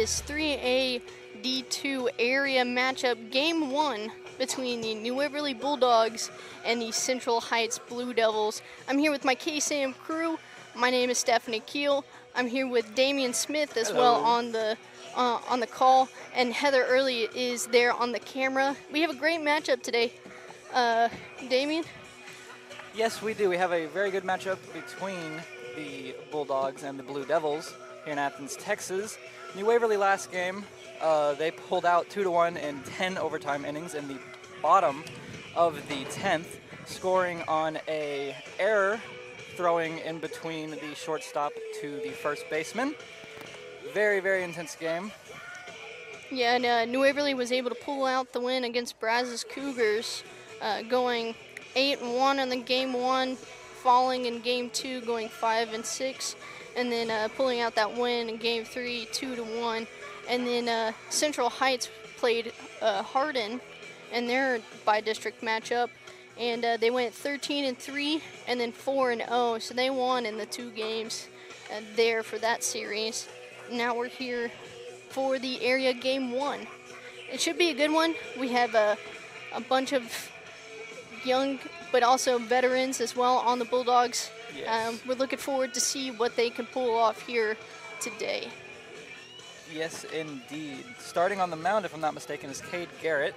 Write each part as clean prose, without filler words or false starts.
this 3A D2 area matchup, Game 1 between the New Waverly Bulldogs and the Central Heights Blue Devils. I'm here with my KSAM crew. My name is Stephanie Keele. I'm here with Damien Smith as well on the call, and Heather Early is there on the camera. We have a great matchup today. Damien? Yes, we do. We have a very good matchup between the Bulldogs and the Blue Devils here in Athens, Texas. New Waverly last game, they pulled out 2-1 in 10 overtime innings in the bottom of the 10th, scoring on a error throwing in between the shortstop to the first baseman. Very, very intense game. Yeah, and New Waverly was able to pull out the win against Brazos Cougars, going 8-1 in the Game 1, falling in Game 2, going 5-6, and then pulling out that win in Game 3, 2-1. And then Central Heights played Hardin in their bi-district matchup, and they went 13-3 and then 4-0, so they won in the 2 games there for that series. Now we're here for the area Game 1. It should be a good one. We have a bunch of young but also veterans as well on the Bulldogs. Yes. We're looking forward to see what they can pull off here today. Yes, indeed. Starting on the mound, if I'm not mistaken, is Cade Garrett,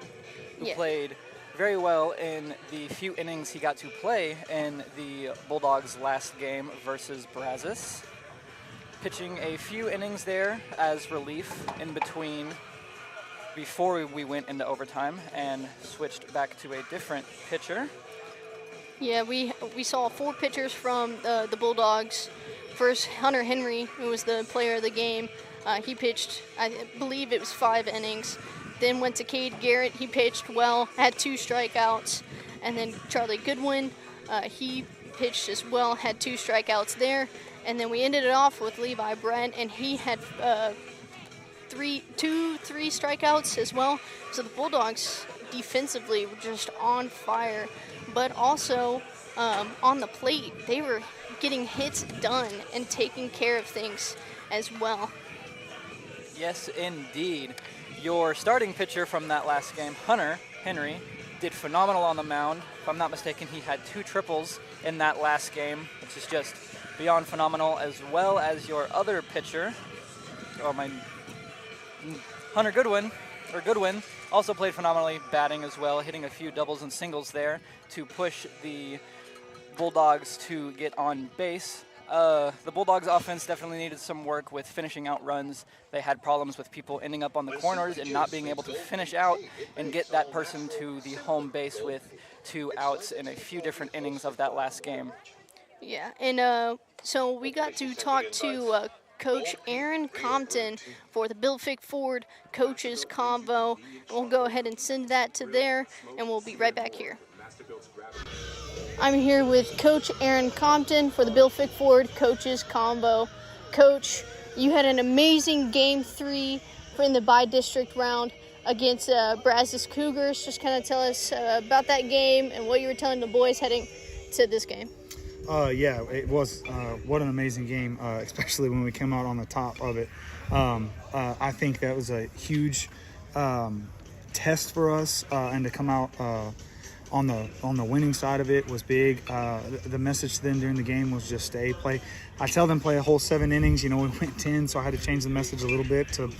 who played very well in the few innings he got to play in the Bulldogs' last game versus Brazos. Pitching a few innings there as relief in between before we went into overtime and switched back to a different pitcher. Yeah, we saw 4 pitchers from the Bulldogs. First, Hunter Henry, who was the player of the game. He pitched, I believe it was 5 innings. Then went to Cade Garrett. He pitched well, had 2 strikeouts. And then Charlie Goodwin, he pitched as well, had 2 strikeouts there. And then we ended it off with Levi Brent, and he had 3 strikeouts as well. So the Bulldogs defensively were just on fire, but also on the plate, they were getting hits done and taking care of things as well. Yes, indeed. Your starting pitcher from that last game, Hunter Henry, did phenomenal on the mound. If I'm not mistaken, he had 2 triples in that last game, which is just beyond phenomenal, as well as your other pitcher, Hunter Goodwin, also played phenomenally, batting as well, hitting a few doubles and singles there to push the Bulldogs to get on base. The Bulldogs offense definitely needed some work with finishing out runs. They had problems with people ending up on the corners and not being able to finish out and get that person to the home base with 2 outs in a few different innings of that last game. Yeah, and so we got to talk to Coach Aaron Compton for the Bill Fick Ford Coaches Convo. We'll go ahead and send that to there, and we'll be right back here. I'm here with Coach Aaron Compton for the Bill Fick Ford Coaches Convo. Coach, you had an amazing Game 3 in the bi-district round against Brazos Cougars. Just kind of tell us about that game and what you were telling the boys heading to this game. Yeah, it was what an amazing game, especially when we came out on the top of it. I think that was a huge test for us, and to come out on the winning side of it was big. The message to them during the game was just stay, play. I tell them play a whole 7 innings. You know, we went 10, so I had to change the message a little bit to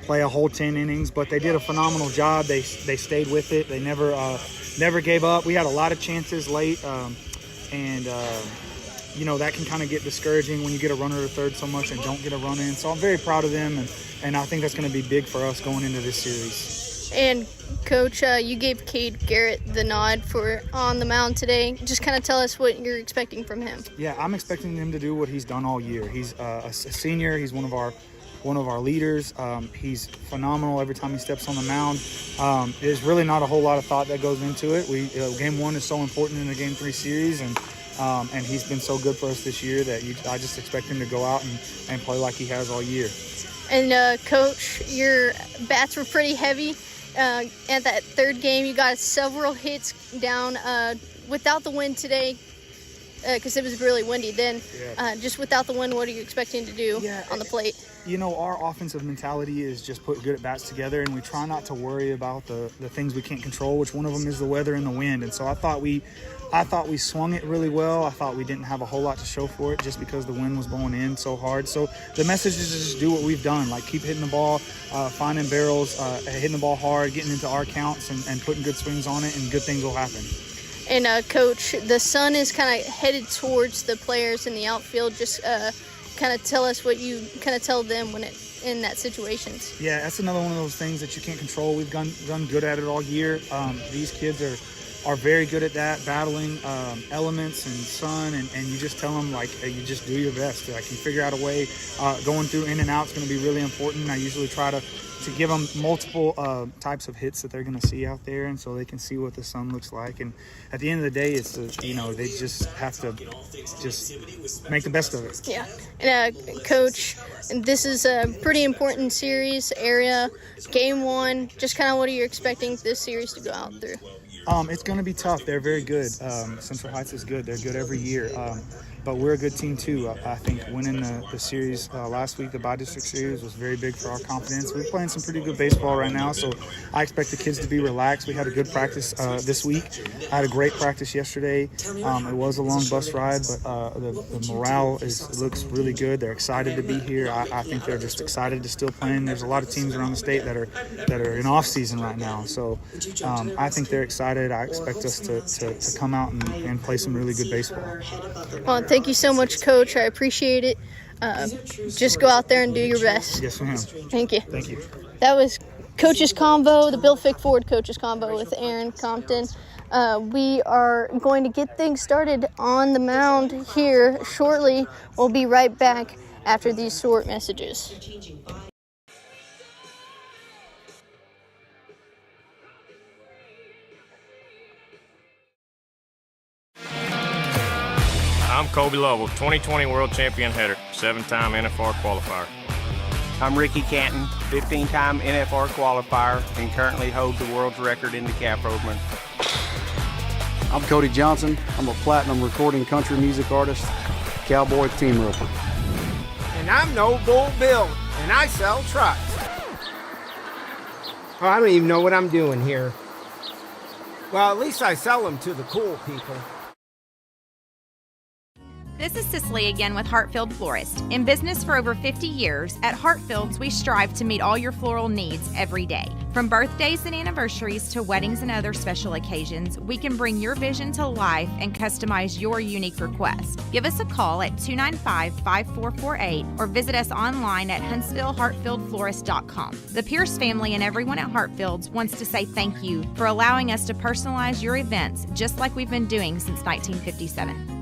play a whole 10 innings. But they did a phenomenal job. They stayed with it. They never gave up. We had a lot of chances late. You know, that can kind of get discouraging when you get a runner to third so much and don't get a run in. So I'm very proud of them, and I think that's going to be big for us going into this series. And, Coach, you gave Cade Garrett the nod for on the mound today. Just kind of tell us what you're expecting from him. Yeah, I'm expecting him to do what he's done all year. He's a senior. He's one of our leaders. He's phenomenal every time he steps on the mound. There's really not a whole lot of thought that goes into it. Game 1 is so important in the Game 3 series, and he's been so good for us this year that I just expect him to go out and play like he has all year. And, Coach, your bats were pretty heavy. At that third game, you got several hits down. Without the win today, because it was really windy then. Just without the wind, what are you expecting to do on the plate? You know, our offensive mentality is just put good at-bats together, and we try not to worry about the things we can't control, which one of them is the weather and the wind. And so I thought we swung it really well. I thought we didn't have a whole lot to show for it just because the wind was blowing in so hard. So the message is to just do what we've done, like keep hitting the ball, finding barrels, hitting the ball hard, getting into our counts, and putting good swings on it, and good things will happen. And Coach, the sun is kind of headed towards the players in the outfield. Just kind of tell us what you kind of tell them when in that situations. Yeah, that's another one of those things that you can't control. We've done good at it all year. These kids are very good at that, battling elements and sun, and you just tell them, like, you just do your best. Like, you figure out a way. Going through in and out is going to be really important. I usually try to give them multiple types of hits that they're going to see out there, and so they can see what the sun looks like. And at the end of the day, it's they just have to just make the best of it. Yeah. And Coach, this is a pretty important series area. Game 1, just kind of what are you expecting this series to go out through? It's going to be tough. They're very good. Central Heights is good. They're good every year. But we're a good team, too. I think winning the series last week, the bi-district series, was very big for our confidence. We're playing some pretty good baseball right now, so I expect the kids to be relaxed. We had a good practice this week. I had a great practice yesterday. It was a long bus ride, but the morale looks really good. They're excited to be here. I think they're just excited to still playing. There's a lot of teams around the state that are in off-season right now, so I think they're excited. I expect us to come out and play some really good baseball. Well, thank you so much, Coach. I appreciate it. Just go out there and do your best. Yes, ma'am. Thank you. Thank you. That was Coach's Convo, the Bill Fick Ford Coach's Convo with Aaron Compton. We are going to get things started on the mound here shortly. We'll be right back after these short messages. I'm Kobe Lovell, 2020 World Champion hitter, 7-time NFR qualifier. I'm Ricky Canton, 15-time NFR qualifier, and currently hold the world's record in the calf movement. I'm Cody Johnson. I'm a platinum recording country music artist, cowboy team roper. And I'm No Bull Bill, and I sell trucks. Oh, I don't even know what I'm doing here. Well, at least I sell them to the cool people. This is Cicely again with Hartfield Florist. In business for over 50 years, at Hartfield's we strive to meet all your floral needs every day. From birthdays and anniversaries to weddings and other special occasions, we can bring your vision to life and customize your unique request. Give us a call at 295-5448 or visit us online at HuntsvilleHartfieldFlorist.com. The Pierce family and everyone at Hartfield's wants to say thank you for allowing us to personalize your events just like we've been doing since 1957.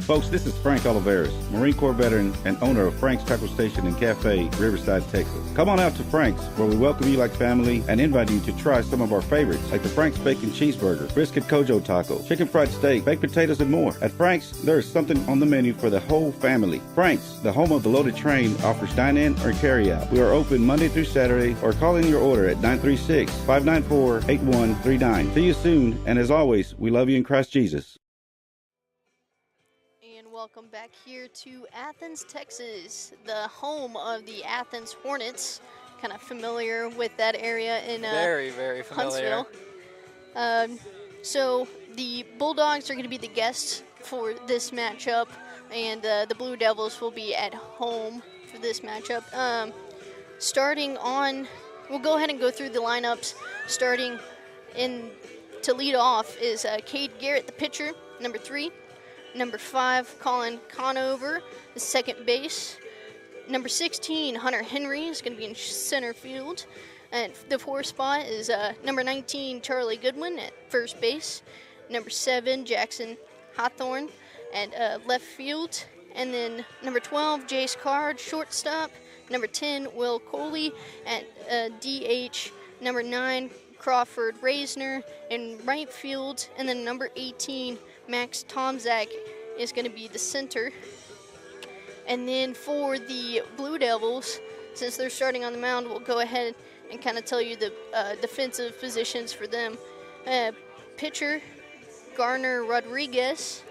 Folks, this is Frank Oliveris, Marine Corps veteran and owner of Frank's Taco Station and Cafe, Riverside, Texas. Come on out to Frank's, where we welcome you like family and invite you to try some of our favorites, like the Frank's Bacon Cheeseburger, Brisket Kojo Taco, Chicken Fried Steak, Baked Potatoes, and more. At Frank's, there is something on the menu for the whole family. Frank's, the home of the loaded train, offers dine-in or carry-out. We are open Monday through Saturday, or call in your order at 936-594-8139. See you soon, and as always, we love you in Christ Jesus. Welcome back here to Athens, Texas, the home of the Athens Hornets. Kind of familiar with that area in very, very familiar. Huntsville. So the Bulldogs are going to be the guests for this matchup, and the Blue Devils will be at home for this matchup. We'll go ahead and go through the lineups. Starting to lead off is Cade Garrett, the pitcher, number 3. Number 5, Colin Conover, the second base. Number 16, Hunter Henry, is going to be in center field. And the 4th spot is number 19, Charlie Goodwin at first base. Number 7, Jackson Hawthorne at left field. And then number 12, Jace Card, shortstop. Number 10, Will Coley at DH. Number 9, Crawford Reisner in right field. And then number 18, Max Tomzak is going to be the center. And then for the Blue Devils, since they're starting on the mound, we'll go ahead and kind of tell you the defensive positions for them. Pitcher, Garner Rodriguez.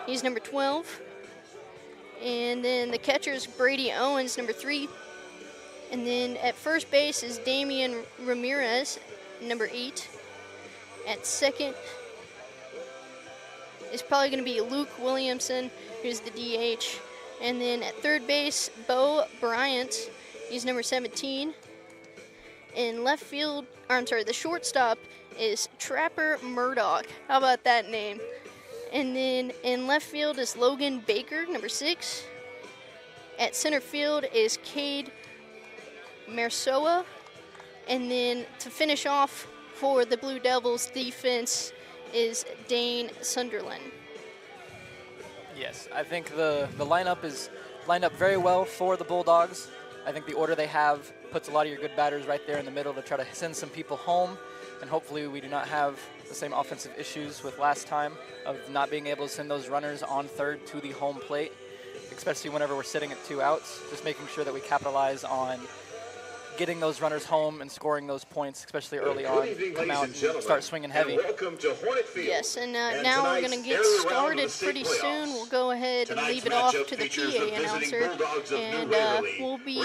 He's number 12. And then the catcher's Brady Owens, number 3. And then at first base is Damien Ramirez, number 8. At second is probably going to be Luke Williamson, who's the DH. And then at third base, Bo Bryant, he's number 17. In left field, the shortstop is Trapper Murdoch. How about that name? And then in left field is Logan Baker, number 6. At center field is Cade Mersoa. And then to finish off for the Blue Devils defense is Dane Sunderland. Yes, I think the lineup is lined up very well for the Bulldogs. I think the order they have puts a lot of your good batters right there in the middle to try to send some people home, and hopefully we do not have the same offensive issues with last time of not being able to send those runners on third to the home plate, especially whenever we're sitting at 2 outs. Just making sure that we capitalize on getting those runners home and scoring those points, especially early on, come out and start swinging heavy. Welcome to Hornet Field. Yes, and now we're going to get started pretty soon. We'll go ahead and leave it off to the PA announcer, and we'll be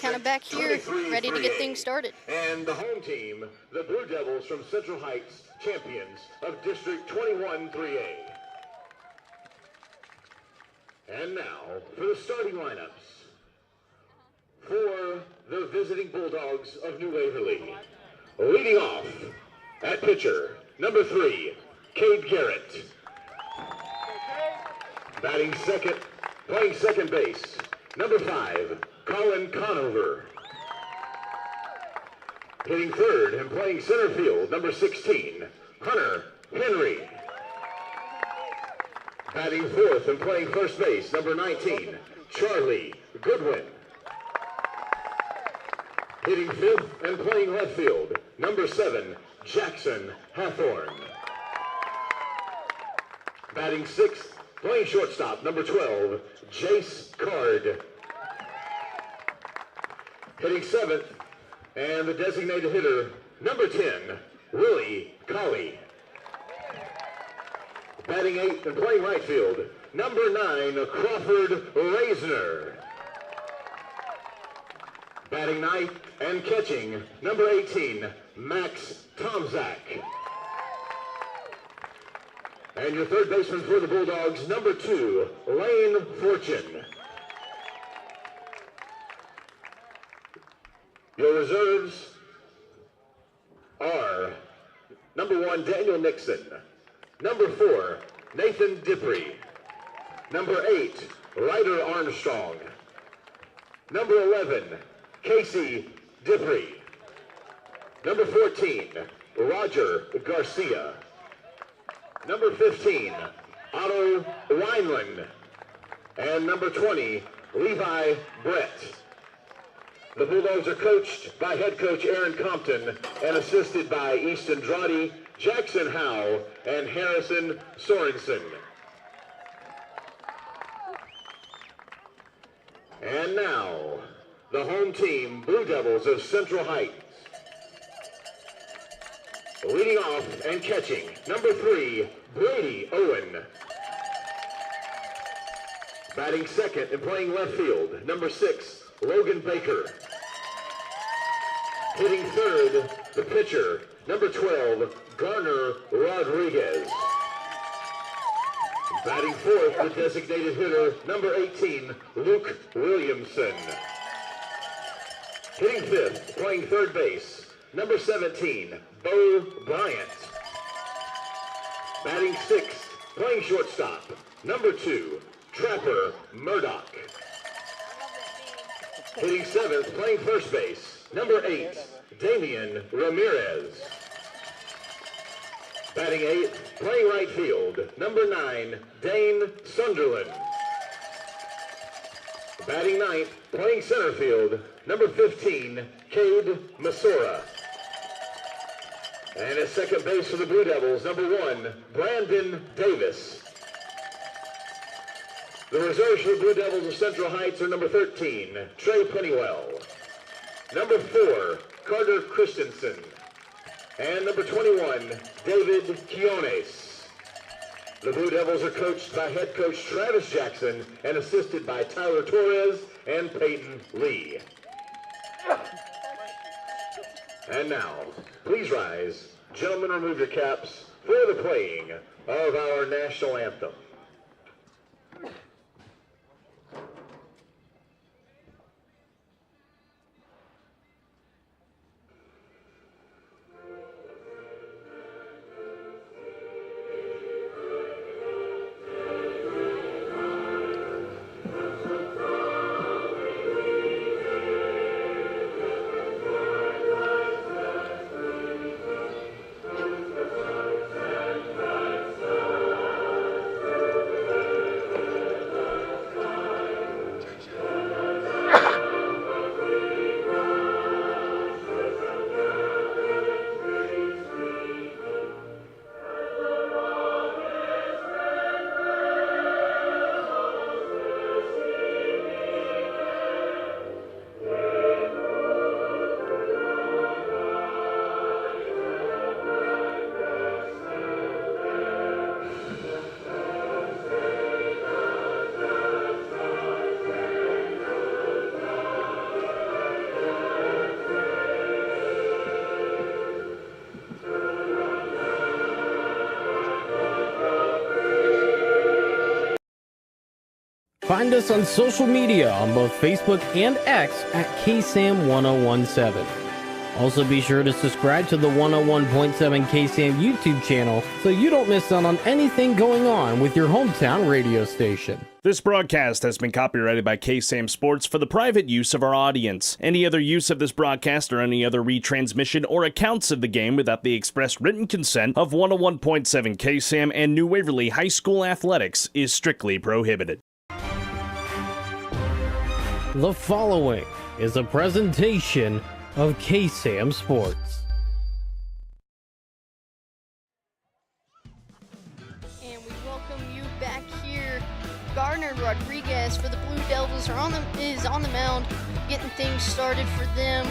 kind of back here ready to get things started. And the home team, the Blue Devils from Central Heights, champions of District 21 3A. And now for the starting lineups. For the visiting Bulldogs of New Waverly. Leading off at pitcher, number 3, Cade Garrett. Batting second, playing second base, number 5, Colin Conover. Hitting third and playing center field, number 16, Hunter Henry. Batting fourth and playing first base, number 19, Charlie Goodwin. Hitting fifth and playing left field, number 7, Jackson Hathorn. Batting sixth, playing shortstop, number 12, Jace Card. Hitting seventh, and the designated hitter, number 10, Willie Colley. Batting eighth and playing right field, number 9, Crawford Reisner. Batting ninth and catching, number 18, Max Tomzak. And your third baseman for the Bulldogs, number 2, Lane Fortune. Your reserves are number 1, Daniel Nixon. Number 4, Nathan Diprey. Number 8, Ryder Armstrong. Number 11, Casey Diprey. Number 14, Roger Garcia. Number 15, Otto Wineland. And number 20, Levi Brett. The Bulldogs are coached by head coach Aaron Compton and assisted by Easton Droddy, Jackson Howe, and Harrison Sorensen. And now, the home team, Blue Devils of Central Heights. Leading off and catching, number 3, Brady Owen. Batting second and playing left field, number 6, Logan Baker. Hitting third, the pitcher, number 12, Garner Rodriguez. Batting fourth, the designated hitter, number 18, Luke Williamson. Hitting fifth, playing third base, number 17, Bo Bryant. Batting sixth, playing shortstop, number 2, Trapper Murdoch. Hitting seventh, playing first base, number 8, Damien Ramirez. Batting eighth, playing right field, number 9, Dane Sunderland. Batting ninth, playing center field, number 15, Cade Masora. And at second base for the Blue Devils, number 1, Brandon Davis. The reserves for the Blue Devils of Central Heights are number 13, Trey Pennywell. Number 4, Carter Christensen. And number 21, David Quiones. The Blue Devils are coached by head coach Travis Jackson and assisted by Tyler Torres and Peyton Lee. And now, please rise. Gentlemen, remove your caps for the playing of our national anthem. Find us on social media on both Facebook and X at KSAM-1017. Also be sure to subscribe to the 101.7 KSAM YouTube channel so you don't miss out on anything going on with your hometown radio station. This broadcast has been copyrighted by KSAM Sports for the private use of our audience. Any other use of this broadcast or any other retransmission or accounts of the game without the express written consent of 101.7 KSAM and New Waverly High School Athletics is strictly prohibited. The following is a presentation of KSAM Sports. And we welcome you back here. Gardner Rodriguez for the Blue Devils is on the mound, getting things started for them.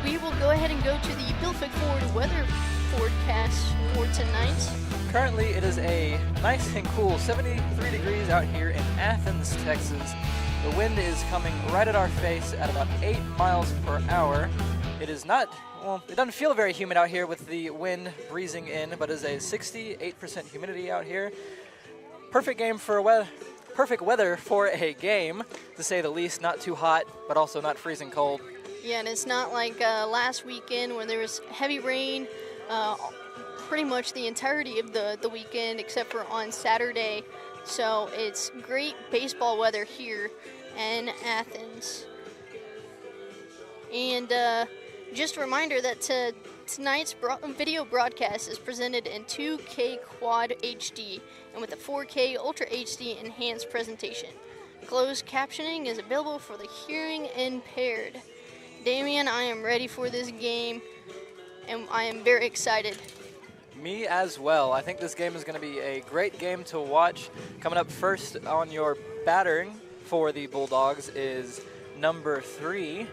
We will go ahead and go to the Bill Fick Ford weather forecast for tonight. Currently, it is a nice and cool 73 degrees out here in Athens, Texas. The wind is coming right at our face at about 8 miles per hour. It is not, well, it doesn't feel very humid out here with the wind breezing in, but it is a 68% humidity out here. Perfect weather for a game, to say the least. Not too hot, but also not freezing cold. Yeah, and it's not like last weekend where there was heavy rain pretty much the entirety of the weekend except for on Saturday. So it's great baseball weather here in Athens. And just a reminder that tonight's video broadcast is presented in 2K Quad HD and with a 4K Ultra HD enhanced presentation. Closed captioning is available for the hearing impaired. Damien, I am ready for this game, and I am very excited. Me as well. I think this game is going to be a great game to watch. Coming up first on your battering for the Bulldogs is number 3,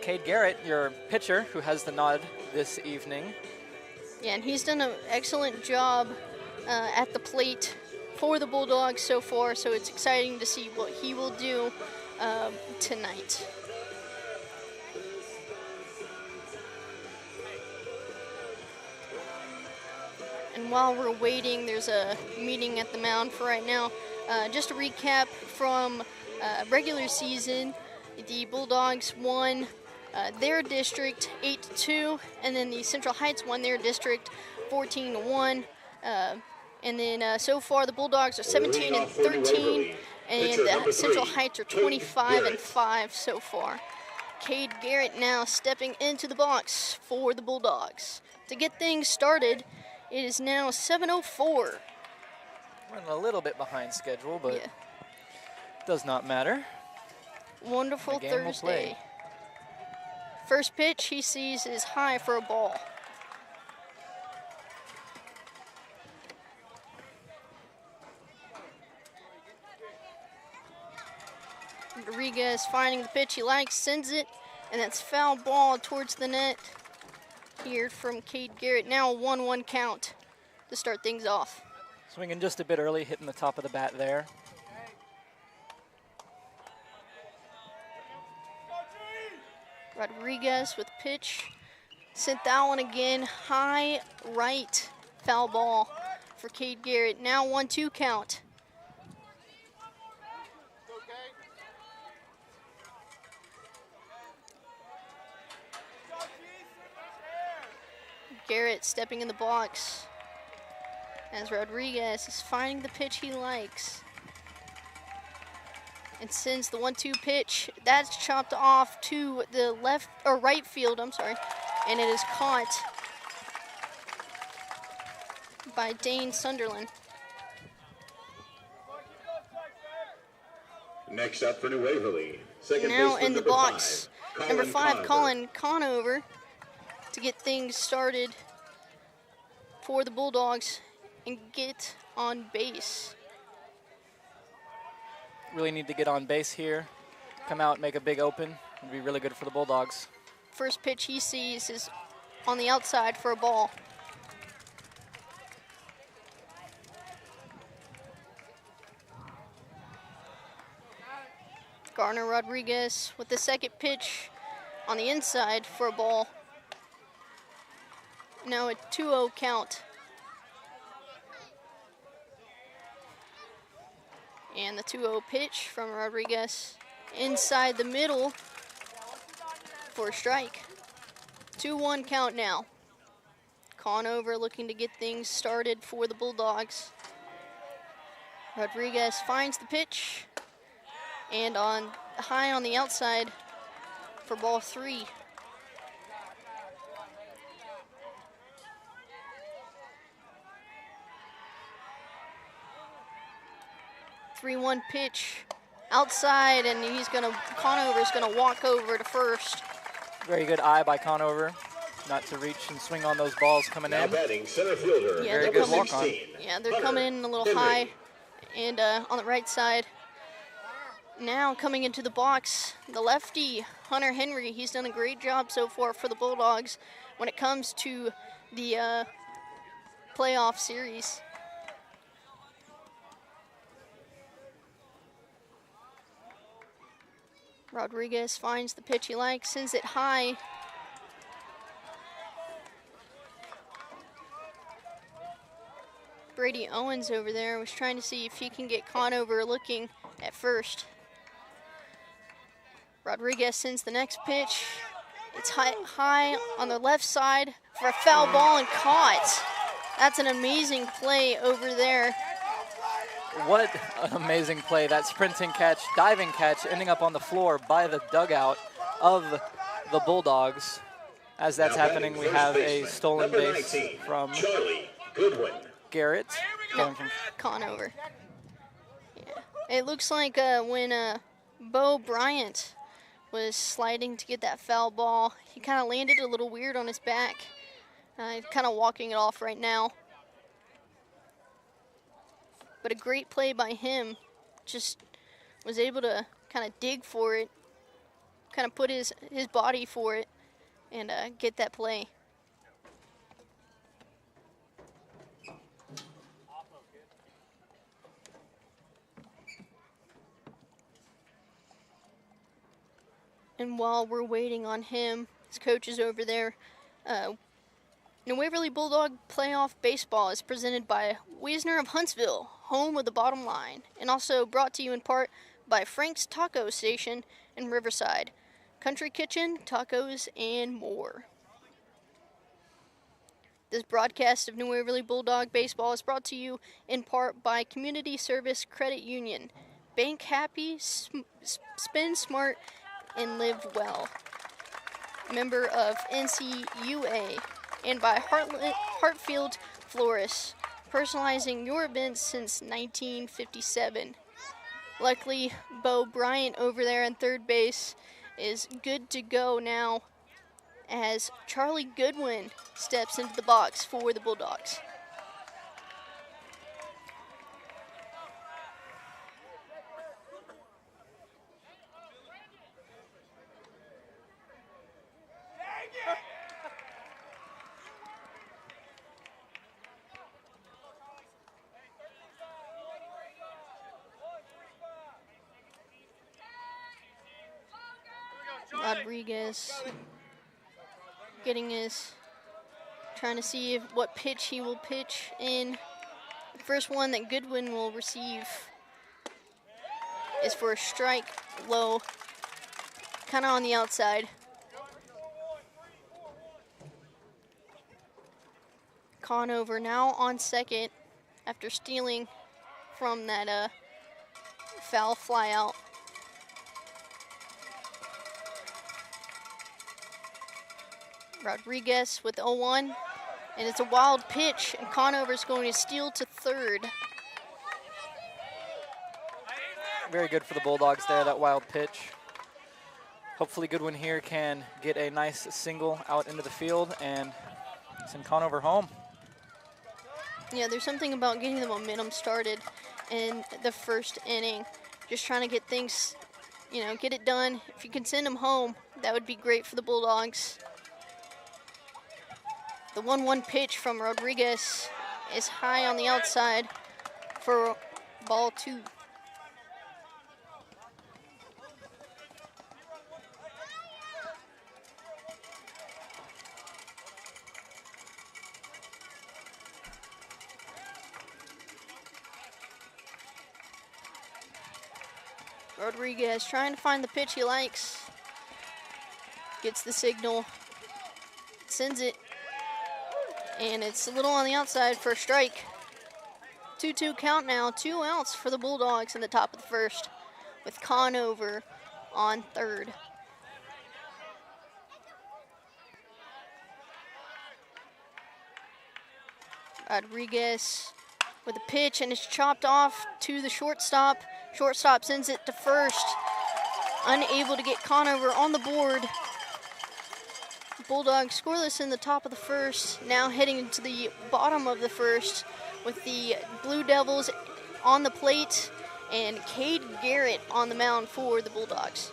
Cade Garrett, your pitcher, who has the nod this evening. Yeah, and he's done an excellent job at the plate for the Bulldogs so far, so it's exciting to see what he will do tonight. And while we're waiting, there's a meeting at the mound for right now. Just a recap from regular season, the Bulldogs won their district 8-2, and then the Central Heights won their district 14-1. And then so far the Bulldogs are 17-13, and the Central Heights are 25-5 so far. Cade Garrett now stepping into the box for the Bulldogs. To get things started, it is now 7:04. Running a little bit behind schedule, but yeah, does not matter. Wonderful Thursday. First pitch he sees is high for a ball. Rodriguez finding the pitch he likes, sends it, and that's foul ball towards the net. here from Cade Garrett. Now a 1-1 count to start things off. Swinging just a bit early, hitting the top of the bat there. Rodriguez with pitch. Sent that one again. High right foul ball for Cade Garrett. Now 1-2 count. Garrett stepping in the box as Rodriguez is finding the pitch he likes. And sends the 1-2 pitch. That's chopped off to the left or right field, I'm sorry. And it is caught by Dane Sunderland. Next up for New Waverly, second Now baseman in the number box, 5, number 5, Conover. Colin Conover, to get things started for the Bulldogs and get on base. Really need to get on base here. Come out, make a big open. Would be really good for the Bulldogs. First pitch he sees is on the outside for a ball. Garner Rodriguez with the second pitch on the inside for a ball. Now a 2-0 count. And the 2-0 pitch from Rodriguez inside the middle for a strike. 2-1 count now. Conover looking to get things started for the Bulldogs. Rodriguez finds the pitch and on high on the outside for ball 3. Three-one pitch outside, and Conover's gonna walk over to first. Very good eye by Conover, not to reach and swing on those balls coming Now in. batting center fielder, Yeah, Very they're good coming. walk on. Yeah, they're coming in a little high, and on the right side. Now coming into the box, the lefty Hunter Henry. He's done a great job so far for the Bulldogs when it comes to the playoff series. Rodriguez finds the pitch he likes, sends it high. Brady Owens over there was trying to see if he can get Conover looking at first. Rodriguez sends the next pitch. It's high on the left side for a foul ball and caught. That's an amazing play over there. What an amazing play. That sprinting catch, diving catch, ending up on the floor by the dugout of the Bulldogs. As that's Now happening, we batting have first a baseman, stolen number base 19, from Charlie Goodwin. Garrett. Going from Conover. Yeah. It looks like when Bo Bryant was sliding to get that foul ball, he kind of landed a little weird on his back. He's kind of walking it off right now. But a great play by him. Just was able to kind of dig for it, kind of put his body for it, and get that play. And while we're waiting on him, his coach is over there. New Waverly Bulldog Playoff Baseball is presented by Wiesner of Huntsville, home of the bottom line, and also brought to you in part by Frank's Taco Station in Riverside, Country Kitchen, tacos, and more. This broadcast of New Waverly Bulldog Baseball is brought to you in part by Community Service Credit Union. Bank happy, spend smart, and live well. Member of NCUA, and by Hartfield Florists, personalizing your events since 1957. Luckily, Bo Bryant over there in third base is good to go now as Charlie Goodwin steps into the box for the Bulldogs. Rodriguez trying to see what pitch he will pitch in. The first one that Goodwin will receive is for a strike low, kind of on the outside. Conover now on second after stealing from that foul fly out. Rodriguez with 0-1, and it's a wild pitch, and Conover's going to steal to third. Very good for the Bulldogs there, that wild pitch. Hopefully Goodwin here can get a nice single out into the field and send Conover home. Yeah, there's something about getting the momentum started in the first inning. Just trying to get things, get it done. If you can send them home, that would be great for the Bulldogs. The 1-1 pitch from Rodriguez is high on the outside for ball 2. Rodriguez trying to find the pitch he likes. Gets the signal, sends it, and it's a little on the outside for a strike. 2-2 count now, 2 outs for the Bulldogs in the top of the first with Conover on third. Rodriguez with a pitch, and it's chopped off to the shortstop. Shortstop sends it to first. Unable to get Conover on the board. Bulldogs scoreless in the top of the first. Now heading into the bottom of the first with the Blue Devils on the plate and Cade Garrett on the mound for the Bulldogs.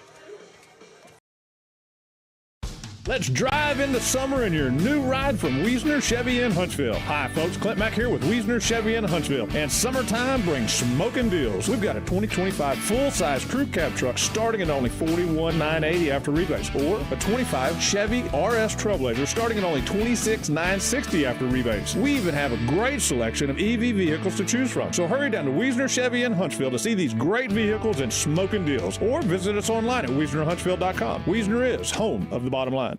Let's drive into summer in your new ride from Wiesner Chevy in Huntsville. Hi, folks. Clint Mack here with Wiesner Chevy in Huntsville. And summertime brings smoking deals. We've got a 2025 full-size crew cab truck starting at only $41,980 after rebates, or a 25 Chevy RS Trailblazer starting at only $26,960 after rebates. We even have a great selection of EV vehicles to choose from. So hurry down to Wiesner Chevy in Huntsville to see these great vehicles and smoking deals, or visit us online at WiesnerHuntsville.com. Wiesner is home of the bottom line.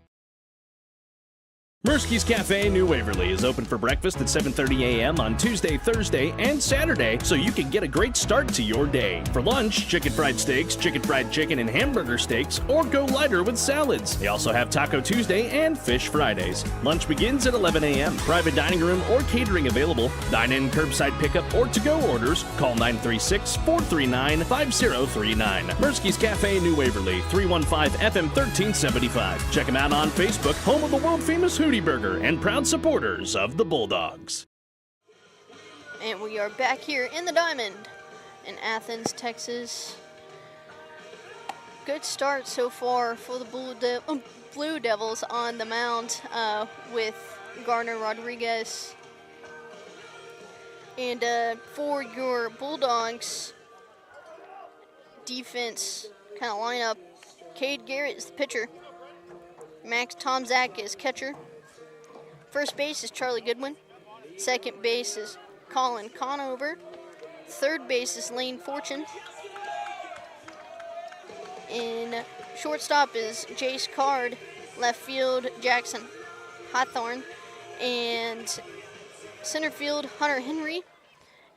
Mirsky's Cafe, New Waverly, is open for breakfast at 7:30 a.m. on Tuesday, Thursday, and Saturday, so you can get a great start to your day. For lunch, chicken fried steaks, chicken fried chicken, and hamburger steaks, or go lighter with salads. They also have Taco Tuesday and Fish Fridays. Lunch begins at 11 a.m. Private dining room or catering available. Dine-in, curbside pickup, or to-go orders. Call 936-439-5039. Mirsky's Cafe, New Waverly, 315 FM 1375. Check them out on Facebook, home of the world-famous Hootie Burger, and proud supporters of the Bulldogs. And we are back here in the Diamond in Athens, Texas. Good start so far for the Blue Devils on the mound with Garner Rodriguez. And for your Bulldogs defense kind of lineup, Cade Garrett is the pitcher. Max Tomzak is catcher. First base is Charlie Goodwin. Second base is Colin Conover. Third base is Lane Fortune. In shortstop is Jace Card. Left field, Jackson Hawthorne. And center field, Hunter Henry.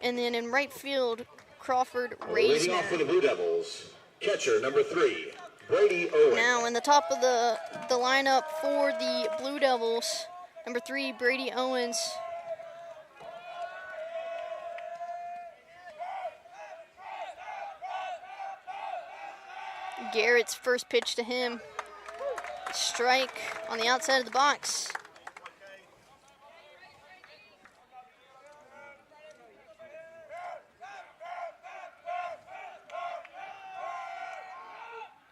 And then in right field, Crawford Raisner. Leading off for the Blue Devils, catcher number 3, Brady Owens. Now in the top of the lineup for the Blue Devils, number 3, Brady Owens. Garrett's first pitch to him. Strike on the outside of the box.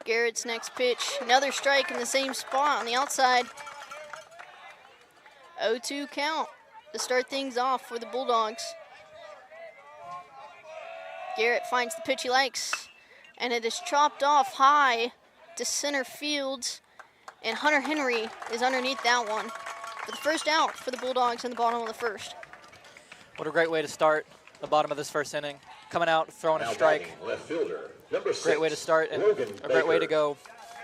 Garrett's next pitch, another strike in the same spot on the outside. 0-2 count to start things off for the Bulldogs. Garrett finds the pitch he likes, and it is chopped off high to center field, and Hunter Henry is underneath that one for the first out for the Bulldogs in the bottom of the first. What a great way to start the bottom of this first inning. Coming out, throwing a strike. Left fielder, number 6. Great way to start and a great way to go.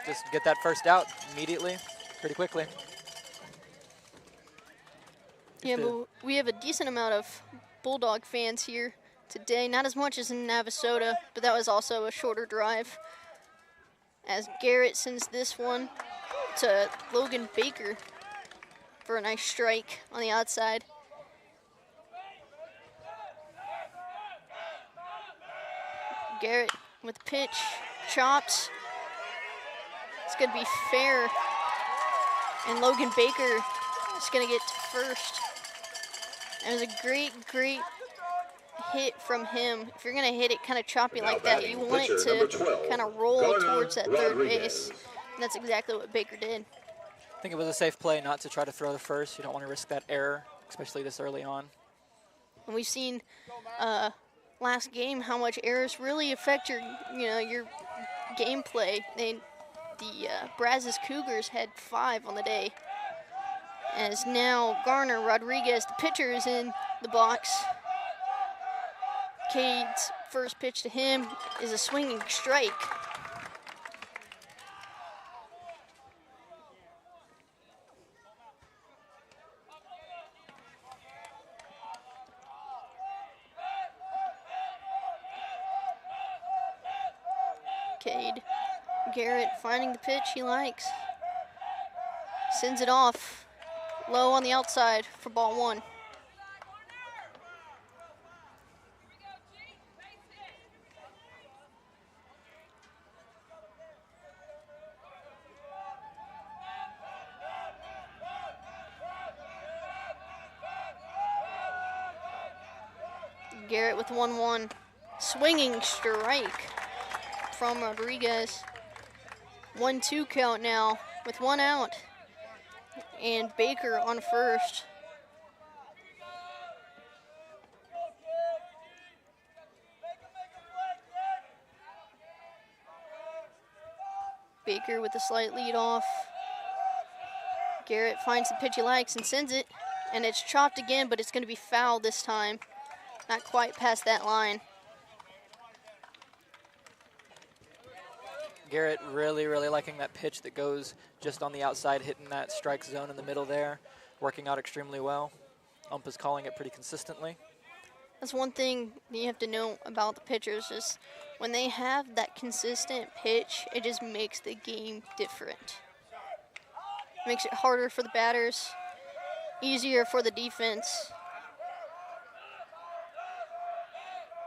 Just get that first out immediately, pretty quickly. Yeah, but we have a decent amount of Bulldog fans here today. Not as much as in Navasota, but that was also a shorter drive. As Garrett sends this one to Logan Baker for a nice strike on the outside. Garrett with the pitch, chops. It's going to be fair. And Logan Baker is going to get to first. It was a great hit from him. If you're going to hit it kind of choppy like that, you want it to kind of roll towards that third base. And that's exactly what Baker did. I think it was a safe play not to try to throw the first. You don't want to risk that error, especially this early on. And we've seen last game how much errors really affect your gameplay. The Brazos Cougars had 5 on the day. As now Garner Rodriguez, the pitcher, is in the box. Cade's first pitch to him is a swinging strike. Cade Garrett finding the pitch he likes. Sends it off low on the outside for ball 1. Garrett with 1-1. Swinging strike from Rodriguez. 1-2 count now with 1 out. And Baker on first. Baker with a slight lead off. Garrett finds the pitch he likes and sends it. And it's chopped again, but it's going to be foul this time. Not quite past that line. Garrett really liking that pitch that goes just on the outside, hitting that strike zone in the middle there, working out extremely well. Ump is calling it pretty consistently. That's one thing you have to know about the pitchers is when they have that consistent pitch, it just makes the game different. Makes it harder for the batters, easier for the defense.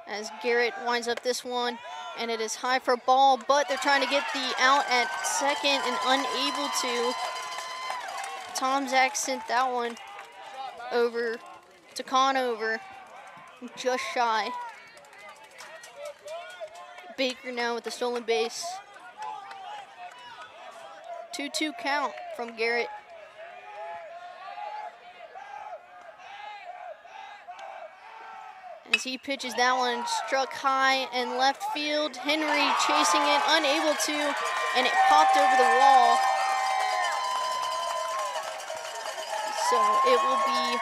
As Garrett winds up this one, and it is high for a ball, but they're trying to get the out at second and unable to. Tom Zach sent that one over to Conover, just shy. Baker now with the stolen base. 2-2 count from Garrett. As he pitches that one, struck high and left field. Henry chasing it, unable to, and it popped over the wall. So it will be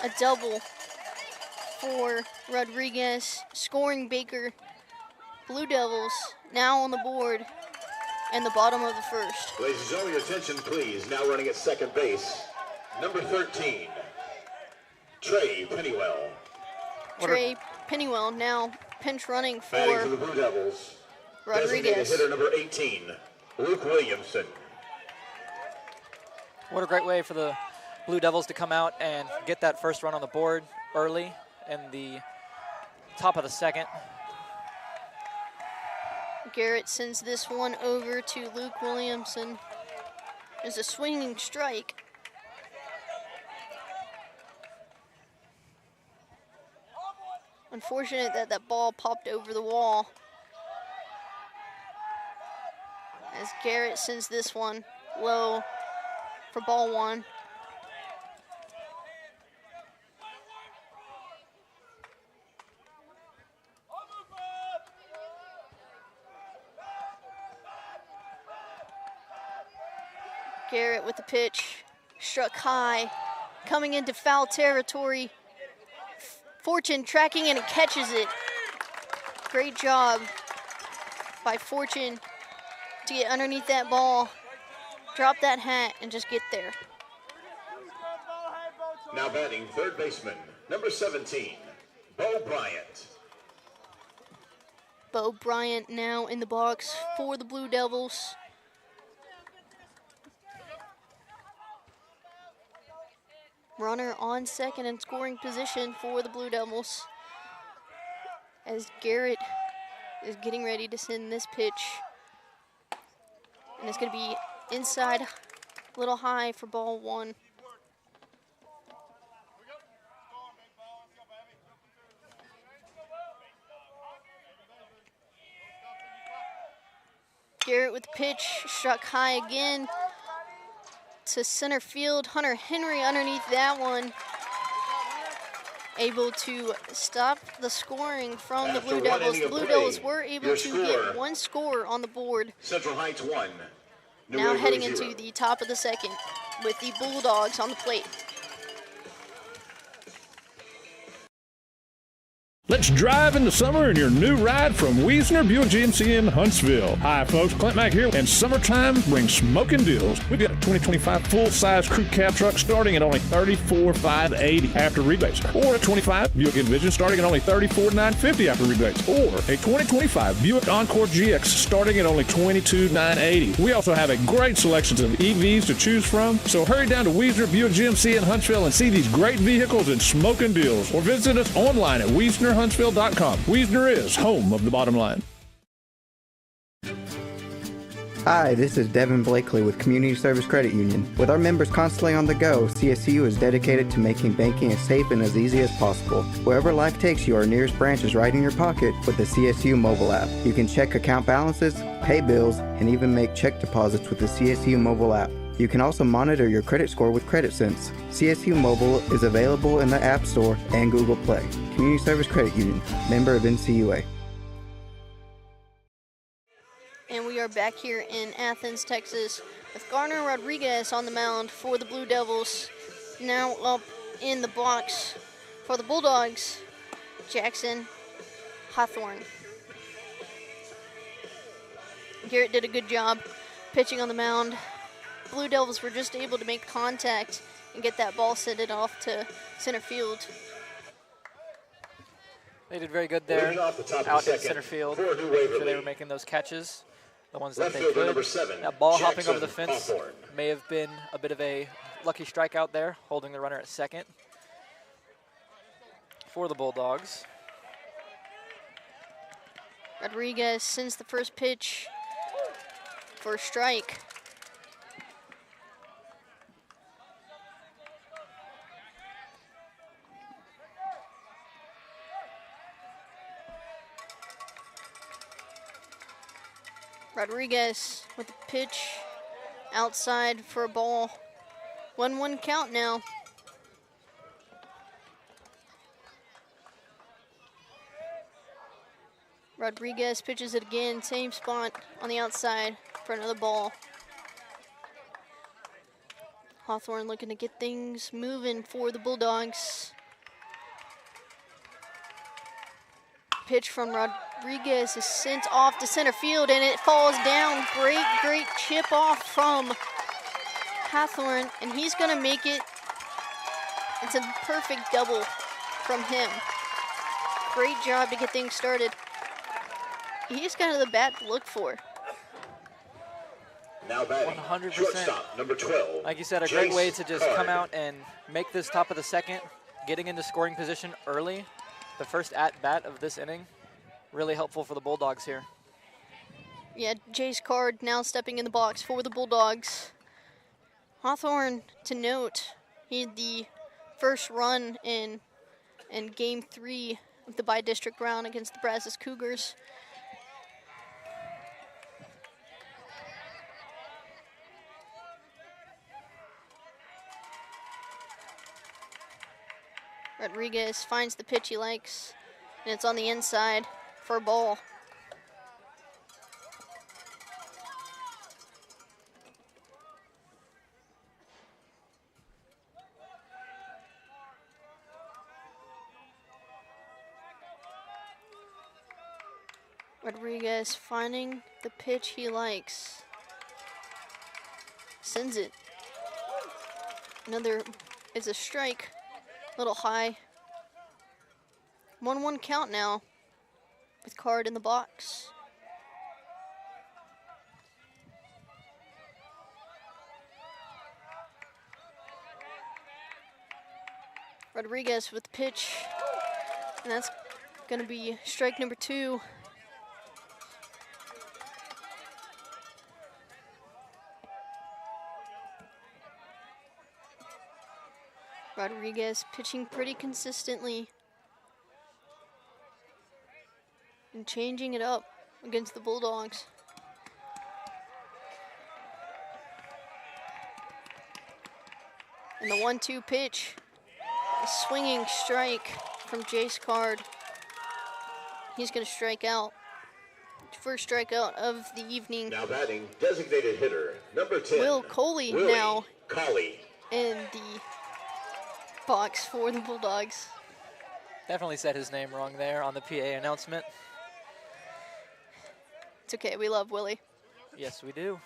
a double for Rodriguez, scoring Baker. Blue Devils now on the board in the bottom of the first. Ladies and gentlemen, your attention please. Now running at second base, number 13, Trey Pennywell. Trey Pennywell now pinch running for the Blue Devils. Rodriguez. Hitter number 18, Luke Williamson. What a great way for the Blue Devils to come out and get that first run on the board early in the top of the second. Garrett sends this one over to Luke Williamson. There's a swinging strike. Unfortunate that that ball popped over the wall. As Garrett sends this one low for ball 1. Garrett with the pitch, struck high, coming into foul territory. Fortune tracking in and catches it. Great job by Fortune to get underneath that ball, drop that hat, and just get there. Now batting third baseman, number 17, Bo Bryant. Bo Bryant now in the box for the Blue Devils. Runner on second in scoring position for the Blue Devils as Garrett is getting ready to send this pitch. And it's going to be inside, a little high for ball one. Garrett with the pitch, struck high again to center field. Hunter Henry underneath that one, able to stop the scoring from the Blue Devils. The Blue Devils were able to get one score on the board. Central Heights 1. Now heading into the top of the second with the Bulldogs on the plate. Let's drive in the summer in your new ride from Wiesner Buick GMC in Huntsville. Hi, folks. Clint Mack here, and summertime brings smoking deals. We've got a 2025 full-size crew cab truck starting at only $34,580 after rebates, or a 25 Buick Envision starting at only $34,950 after rebates, or a 2025 Buick Encore GX starting at only $22,980. We also have a great selection of EVs to choose from, so hurry down to Wiesner Buick GMC in Huntsville and see these great vehicles and smoking deals, or visit us online at WiesnerHuntsville.com. Wiesner is home of the bottom line. Hi, this is Devin Blakely with Community Service Credit Union. With our members constantly on the go, CSU is dedicated to making banking as safe and as easy as possible. Wherever life takes you, our nearest branch is right in your pocket with the CSU mobile app. You can check account balances, pay bills, and even make check deposits with the CSU mobile app. You can also monitor your credit score with CreditSense. CSU Mobile is available in the App Store and Google Play. Community Service Credit Union, member of NCUA. And we are back here in Athens, Texas, with Garner Rodriguez on the mound for the Blue Devils. Now up in the box for the Bulldogs, Jackson Hawthorne. Garrett did a good job pitching on the mound. Blue Devils were just able to make contact and get that ball sent off to center field. They did very good there out in center field. Sure they were making those catches, the ones that they could. That ball hopping over the fence may have been a bit of a lucky strikeout there, holding the runner at second for the Bulldogs. Rodriguez sends the first pitch for a strike. Rodriguez with the pitch outside for a ball. 1-1 count now. Rodriguez pitches it again, same spot on the outside for another ball. Hawthorne looking to get things moving for the Bulldogs. Pitch from Rodriguez is sent off to center field and it falls down. Great chip off from Hawthorne, and he's gonna make it. It's a perfect double from him. Great job to get things started. He's kind of the bat to look for. Now batting, 100%. Shortstop, number 12. Like you said, a great way to just come out and make this top of the second, getting into scoring position early. The first at-bat of this inning, really helpful for the Bulldogs here. Yeah, Jace Card now stepping in the box for the Bulldogs. Hawthorne, to note, he had the first run in Game 3 of the bi-district round against the Brazos Cougars. Rodriguez finds the pitch he likes, and it's on the inside for a ball. Rodriguez finding the pitch he likes. Sends it. Another is a strike. A little high. 1-1 count now with Card in the box. Rodriguez with the pitch, and that's going to be strike number 2. Rodriguez pitching pretty consistently and changing it up against the Bulldogs. And the 1-2 pitch. A swinging strike from Jace Card. He's going to strike out. First strikeout of the evening. Now batting, designated hitter, number 10. Will Coley Willie now Coley. in the box for the Bulldogs. Definitely said his name wrong there on the PA announcement. It's okay, we love Willie. Yes, we do.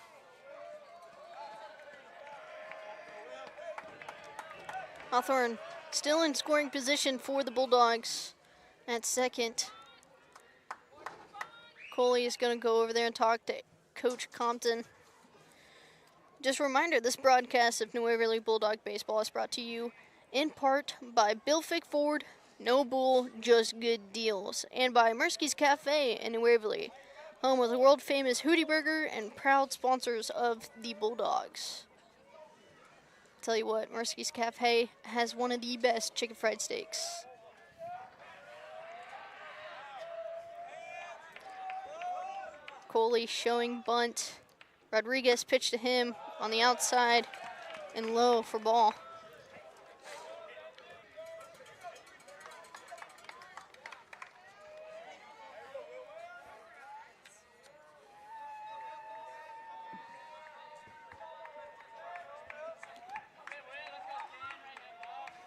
Hawthorne still in scoring position for the Bulldogs at second. Coley is going to go over there and talk to Coach Compton. Just a reminder, this broadcast of New Waverly Bulldog Baseball is brought to you in part by Bill Fick Ford, No Bull, Just Good Deals, and by Mirsky's Cafe in New Waverly, home of the world-famous Hootie Burger and proud sponsors of the Bulldogs. Tell you what, Mirsky's Cafe has one of the best chicken fried steaks. Coley showing bunt. Rodriguez pitched to him on the outside and low for ball.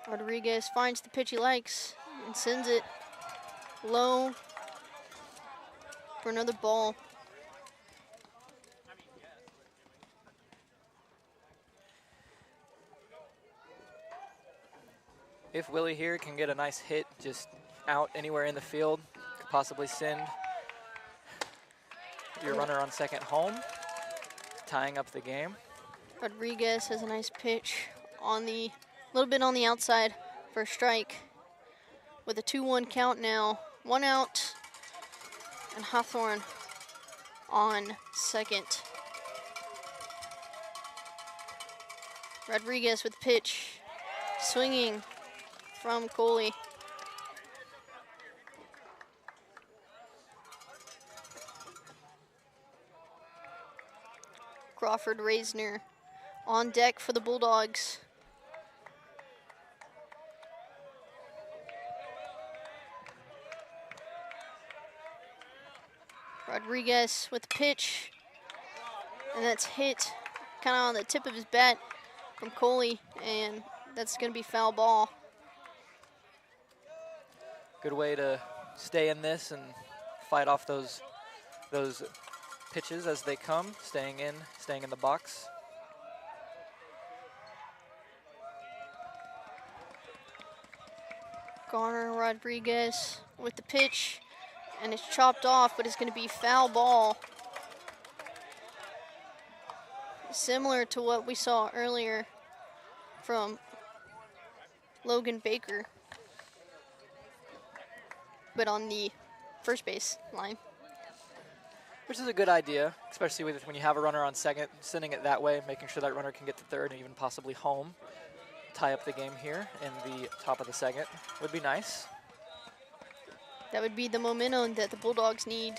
Rodriguez finds the pitch he likes and sends it low for another ball. If Willie here can get a nice hit just out anywhere in the field, could possibly send your runner on second home, tying up the game. Rodriguez has a nice pitch on the little bit on the outside for a strike with a 2-1 count now. 1 out and Hawthorne on second. Rodriguez with the pitch, swinging from Coley. Crawford Reisner on deck for the Bulldogs. Rodriguez with the pitch, and that's hit kind of on the tip of his bat from Coley, and that's going to be foul ball. Good way to stay in this and fight off those pitches as they come, staying in the box. Garner Rodriguez with the pitch, and it's chopped off, but it's going to be foul ball. Similar to what we saw earlier from Logan Baker, but on the first base line. Which is a good idea, especially when you have a runner on second, sending it that way, making sure that runner can get to third and even possibly home. Tie up the game here in the top of the second would be nice. That would be the momentum that the Bulldogs need.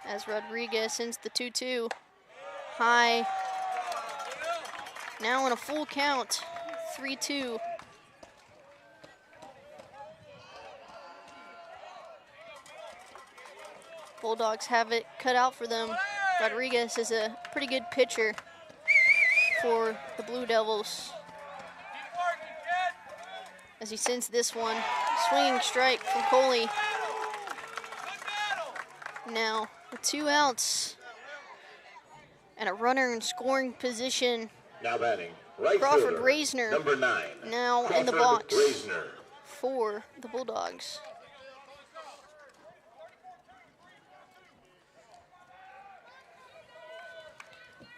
As Rodriguez sends the 2-2. High. Now in a full count, 3-2. Bulldogs have it cut out for them. Rodriguez is a pretty good pitcher for the Blue Devils. As he sends this one, swinging strike from Coley. now with 2 outs and a runner in scoring position. Now batting, right Crawford fielder, Reisner number 9. now Crawford in the box Reisner. for the Bulldogs.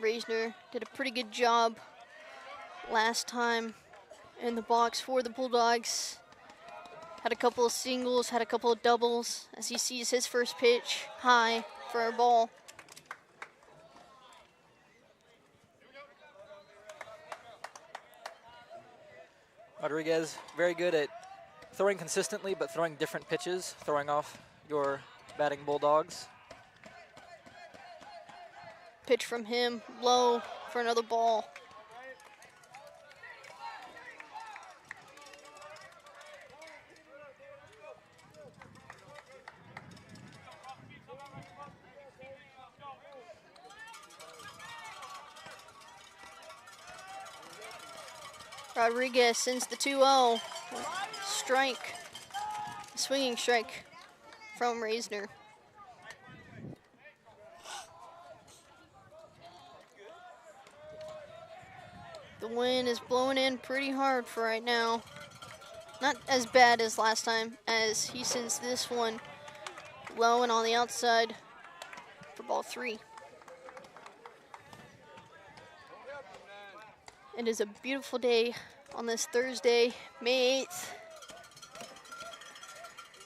Reisner did a pretty good job last time in the box for the Bulldogs. Had a couple of singles, had a couple of doubles as he sees his first pitch high for a ball. Rodriguez, very good at throwing consistently, but throwing different pitches, throwing off your batting Bulldogs. Pitch from him, low for another ball. Rodriguez sends the 2-0. Strike, swinging strike from Reisner. The wind is blowing in pretty hard for right now. Not as bad as last time, as he sends this one low and on the outside for ball 3. It is a beautiful day on this Thursday, May 8th,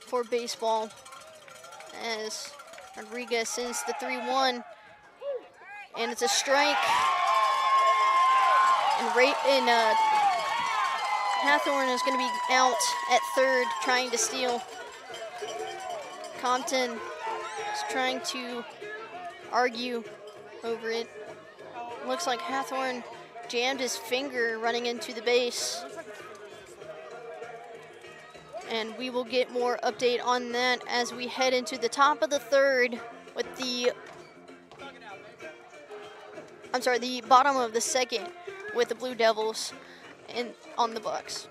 for baseball, as Rodriguez sends the 3-1, and it's a strike. And Hathorn is going to be out at third, trying to steal. Compton is trying to argue over it. Looks like Hathorn jammed his finger running into the base. And we will get more update on that as we head into the top of the third with the bottom of the second with the Blue Devils on the Bucks.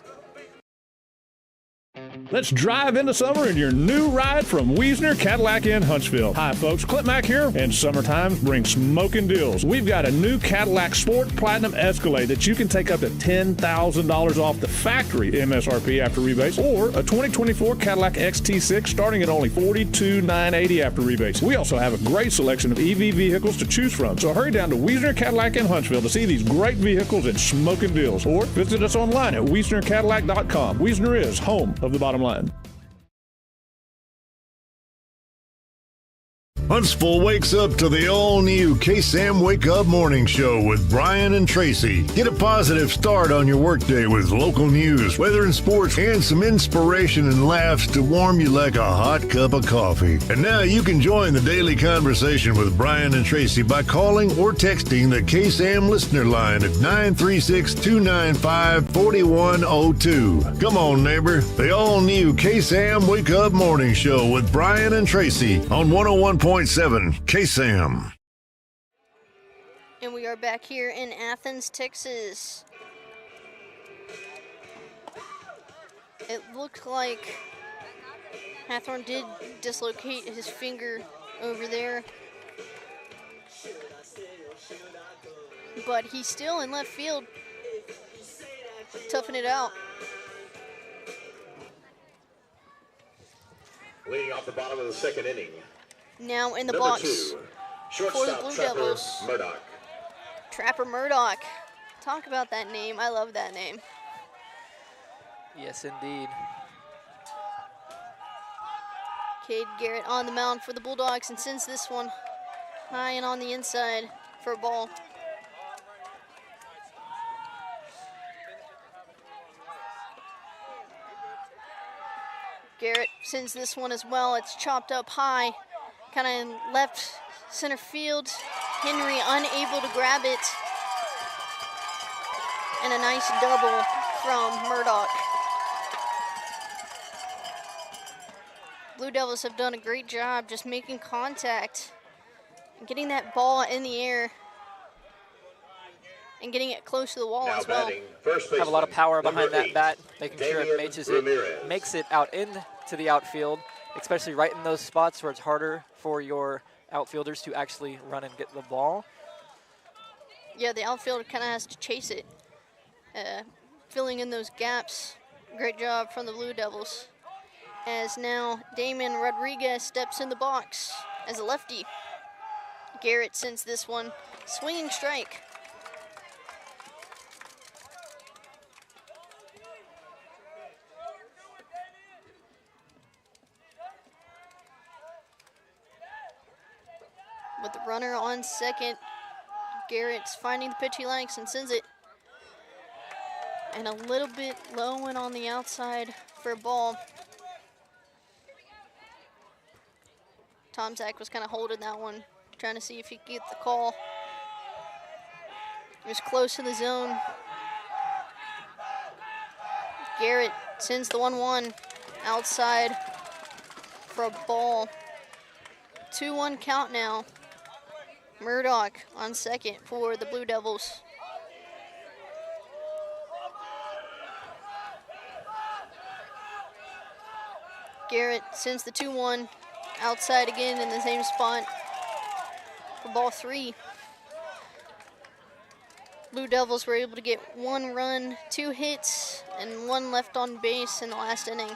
Let's drive into summer in your new ride from Wiesner Cadillac in Huntsville. Hi, folks. Clint Mack here, and summertime brings smoking deals. We've got a new Cadillac Sport Platinum Escalade that you can take up to $10,000 off the factory MSRP after rebates, or a 2024 Cadillac XT6 starting at only $42,980 after rebates. We also have a great selection of EV vehicles to choose from, so hurry down to Wiesner Cadillac in Huntsville to see these great vehicles and smoking deals, or visit us online at WiesnerCadillac.com. Wiesner is home of the bottom line. Huntsville wakes up to the all-new KSAM Wake Up Morning Show with Brian and Tracy. Get a positive start on your workday with local news, weather and sports, and some inspiration and laughs to warm you like a hot cup of coffee. And now you can join the daily conversation with Brian and Tracy by calling or texting the KSAM listener line at 936-295-4102. Come on, neighbor. The all-new KSAM Wake Up Morning Show with Brian and Tracy on 101.7 KSAM. And we are back here in Athens, Texas. It looked like Hathorn did dislocate his finger over there, but he's still in left field, toughing it out. Leading off the bottom of the second inning. Now in the Number box 2, for the shortstop Blue Trapper Devils. Murdoch. Trapper Murdoch. Talk about that name. I love that name. Yes, indeed. Cade Garrett on the mound for the Bulldogs and sends this one high and on the inside for a ball. Garrett sends this one as well. It's chopped up high, kind of in left center field. Henry unable to grab it. And a nice double from Murdoch. Blue Devils have done a great job just making contact and getting that ball in the air and getting it close to the wall as well. Have a lot of power behind that bat, making sure it makes it out into the outfield. especially right in those spots where it's harder for your outfielders to actually run and get the ball. Yeah, the outfielder kind of has to chase it, filling in those gaps. Great job from the Blue Devils. As now Damien Rodriguez steps in the box as a lefty. Garrett sends this one, swinging strike. With the runner on second, Garrett's finding the pitch he likes and sends it. And a little bit low and on the outside for a ball. Tom Zach was kind of holding that one, trying to see if he could get the call. He was close to the zone. Garrett sends the 1-1 outside for a ball. 2-1 count now. Murdoch on second for the Blue Devils. Garrett sends the 2-1 outside again in the same spot for ball 3. Blue Devils were able to get 1 run, 2 hits, and 1 left on base in the last inning.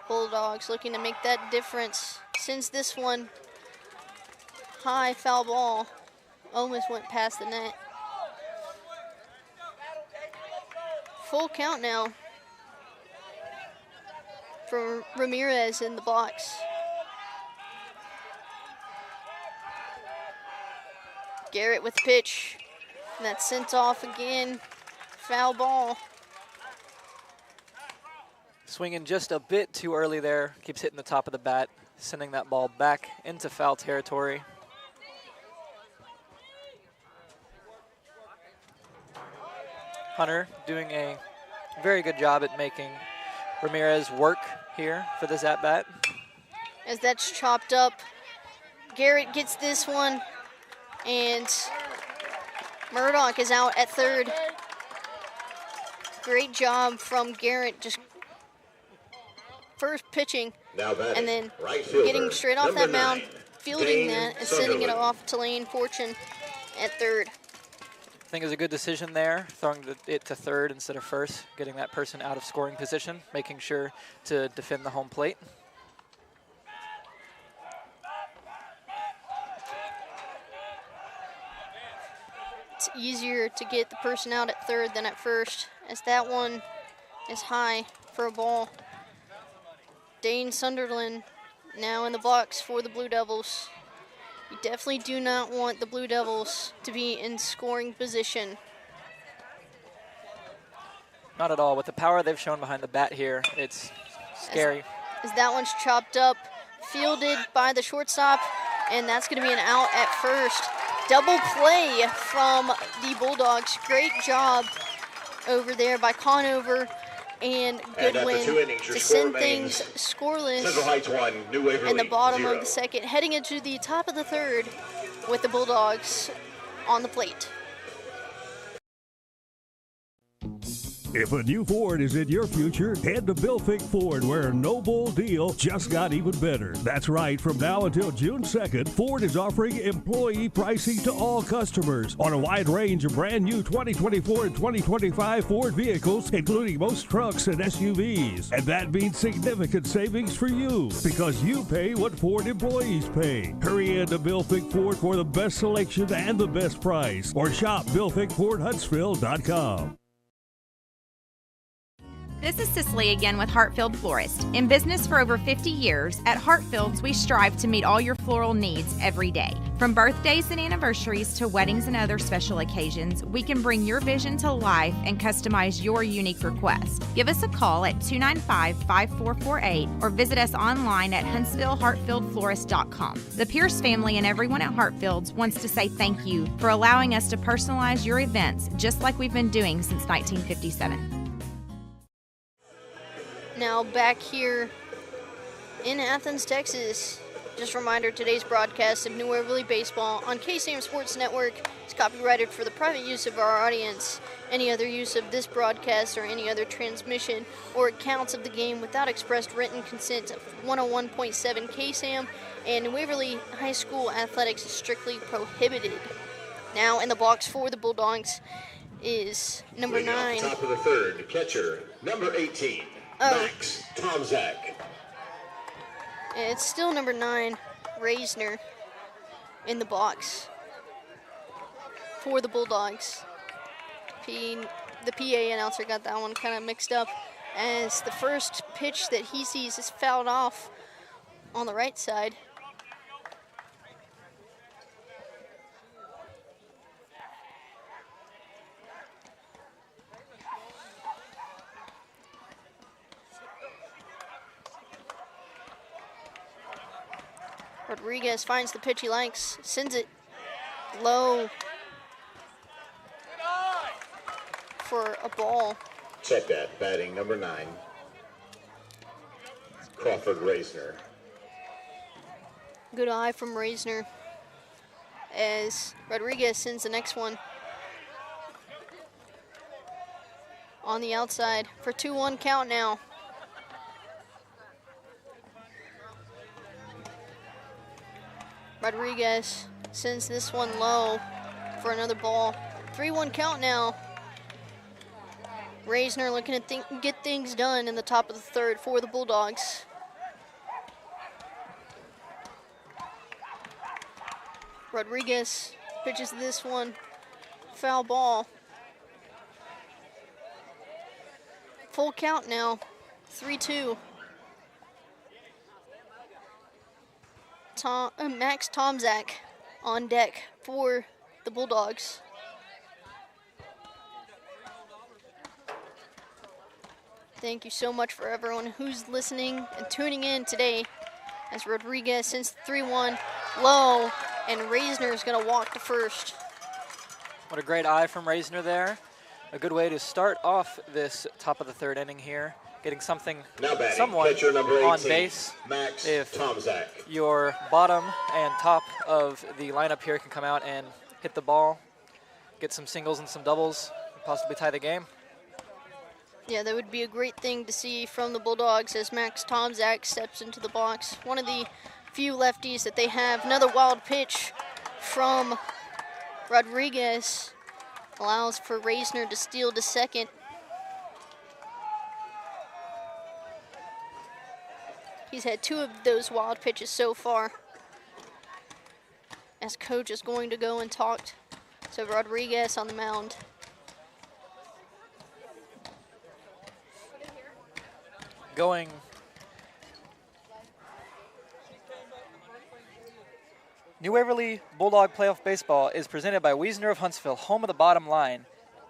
Bulldogs looking to make that difference. Sends this one high, foul ball. Almost went past the net. Full count now for Ramirez in the box. Garrett with the pitch. And that's sent off again. Foul ball. Swinging just a bit too early there. Keeps hitting the top of the bat, sending that ball back into foul territory. Hunter doing a very good job at making Ramirez work here for this at-bat. As that's chopped up, Garrett gets this one, and Murdoch is out at third. Great job from Garrett, just first pitching, and then getting straight off that mound, fielding that, and sending it off to Lane Fortune at third. I think it was a good decision there, throwing it to third instead of first, getting that person out of scoring position, making sure to defend the home plate. It's easier to get the person out at third than at first, as that one is high for a ball. Dane Sunderland now in the box for the Blue Devils. You definitely do not want the Blue Devils to be in scoring position. Not at all. With the power they've shown behind the bat here, it's scary. As that one's chopped up, fielded by the shortstop, and that's going to be an out at first. Double play from the Bulldogs. Great job over there by Conover and Goodwin to send things scoreless in the bottom of the second, heading into the top of the third with the Bulldogs on the plate. If a new Ford is in your future, head to Bill Fick Ford, where a no bull deal just got even better. That's right, from now until June 2nd, Ford is offering employee pricing to all customers on a wide range of brand new 2024 and 2025 Ford vehicles, including most trucks and SUVs. And that means significant savings for you, because you pay what Ford employees pay. Hurry in to Bill Fick Ford for the best selection and the best price, or shop BillFickFordHuntsville.com. This is Cicely again with Hartfield Florist. In business for over 50 years, at Hartfield's we strive to meet all your floral needs every day. From birthdays and anniversaries to weddings and other special occasions, we can bring your vision to life and customize your unique request. Give us a call at 295-5448 or visit us online at HuntsvilleHartfieldFlorist.com. The Pierce family and everyone at Hartfield's wants to say thank you for allowing us to personalize your events just like we've been doing since 1957. Now back here in Athens, Texas, Just a reminder, today's broadcast of New Waverly Baseball on KSAM Sports Network is copyrighted for the private use of our audience. Any other use of this broadcast or any other transmission or accounts of the game without expressed written consent of 101.7 KSAM and New Waverly High School athletics is strictly prohibited. Now in the box for the Bulldogs is number 9. Top of the third, catcher, number 18, Max Tomzak. It's still number 9, Reisner, in the box for the Bulldogs. The PA announcer got that one kind of mixed up as the first pitch that he sees is fouled off on the right side. Rodriguez finds the pitch he likes, sends it low for a ball. Check that, batting number 9, Crawford Reisner. Good eye from Reisner as Rodriguez sends the next one on the outside for 2-1 count now. Rodriguez sends this one low for another ball. 3-1 count now. Reisner looking to get things done in the top of the third for the Bulldogs. Rodriguez pitches this one. Foul ball. Full count now. 3-2. Max Tomzak on deck for the Bulldogs. Thank you so much for everyone who's listening and tuning in today as Rodriguez sends 3-1 low and Reisner is going to walk to first. What a great eye from Reisner there. A good way to start off this top of the third inning here. Getting someone on base. Max if Tomzak. your bottom and top of the lineup here can come out and hit the ball, get some singles and some doubles, possibly tie the game. Yeah, that would be a great thing to see from the Bulldogs as Max Tomzak steps into the box. One of the few lefties that they have. Another wild pitch from Rodriguez allows for Reisner to steal to second. He's had 2 of those wild pitches so far. As coach is going to go and talk to Rodriguez on the mound. Going New Waverly Bulldog Playoff Baseball is presented by Wiesner of Huntsville, home of the bottom line,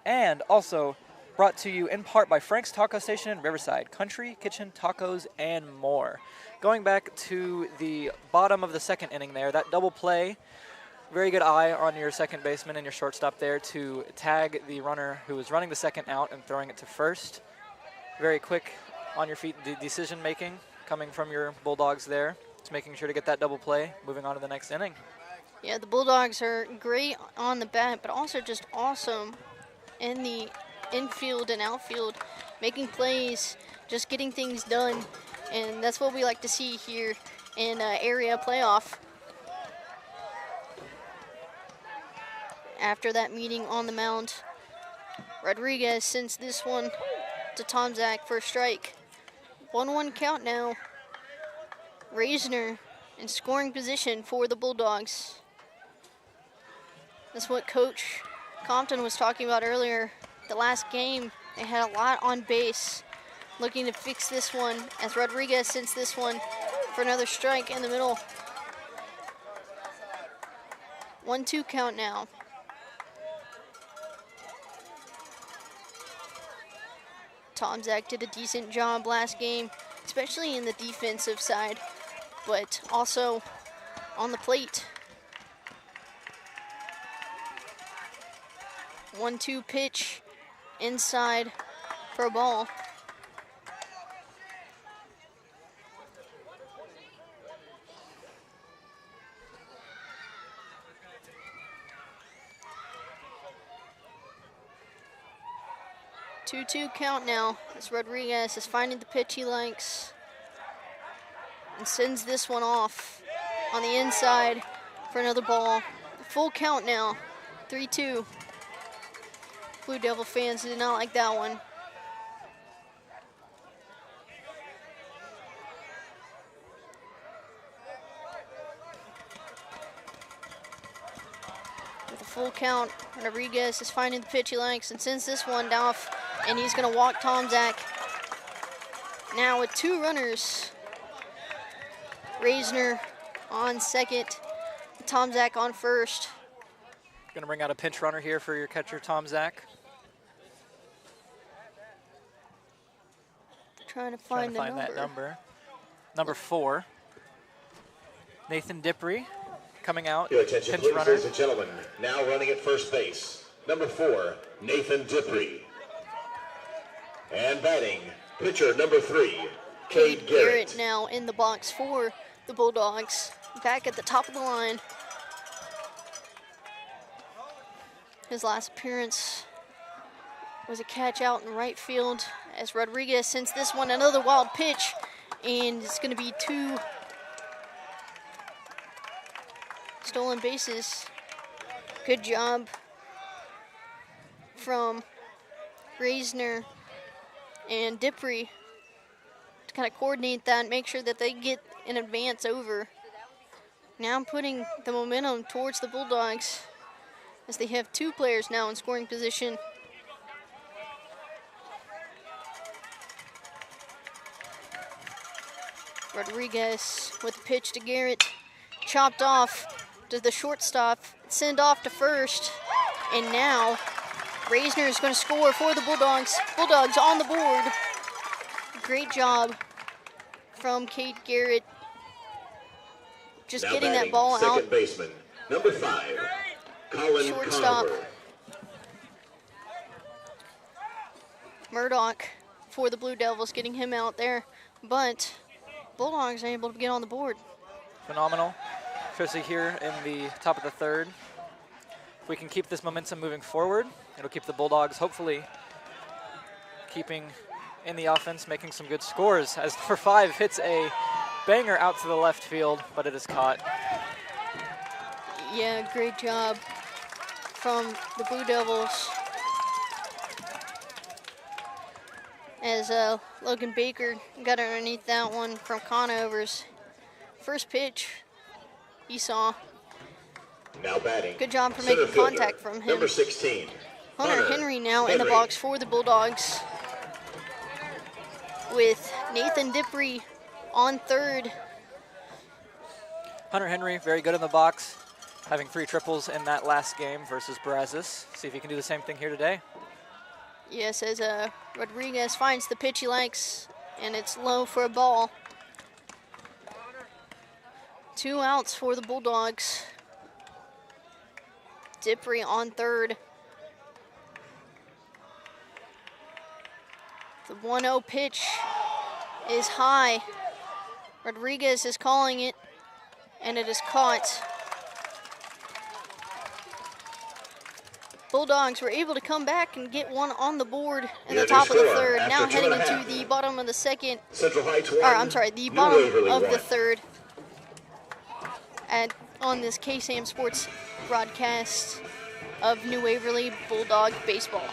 and also brought to you in part by Frank's Taco Station in Riverside, country, kitchen, tacos, and more. Going back to the bottom of the second inning there, that double play, very good eye on your second baseman and your shortstop there to tag the runner who was running the second out and throwing it to first. Very quick on your feet decision making coming from your Bulldogs there. It's making sure to get that double play, moving on to the next inning. Yeah, the Bulldogs are great on the bat, but also just awesome in the infield and outfield, making plays, just getting things done, and that's what we like to see here in area playoff. After that meeting on the mound, Rodriguez sends this one to Tomzak for a strike. 1-1 count now. Reisner in scoring position for the Bulldogs. That's what Coach Compton was talking about earlier. The last game, they had a lot on base. Looking to fix this one as Rodriguez sends this one for another strike in the middle. 1-2 count now. Tomzak did a decent job last game, especially in the defensive side, but also on the plate. 1-2 pitch inside for a ball. 2-2 count now as Rodriguez is finding the pitch he likes and sends this one off on the inside for another ball. Full count now, 3-2. Blue Devil fans did not like that one. With a full count, Rodriguez is finding the pitch he likes and sends this one off, and he's going to walk Tomczak. Now with 2 runners, Reisner on second, Tomczak on first. Going to bring out a pinch runner here for your catcher, Tomczak. Trying to find that number. Number 4. Nathan Dippery coming out. Your attention, pinch please, runner. ladies and gentlemen. Now running at first base, number 4, Nathan Dippery. And batting, pitcher number 3, Cade Garrett. Now in the box for the Bulldogs. Back at the top of the line. His last appearance was a catch out in right field as Rodriguez sends this one another wild pitch, and it's going to be 2 stolen bases. Good job from Reisner and Dippery to kind of coordinate that and make sure that they get an advance over. Now putting the momentum towards the Bulldogs as they have 2 players now in scoring position. Rodriguez with a pitch to Garrett, chopped off to the shortstop, send off to first, and now Reisner is going to score for the Bulldogs. Bulldogs on the board. Great job from Cade Garrett. Just now getting batting, that ball second out. Second baseman, number 5, Colin Shortstop. Conover. Murdoch for the Blue Devils, getting him out there, but Bulldogs are able to get on the board. Phenomenal, especially here in the top of the 3rd. If we can keep this momentum moving forward, it'll keep the Bulldogs hopefully keeping in the offense, making some good scores, as number 5 hits a banger out to the left field, but it is caught. Yeah, great job from the Blue Devils. As Logan Baker got underneath that one from Conover's first pitch he saw. Now batting. Good job for center making fielder, contact from him. Number 16. Hunter Henry now in the box for the Bulldogs, with Nathan Dippery on third. Hunter Henry, very good in the box, having 3 triples in that last game versus Brazos. See if he can do the same thing here today. Yes, as Rodriguez finds the pitch he likes, and it's low for a ball. 2 outs for the Bulldogs. Dippery on third. The 1-0 pitch is high. Rodriguez is calling it, and it is caught. Bulldogs were able to come back and get one on the board in the top of the 3rd. Now heading into the bottom of the 2nd. The bottom of the 3rd. On this KSAM Sports broadcast of New Waverly Bulldog Baseball.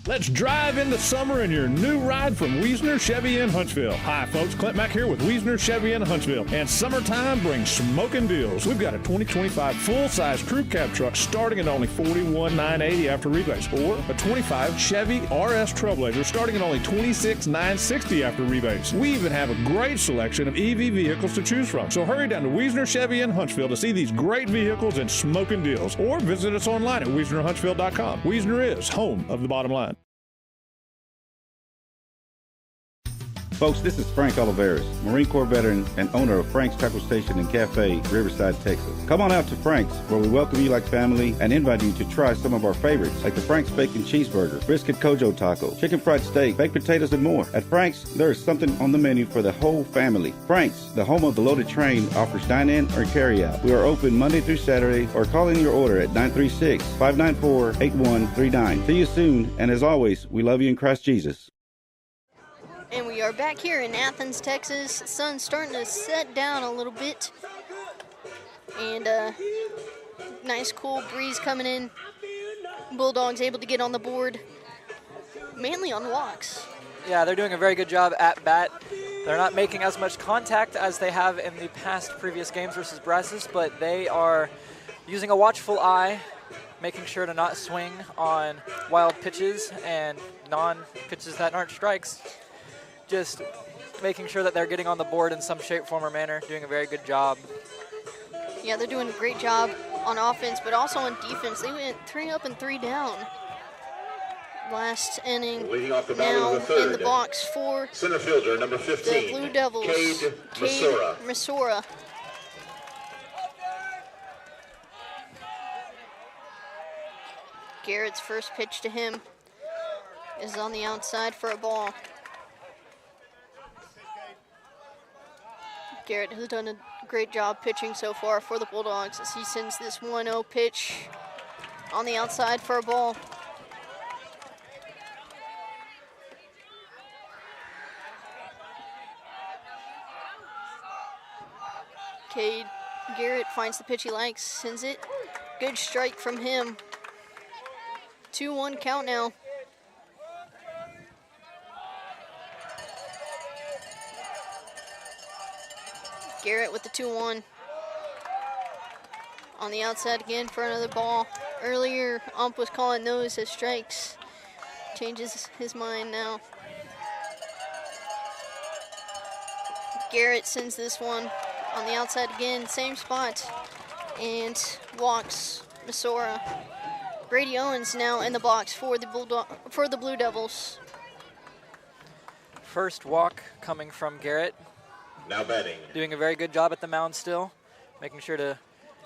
Let's drive into summer in your new ride from Wiesner Chevy in Huntsville. Hi, folks. Clint Mack here with Wiesner Chevy in Huntsville. And summertime brings smoking deals. We've got a 2025 full-size crew cab truck starting at only $41,980 after rebates. Or a 25 Chevy RS Trailblazer starting at only $26,960 after rebates. We even have a great selection of EV vehicles to choose from. So hurry down to Wiesner Chevy in Huntsville to see these great vehicles and smoking deals. Or visit us online at WiesnerHuntsville.com. Wiesner is home of the bottom line. Folks, this is Frank Oliveris, Marine Corps veteran and owner of Frank's Tackle Station and Cafe, Riverside, Texas. Come on out to Frank's, where we welcome you like family and invite you to try some of our favorites, like the Frank's Bacon Cheeseburger, Brisket Kojo Taco, Chicken Fried Steak, Baked Potatoes, and more. At Frank's, there is something on the menu for the whole family. Frank's, the home of the loaded train, offers dine-in or carry-out. We are open Monday through Saturday, or call in your order at 936-594-8139. See you soon, and as always, we love you in Christ Jesus. And we are back here in Athens, Texas. Sun's starting to set down a little bit. And nice cool breeze coming in. Bulldogs able to get on the board, mainly on walks. Yeah, they're doing a very good job at bat. They're not making as much contact as they have in the past previous games versus Brazos, but they are using a watchful eye, making sure to not swing on wild pitches and non-pitches that aren't strikes. Just making sure that they're getting on the board in some shape, form, or manner, doing a very good job. Yeah, they're doing a great job on offense, but also on defense. They went 3 up and 3 down last inning. Leading off the now battle of the third. In the box for center fielder, number 15, the Blue Devils, Cade Masora. Garrett's first pitch to him is on the outside for a ball. Garrett has done a great job pitching so far for the Bulldogs as he sends this 1-0 pitch on the outside for a ball. Cade Garrett finds the pitch he likes, sends it. Good strike from him. 2-1 count now. Garrett with the 2-1. On the outside again for another ball. Earlier, ump was calling those as strikes. Changes his mind now. Garrett sends this one on the outside again, same spot, and walks Masora. Brady Owens now in the box for the Blue Devils. First walk coming from Garrett. Now batting. Doing a very good job at the mound still, making sure to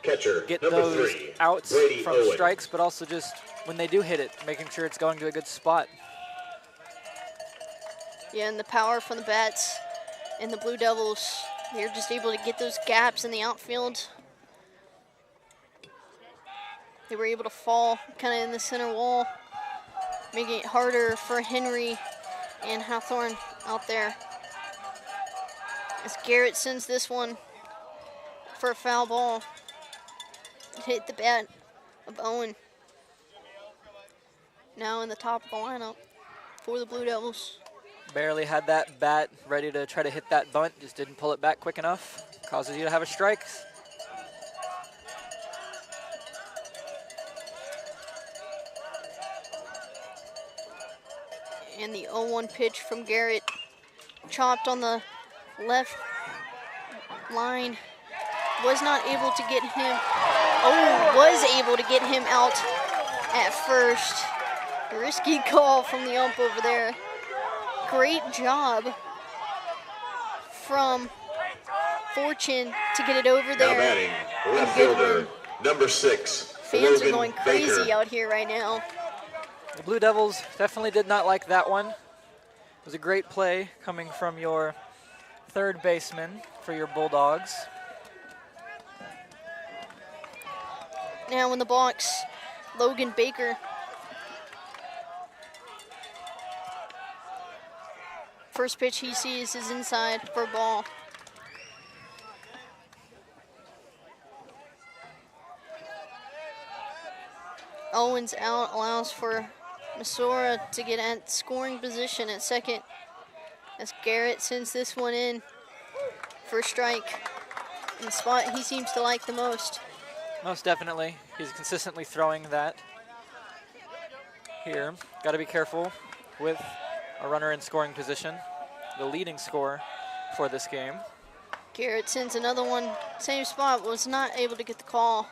catcher get number those 3, outs Brady from Owens. strikes, but also just when they do hit it, making sure it's going to a good spot. Yeah, and the power from the bats and the Blue Devils, they're just able to get those gaps in the outfield. They were able to fall kind of in the center wall, making it harder for Henry and Hawthorne out there. As Garrett sends this one for a foul ball. It hit the bat of Owen. Now in the top of the lineup for the Blue Devils. Barely had that bat ready to try to hit that bunt, just didn't pull it back quick enough. Causes you to have a strike. And the 0-1 pitch from Garrett, chopped on the left line, was not able to get him, was able to get him out at first. Risky call from the ump over there. Great job from Fortune to get it over there. Now batting, left fielder, number 6, Fans Logan are going crazy Baker. out here right now. The Blue Devils definitely did not like that one. It was a great play coming from your third baseman for your Bulldogs. Now in the box, Logan Baker. First pitch he sees is inside for a ball. Owens out, allows for Masora to get at scoring position at second as Garrett sends this one in for a strike in the spot he seems to like the most. Most definitely. He's consistently throwing that here. Got to be careful with a runner in scoring position, the leading scorer for this game. Garrett sends another one, same spot, was not able to get the call.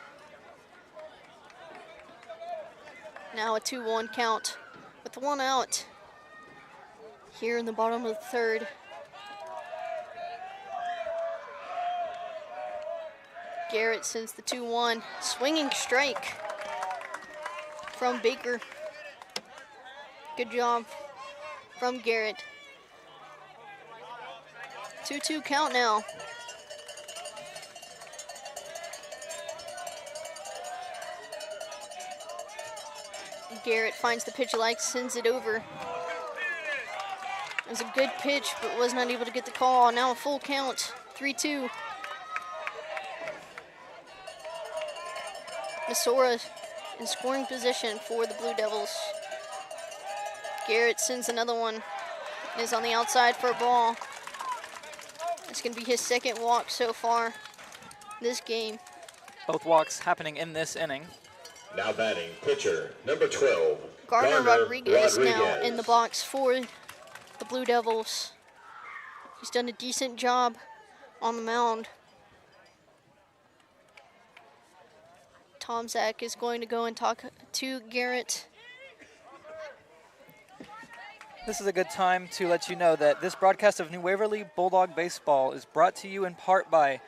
Now a 2-1 count with one out here in the bottom of the third. Garrett sends the 2-1. Swinging strike from Baker. Good job from Garrett. 2-2 count now. Garrett finds the pitch he likes, sends it over. It was a good pitch, but was not able to get the call. Now a full count, 3-2. Misora in scoring position for the Blue Devils. Garrett sends another one. Is on the outside for a ball. It's going to be his second walk so far this game. Both walks happening in this inning. Now batting, pitcher, number 12. Gardner Rodriguez now in the box for the Blue Devils. He's done a decent job on the mound. Tom Zach is going to go and talk to Garrett. This is a good time to let you know that this broadcast of New Waverly Bulldog Baseball is brought to you in part by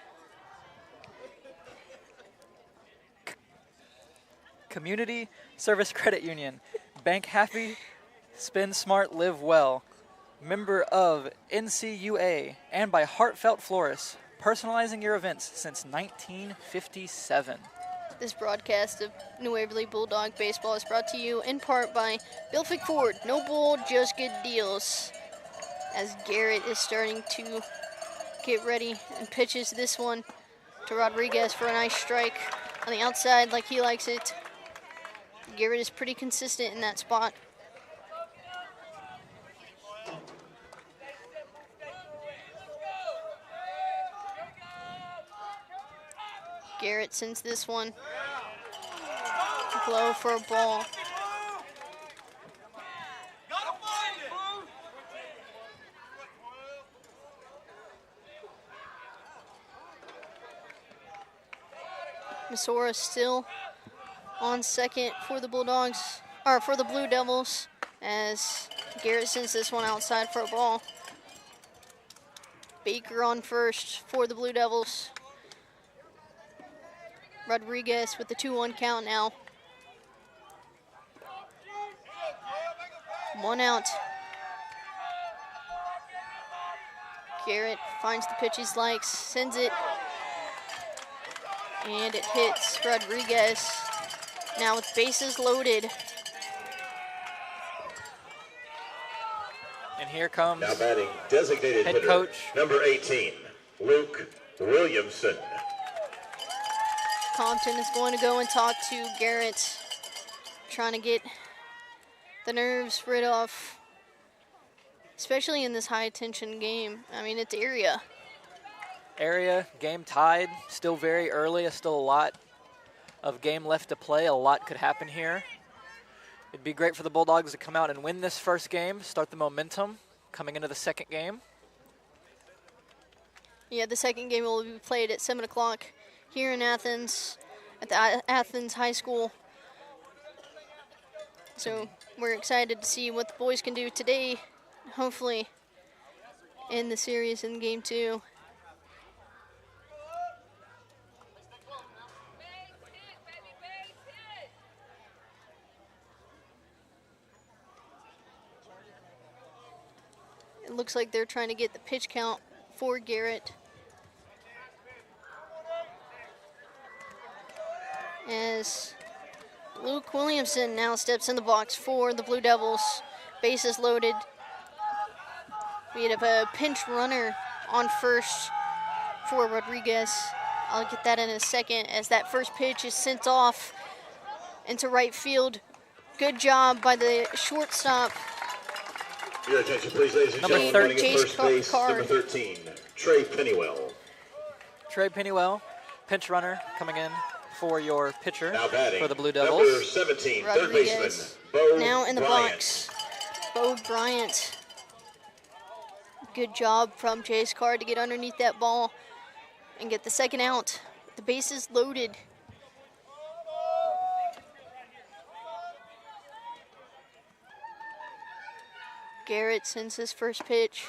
Community Service Credit Union, Bank Happy, Spend Smart, Live Well, member of NCUA, and by Heartfelt Florists, personalizing your events since 1957. This broadcast of New Waverly Bulldog Baseball is brought to you in part by Bill Fick Ford, no bull, just good deals. As Garrett is starting to get ready and pitches this one to Rodriguez for a nice strike on the outside like he likes it. Garrett is pretty consistent in that spot. Garrett sends this one low for a ball. Misora still on second for the Bulldogs, or for the Blue Devils, as Garrett sends this one outside for a ball. Baker on first for the Blue Devils. Rodriguez with the 2-1 count now. 1 out. Garrett finds the pitch he likes, sends it, and it hits Rodriguez. Now with bases loaded. And here comes now batting, designated head hitter, coach number 18, Luke Williamson. Compton is going to go and talk to Garrett, trying to get the nerves rid off, especially in this high-tension game. I mean, it's area. Game tied, still very early, still a lot of game left to play. A lot could happen here. It'd be great for the Bulldogs to come out and win this first game, start the momentum coming into the second game. Yeah, the second game will be played at 7 o'clock here in Athens, at the Athens High School. So we're excited to see what the boys can do today, hopefully in the series in game 2. It looks like they're trying to get the pitch count for Garrett. As Luke Williamson now steps in the box for the Blue Devils. Bases loaded. We have a pinch runner on first for Rodriguez. I'll get that in a second as that first pitch is sent off into right field. Good job by the shortstop. Your attention, please, ladies and Number gentlemen. Running at first base, Card. number 13, Trey Pennywell. Trey Pennywell, pinch runner, coming in for your pitcher Now batting, for the Blue Devils. number 17, third baseman, Rodriguez Bo now in the Bryant. box. Bo Bryant. Good job from Jay's Card to get underneath that ball and get the second out. The bases loaded. Garrett sends his first pitch.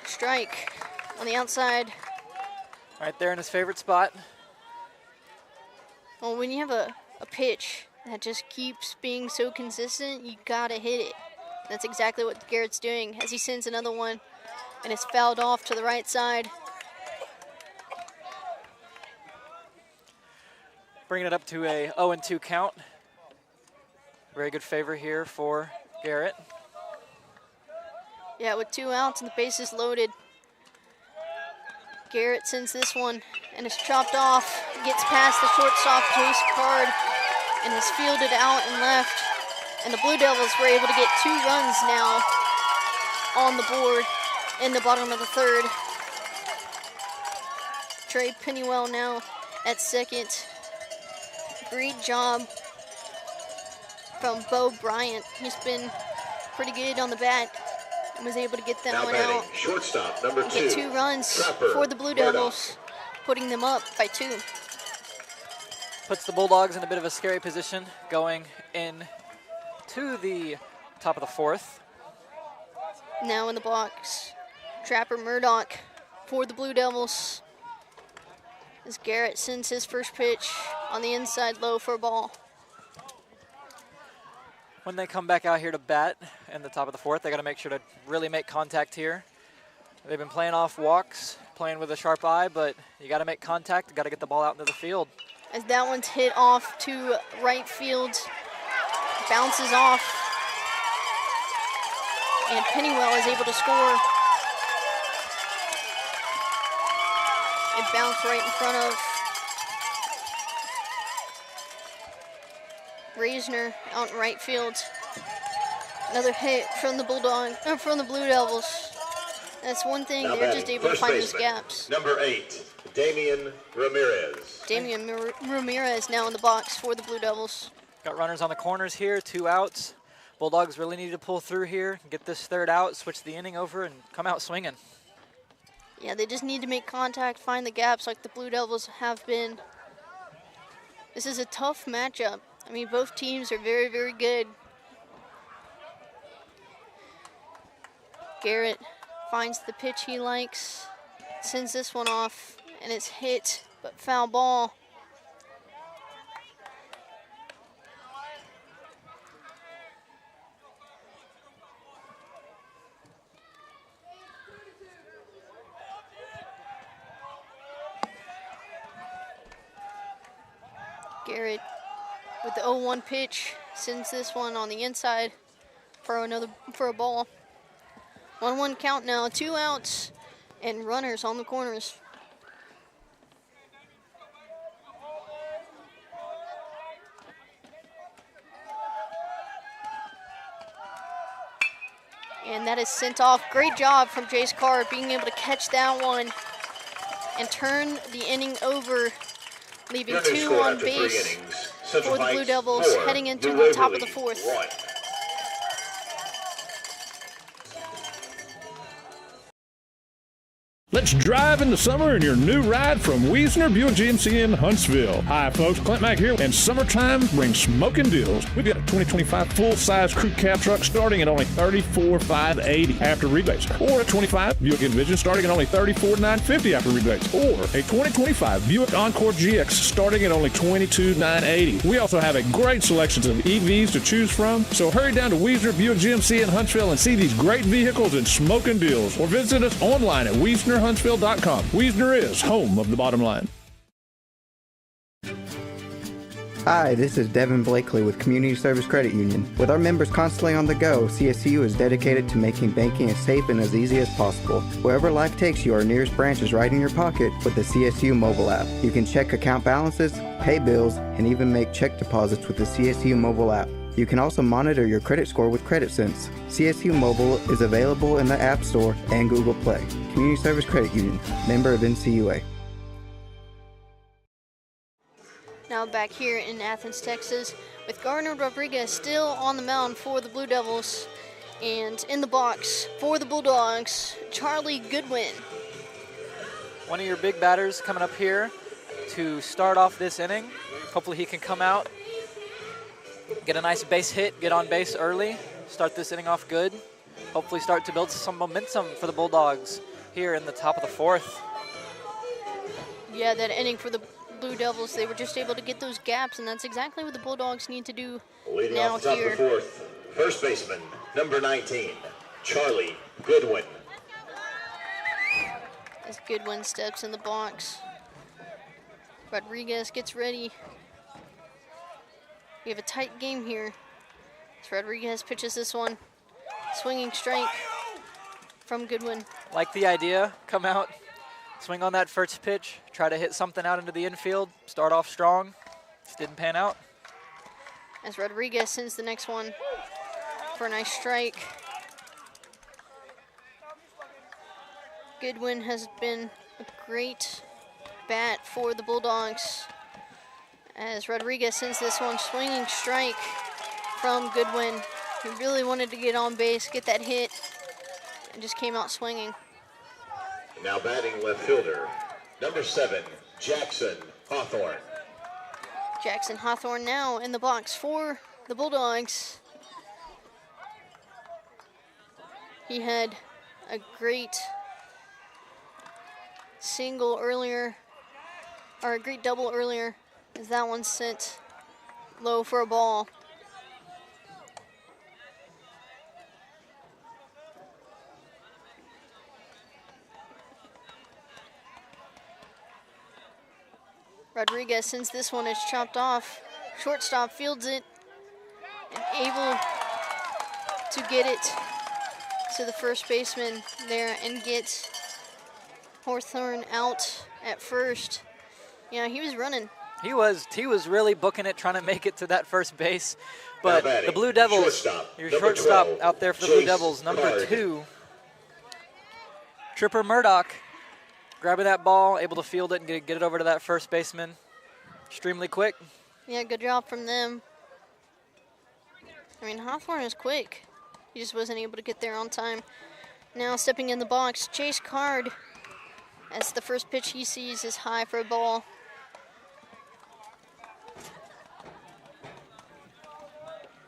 Strike on the outside. Right there in his favorite spot. Well, when you have a pitch that just keeps being so consistent, you gotta hit it. That's exactly what Garrett's doing as he sends another one, and it's fouled off to the right side. Bringing it up to a 0-2 count. Very good favor here for Garrett. Yeah, with 2 outs and the bases loaded, Garrett sends this one, and it's chopped off. Gets past the shortstop, Jace Card, and is fielded out and left. And the Blue Devils were able to get 2 runs now on the board in the bottom of the 3rd. Trey Pennywell now at second. Great job from Bo Bryant. He's been pretty good on the bat and was able to get that now one batting, out. Shortstop number 2. Get 2 runs Trapper for the Blue Devils, putting them up by 2. Puts the Bulldogs in a bit of a scary position going in to the top of the 4th. Now in the box, Trapper Murdoch for the Blue Devils. As Garrett sends his first pitch on the inside low for a ball. When they come back out here to bat in the top of the 4th, they got to make sure to really make contact here. They've been playing off walks, playing with a sharp eye, but you got to make contact, got to get the ball out into the field. As that one's hit off to right field, bounces off, and Pennywell is able to score. It bounced right in front of Reisner out in right field. Another hit from the from the Blue Devils. That's one thing, now they're just able to find those gaps. Number 8, Damien Ramirez. Damien Ramirez now in the box for the Blue Devils. Got runners on the corners here, 2 outs. Bulldogs really need to pull through here, get this 3rd out, switch the inning over, and come out swinging. Yeah, they just need to make contact, find the gaps like the Blue Devils have been. This is a tough matchup. I mean, both teams are very, very good. Garrett finds the pitch he likes, sends this one off, and it's hit, but foul ball. Garrett with the 0-1 pitch sends this one on the inside for a ball. 1-1 count now, 2 outs and runners on the corners. And that is sent off. Great job from Jace Carr being able to catch that one and turn the inning over, leaving 2 on base for the Blue Devils heading into the top of the 4th. Let's drive in the summer in your new ride from Wiesner Buick GMC in Huntsville. Hi folks, Clint Mack here, and summertime brings smoking deals. We've got a 2025 full-size crew cab truck starting at only $34,580 after rebates, or a 25 Buick Envision starting at only $34,950 after rebates, or a 2025 Buick Encore GX starting at only $22,980. We also have a great selection of EVs to choose from, so hurry down to Wiesner Buick GMC in Huntsville and see these great vehicles and smoking deals, or visit us online at WiesnerHuntsville.com. Wiesner is home of the bottom line. Hi, this is Devin Blakely with Community Service Credit Union. With our members constantly on the go, CSU is dedicated to making banking as safe and as easy as possible. Wherever life takes you, our nearest branch is right in your pocket with the CSU mobile app. You can check account balances, pay bills, and even make check deposits with the CSU mobile app. You can also monitor your credit score with CreditSense. CSU Mobile is available in the App Store and Google Play. Community Service Credit Union, member of NCUA. Now back here in Athens, Texas, with Garner Rodriguez still on the mound for the Blue Devils. And in the box for the Bulldogs, Charlie Goodwin. One of your big batters coming up here to start off this inning. Hopefully he can come out, get a nice base hit, get on base early, start this inning off good. Hopefully start to build some momentum for the Bulldogs here in the top of the 4th. Yeah, that inning for the Blue Devils. They were just able to get those gaps, and that's exactly what the Bulldogs need to do Leading now off the top here. of the fourth, first baseman, number 19, Charlie Goodwin. As Goodwin steps in the box. Rodriguez gets ready. We have a tight game here. As Rodriguez pitches this one. Swinging strike from Goodwin. Like the idea, come out, swing on that first pitch, try to hit something out into the infield, start off strong. Just didn't pan out. As Rodriguez sends the next one for a nice strike. Goodwin has been a great bat for the Bulldogs. As Rodriguez sends this one, swinging strike from Goodwin. He really wanted to get on base, get that hit, and just came out swinging. Now batting left fielder, number 7, Jackson Hawthorne. Jackson Hawthorne now in the box for the Bulldogs. He had a great single earlier, or a great double earlier, as that one sent low for a ball. Rodriguez, since this one is chopped off, shortstop fields it and able to get it to the first baseman there and get Hawthorne out at first. Yeah, he was running. He was really booking it, trying to make it to that first base. But the Blue Devils, your shortstop out there for the Blue Devils, number 2, Tripper Murdoch, grabbing that ball, able to field it and get it over to that first baseman. Extremely quick. Yeah, good job from them. I mean, Hawthorne is quick. He just wasn't able to get there on time. Now stepping in the box, Chase Card, as the first pitch he sees is high for a ball.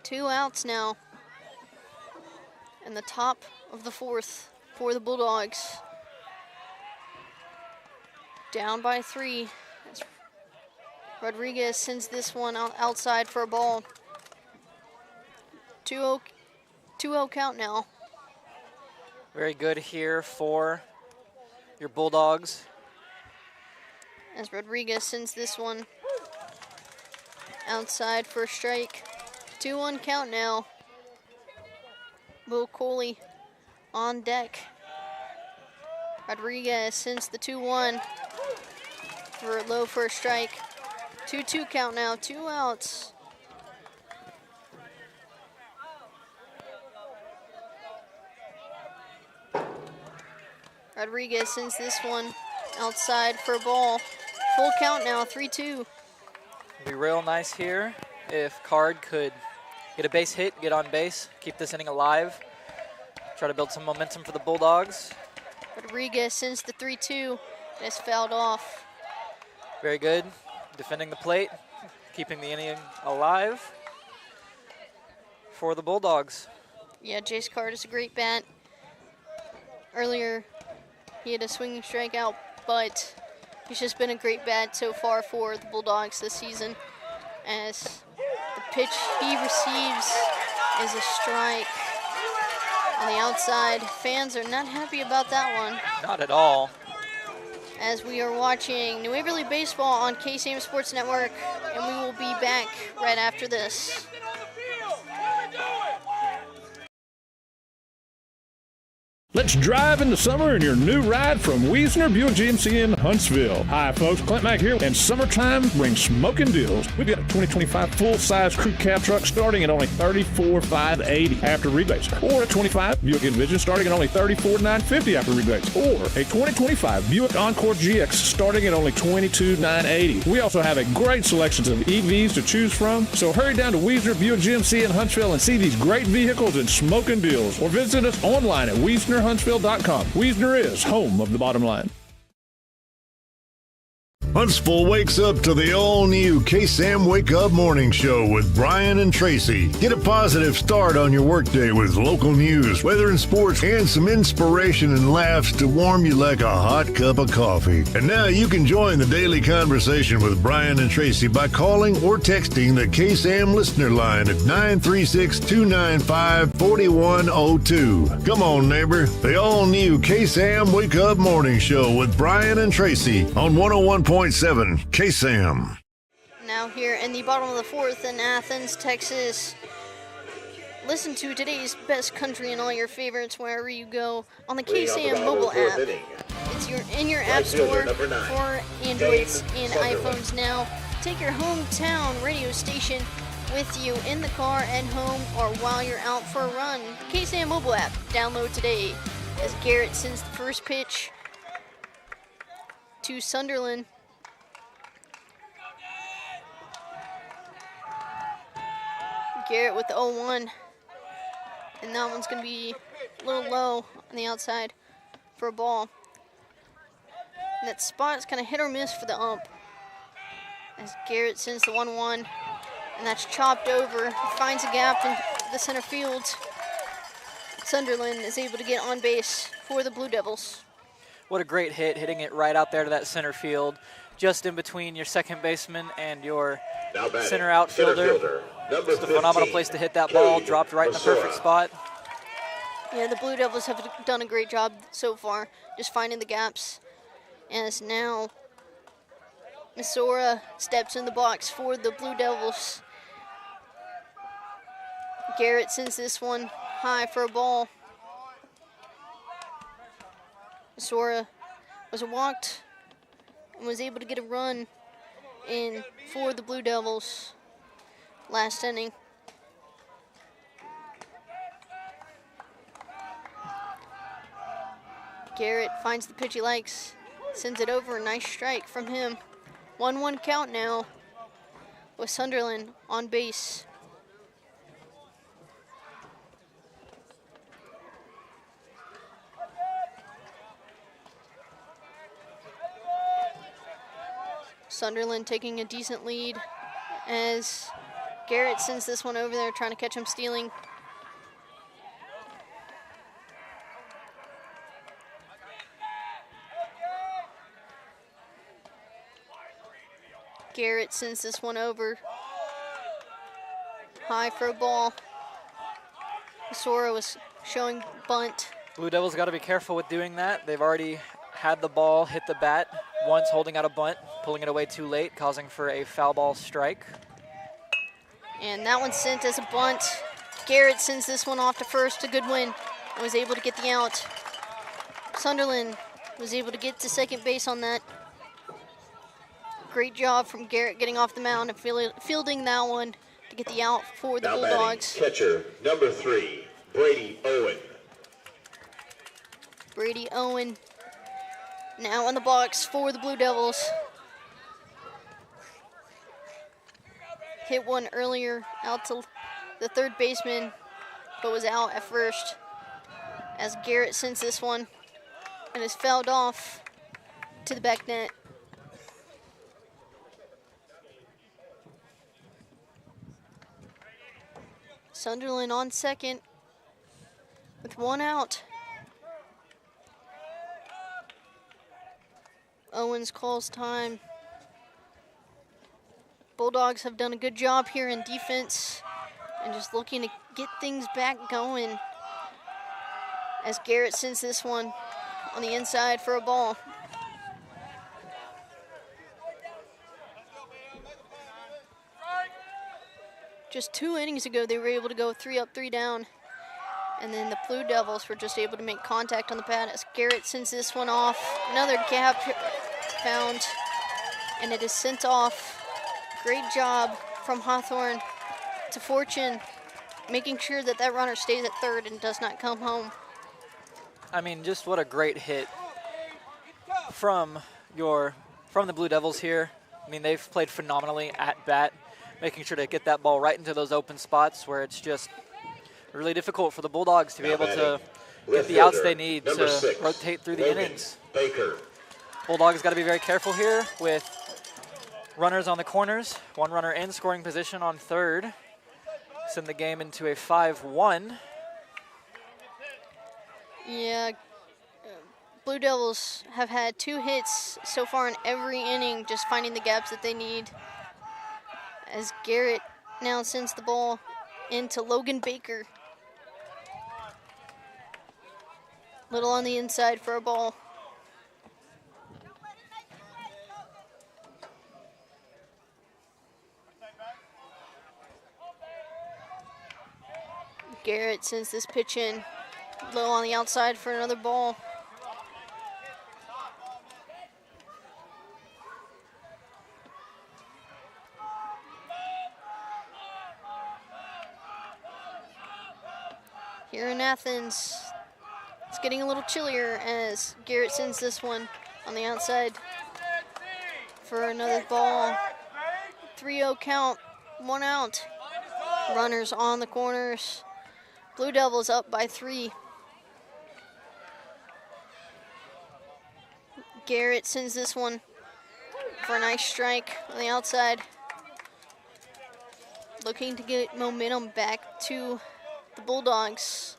Two outs now in the top of the fourth for the Bulldogs. Down by 3. As Rodriguez sends this one outside for a ball. 2-0 count now. Very good here for your Bulldogs. As Rodriguez sends this one outside for a strike. 2-1 count now. Will Coley on deck. Rodriguez sends the 2-1 for low for a strike. 2-2 count now, 2 outs. Rodriguez sends this one outside for a ball. Full count now, 3-2. Be real nice here if Card could get a base hit, get on base, keep this inning alive, try to build some momentum for the Bulldogs. Rodriguez sends the 3-2. It's fouled off. Very good. Defending the plate, keeping the inning alive for the Bulldogs. Yeah, Jace Card is a great bat. Earlier, he had a swinging strikeout, but he's just been a great bat so far for the Bulldogs this season. As the pitch he receives is a strike on the outside. Fans are not happy about that one. Not at all. As we are watching New Waverly Baseball on KSAM Sports Network, and we will be back right after this. Let's drive in the summer in your new ride from Wiesner Buick GMC in Huntsville. Hi, folks. Clint Mack here. And summertime brings smoking deals. We've got a 2025 full-size crew cab truck starting at only $34,580 after rebates. Or a 25 Buick Envision starting at only $34,950 after rebates. Or a 2025 Buick Encore GX starting at only $22,980. We also have a great selection of EVs to choose from. So hurry down to Wiesner Buick GMC in Huntsville and see these great vehicles and smoking deals. Or visit us online at WiesnerHuntsville.com. Wiesner is home of the bottom line. Huntsville wakes up to the all-new KSAM Wake Up Morning Show with Brian and Tracy. Get a positive start on your workday with local news, weather and sports, and some inspiration and laughs to warm you like a hot cup of coffee. And now you can join the daily conversation with Brian and Tracy by calling or texting the KSAM listener line at 936-295-4102. Come on, neighbor. The all-new KSAM Wake Up Morning Show with Brian and Tracy on 101.7 KSAM. Now here in the bottom of the fourth in Athens, Texas. Listen to today's best country and all your favorites wherever you go on the KSAM mobile app. It's in your app store for Androids and iPhones now. Take your hometown radio station with you in the car, at home, or while you're out for a run. The KSAM mobile app. Download today. As Garrett sends the first pitch to Sunderland. Garrett with the 0-1. And that one's going to be a little low on the outside for a ball. And that spot is kind of hit or miss for the ump. As Garrett sends the 1-1. And that's chopped over. He finds a gap in the center field. Sunderland is able to get on base for the Blue Devils. What a great hit, hitting it right out there to that center field, just in between your second baseman and your center outfielder. Just a phenomenal place to hit that ball, dropped right in the perfect spot. Yeah, the Blue Devils have done a great job so far, just finding the gaps. As now, Misora steps in the box for the Blue Devils. Garrett sends this one high for a ball. Misora was walked and was able to get a run in for the Blue Devils last inning. Garrett finds the pitch he likes, sends it over, a nice strike from him. 1-1 count now with Sunderland on base. Sunderland taking a decent lead as Garrett sends this one over there, trying to catch him stealing. Garrett sends this one over. High for a ball. Sora was showing bunt. Blue Devils got to be careful with doing that. They've already had the ball hit the bat once, holding out a bunt, pulling it away too late, causing for a foul ball strike. And that one's sent as a bunt. Garrett sends this one off to first, a good win, and was able to get the out. Sunderland was able to get to second base on that. Great job from Garrett getting off the mound and fielding that one to get the out for the Bulldogs. Catcher number 3, Brady Owen. Brady Owen now in the box for the Blue Devils. Hit one earlier out to the third baseman, but was out at first as Garrett sends this one and is fouled off to the back net. Sunderland on second with one out. Owens calls time. Bulldogs have done a good job here in defense and just looking to get things back going as Garrett sends this one on the inside for a ball. Just 2 innings ago, they were able to go 3 up, 3 down. And then the Blue Devils were just able to make contact on the bat as Garrett sends this one off. Another gap found, and it is sent off. Great job from Hawthorne to Fortune, making sure that that runner stays at third and does not come home. I mean, just what a great hit from the Blue Devils here. I mean, they've played phenomenally at bat, making sure to get that ball right into those open spots where it's just really difficult for the Bulldogs to be able to get the outs they need to rotate through the innings. Baker. Bulldogs got to be very careful here with Runners on the corners, one runner in scoring position on third. Send the game into a 5-1. Yeah, Blue Devils have had 2 hits so far in every inning, just finding the gaps that they need. As Garrett now sends the ball into Logan Baker. Little on the inside for a ball. Garrett sends this pitch in. Low on the outside for another ball. Here in Athens, it's getting a little chillier as Garrett sends this one on the outside for another ball. 3-0 count, 1 out. Runners on the corners. Blue Devils up by 3. Garrett sends this one for a nice strike on the outside. Looking to get momentum back to the Bulldogs.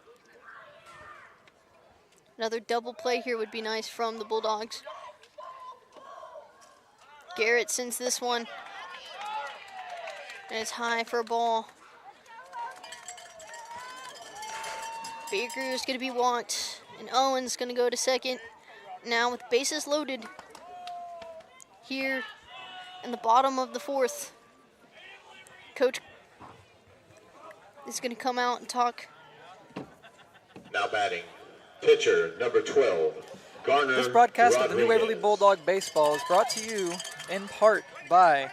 Another double play here would be nice from the Bulldogs. Garrett sends this one. And it's high for a ball. Baker is going to be walked. And Owen's going to go to second. Now with bases loaded here in the bottom of the 4th. Coach is going to come out and talk. Now batting, pitcher number 12, Garner This broadcast of the New Rodriguez. Waverly Bulldog Baseball is brought to you in part by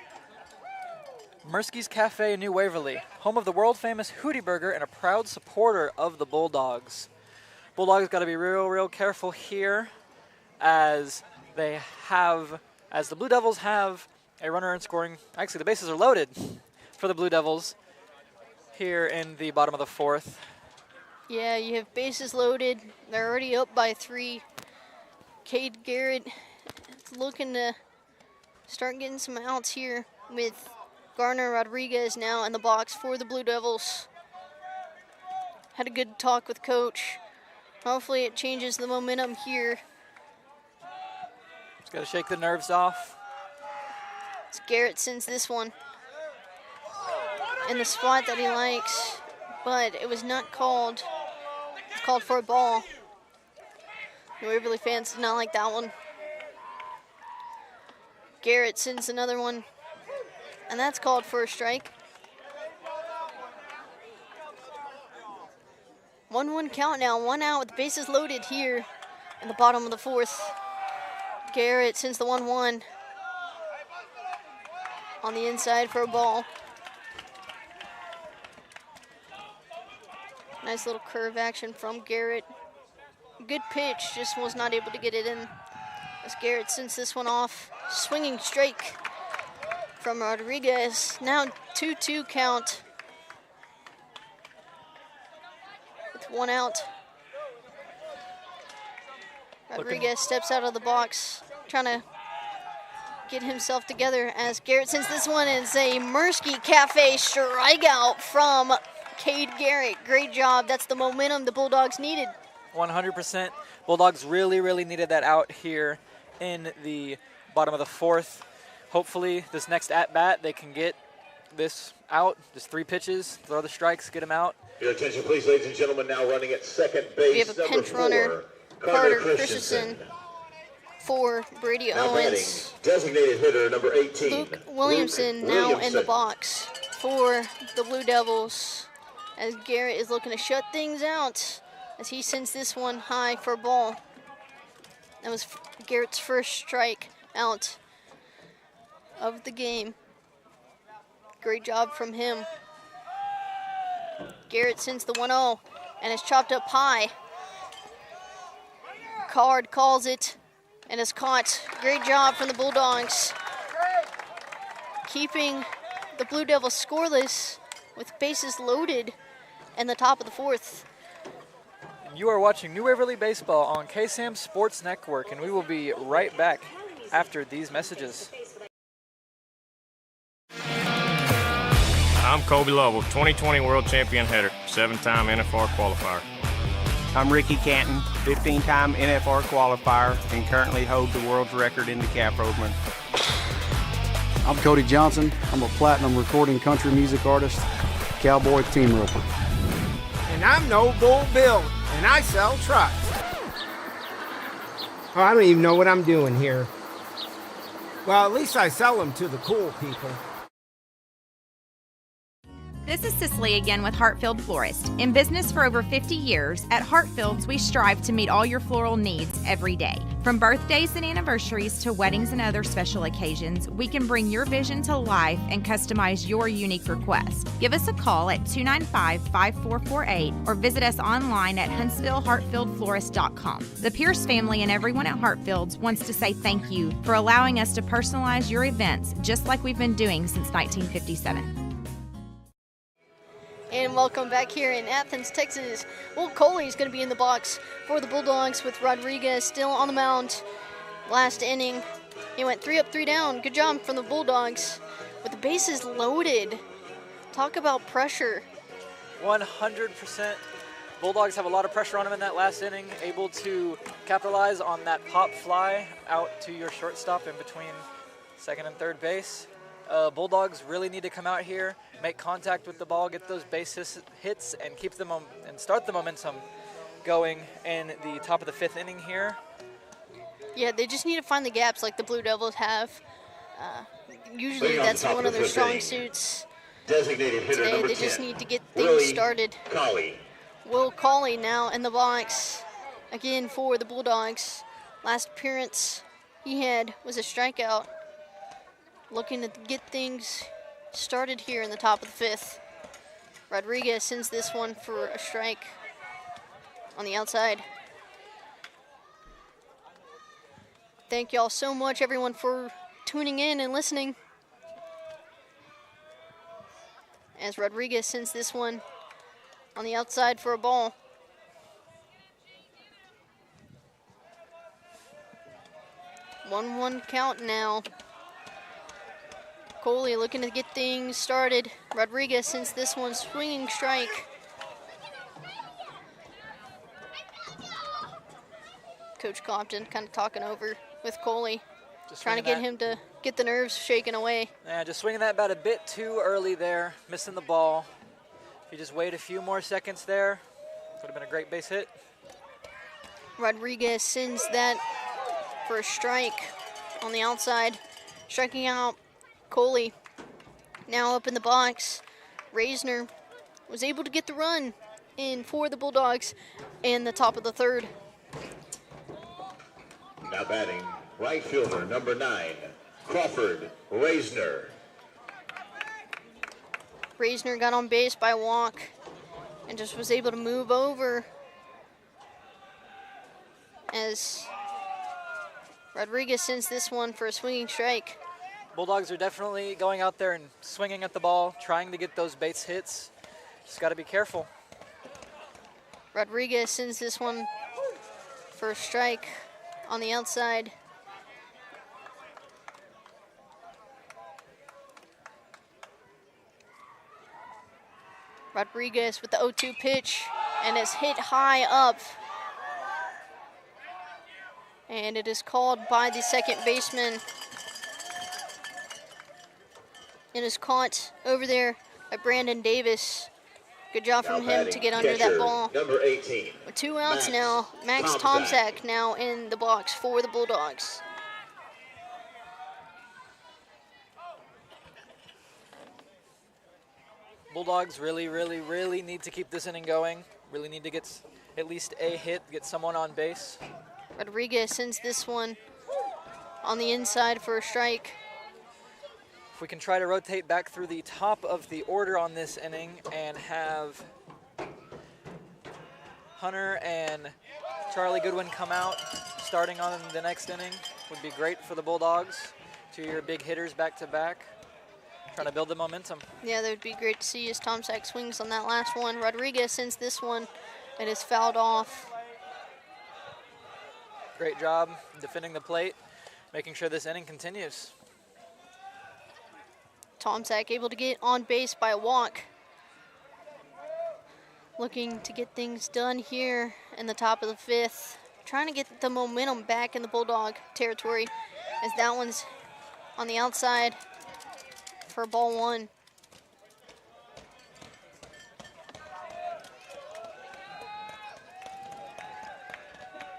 Mirsky's Cafe in New Waverly, home of the world-famous Hootie Burger and a proud supporter of the Bulldogs. Bulldogs got to be real careful here as the Blue Devils have a runner in scoring. Actually, the bases are loaded for the Blue Devils here in the bottom of the 4th. Yeah, you have bases loaded. They're already up by 3. Cade Garrett is looking to start getting some outs here with Garner Rodriguez now in the box for the Blue Devils. Had a good talk with Coach. Hopefully it changes the momentum here. Just got to shake the nerves off. As Garrett sends this one in the spot that he likes, but it was not called. It's called for a ball. The Waverly fans did not like that one. Garrett sends another one, and that's called for a strike. 1-1 count now, 1 out with bases loaded here in the bottom of the 4th. Garrett sends the 1-1 on the inside for a ball. Nice little curve action from Garrett. Good pitch, just was not able to get it in. As Garrett sends this one off. Swinging strike from Rodriguez. Now 2-2 count. With 1 out. Rodriguez steps out of the box, trying to get himself together as Garrett sends this one. It's a Mirsky Cafe strikeout from Cade Garrett. Great job. That's the momentum the Bulldogs needed. 100%. Bulldogs really needed that out here in the bottom of the 4th. Hopefully this next at-bat they can get this out. Just 3 pitches, throw the strikes, get them out. Your attention please, ladies and gentlemen, now running at second base. We have a pinch runner, Carter Christensen, for Brady now Owens. batting, designated hitter number 18. Luke Williamson now in the box for the Blue Devils. As Garrett is looking to shut things out as he sends this one high for a ball. That was Garrett's first strike out of the game. Great job from him. Garrett sends the 1-0 and is chopped up high. Card calls it and is caught. Great job from the Bulldogs. Keeping the Blue Devils scoreless with bases loaded in the top of the 4th. You are watching New Waverly Baseball on KSAM Sports Network, and we will be right back after these messages. I'm Kobe Lovell, 2020 World Champion hitter, 7-time NFR qualifier. I'm Ricky Canton, 15-time NFR qualifier, and currently hold the world's record in the calf rovement. I'm Cody Johnson. I'm a platinum recording country music artist, cowboy team roper. And I'm No Bull Bill, and I sell trucks. Oh, I don't even know what I'm doing here. Well, at least I sell them to the cool people. This is Cicely again with Hartfield Florist. In business for over 50 years, at Hartfield's we strive to meet all your floral needs every day. From birthdays and anniversaries to weddings and other special occasions, we can bring your vision to life and customize your unique request. Give us a call at 295-5448 or visit us online at huntsvillehartfieldflorist.com. The Pierce family and everyone at Hartfield's wants to say thank you for allowing us to personalize your events just like we've been doing since 1957. And welcome back here in Athens, Texas. Will Coley is going to be in the box for the Bulldogs with Rodriguez still on the mound. Last inning, he went 3 up, 3 down. Good job from the Bulldogs with the bases loaded. Talk about pressure. 100%. Bulldogs have a lot of pressure on them in that last inning, able to capitalize on that pop fly out to your shortstop in between second and third base. Bulldogs really need to come out here, make contact with the ball, get those base hits, and keep them and start the momentum going in the top of the 5th inning here. Yeah, they just need to find the gaps like the Blue Devils have. Usually that's one of their strong suits. Designated hitter Today number they 10, just need to get things started. Collie. Will Coley now in the box again for the Bulldogs. Last appearance he had was a strikeout. Looking to get things started here in the top of the 5th. Rodriguez sends this one for a strike on the outside. Thank y'all so much, everyone, for tuning in and listening. As Rodriguez sends this one on the outside for a ball. 1-1 count now. Coley looking to get things started. Rodriguez sends this one swinging strike. Coach Compton kind of talking over with Coley, trying to get him to get the nerves shaken away. Yeah, just swinging that bat a bit too early there, missing the ball. If you just wait a few more seconds there, would have been a great base hit. Rodriguez sends that for a strike on the outside, striking out Coley. Now up in the box, Reisner was able to get the run in for the Bulldogs in the top of the 3rd. Now batting, right fielder number 9, Crawford Reisner. Reisner got on base by a walk and just was able to move over as Rodriguez sends this one for a swinging strike. Bulldogs are definitely going out there and swinging at the ball, trying to get those base hits. Just got to be careful. Rodriguez sends this one for a strike on the outside. Rodriguez with the 0-2 pitch, and it's hit high up. And it is called by the second baseman. It is caught over there by Brandon Davis. Good job from him to get under that ball. Number 18. With 2 outs now, Max Tomczak now in the box for the Bulldogs. Bulldogs really need to keep this inning going. Really need to get at least a hit, get someone on base. Rodriguez sends this one on the inside for a strike. If we can try to rotate back through the top of the order on this inning and have Hunter and Charlie Goodwin come out starting on the next inning, would be great for the Bulldogs. 2 of your big hitters back to back, trying to build the momentum. Yeah, that would be great to see as Tomczak swings on that last one. Rodriguez sends this one. It is fouled off. Great job defending the plate, making sure this inning continues. Tomczak able to get on base by a walk. Looking to get things done here in the top of the 5th. Trying to get the momentum back in the Bulldog territory as that one's on the outside for ball 1.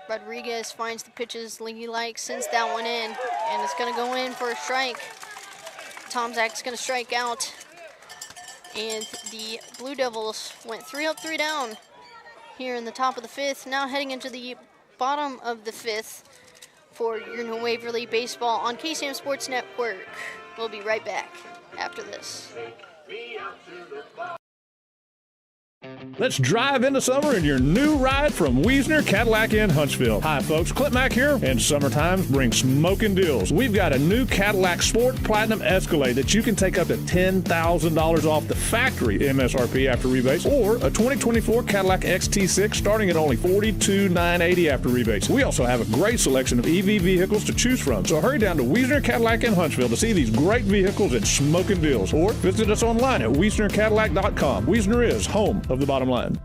Rodriguez finds the pitches he likes, sends that one in, and it's going to go in for a strike. Tomczak's going to strike out, and the Blue Devils went 3 up, 3 down here in the top of the 5th. Now heading into the bottom of the 5th for your New Waverly Baseball on KSAM Sports Network. We'll be right back after this. Let's drive into summer in your new ride from Wiesner Cadillac in Huntsville. Hi, folks. Clint Mack here, and summertimes bring smoking deals. We've got a new Cadillac Sport Platinum Escalade that you can take up to $10,000 off the factory MSRP after rebates, or a 2024 Cadillac XT6 starting at only $42,980 after rebates. We also have a great selection of EV vehicles to choose from, so hurry down to Wiesner Cadillac in Huntsville to see these great vehicles and smoking deals, or visit us online at WiesnerCadillac.com. Wiesner is home of the bottom line.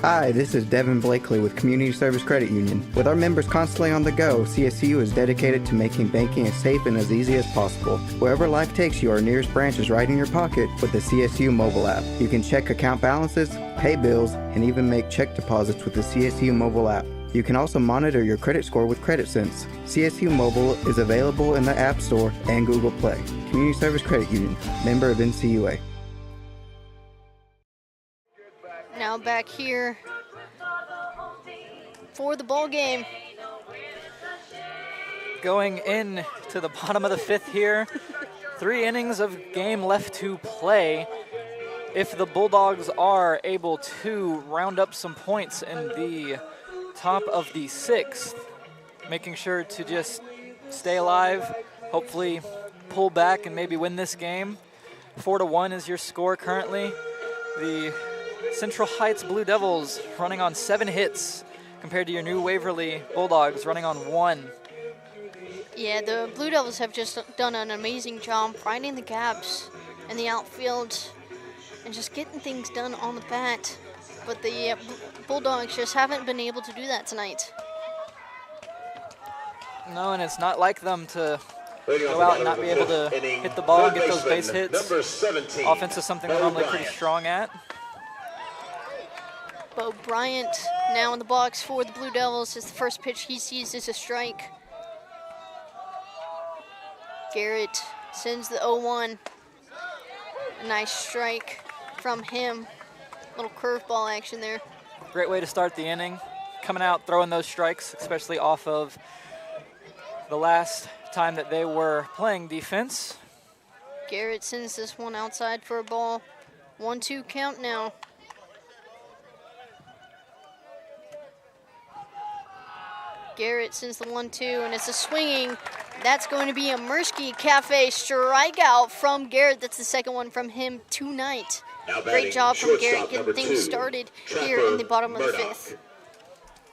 Hi, this is Devin Blakely with Community Service Credit Union. With our members constantly on the go, CSU is dedicated to making banking as safe and as easy as possible. Wherever life takes you, our nearest branch is right in your pocket with the CSU mobile app. You can check account balances, pay bills, and even make check deposits with the CSU mobile app. You can also monitor your credit score with CreditSense. CSU Mobile is available in the App Store and Google Play. Community Service Credit Union, member of NCUA. Now back here for the ball game. Going in to the bottom of the 5th here. 3 innings of game left to play. If the Bulldogs are able to round up some points in the top of the 6th, making sure to just stay alive, hopefully pull back and maybe win this game. 4-1 is your score currently. The Central Heights Blue Devils running on 7 hits compared to your New Waverly Bulldogs running on 1. Yeah, the Blue Devils have just done an amazing job finding the gaps in the outfield and just getting things done on the bat. But the Bulldogs just haven't been able to do that tonight. No, and it's not like them to go out and not be able to hit the ball and get those base hits. Offense is something we're normally pretty strong at. Bo Bryant now in the box for the Blue Devils as the first pitch he sees is a strike. Garrett sends the 0-1. A nice strike from him. Little curveball action there. Great way to start the inning. Coming out, throwing those strikes, especially off of the last time that they were playing defense. Garrett sends this one outside for a ball. 1-2 count now. Garrett sends the 1-2, and it's a swinging. That's going to be a Mirsky Cafe strikeout from Garrett. That's the second one from him tonight. Great job from Garrett getting things started here in the bottom of the 5th.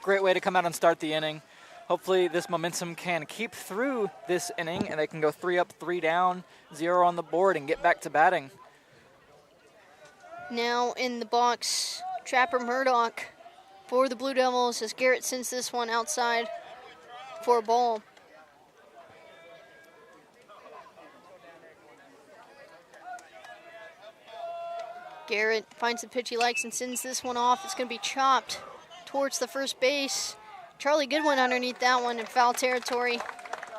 Great way to come out and start the inning. Hopefully this momentum can keep through this inning and they can go 3 up, 3 down, 0 on the board and get back to batting. Now in the box, Trapper Murdoch for the Blue Devils as Garrett sends this one outside for a ball. Garrett finds the pitch he likes and sends this one off. It's going to be chopped towards the first base. Charlie Goodwin underneath that one in foul territory.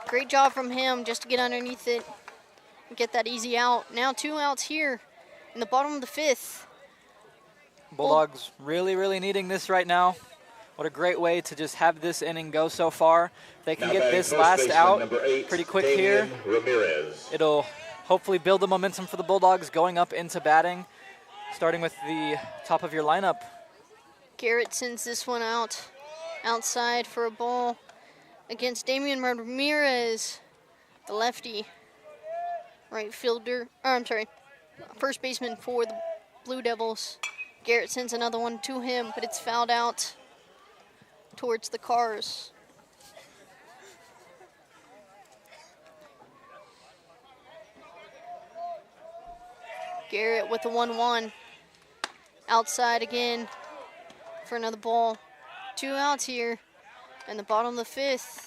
Great job from him just to get underneath it and get that easy out. Now 2 outs here in the bottom of the 5th. Bulldogs really needing this right now. What a great way to just have this inning go so far. They can get this last out pretty quick here. It'll hopefully build the momentum for the Bulldogs going up into batting, starting with the top of your lineup. Garrett sends this one outside for a ball against Damien Ramirez, the lefty first baseman for the Blue Devils. Garrett sends another one to him, but it's fouled out towards the cars. Garrett with the 1-1. Outside again for another ball. 2 outs here in the bottom of the 5th.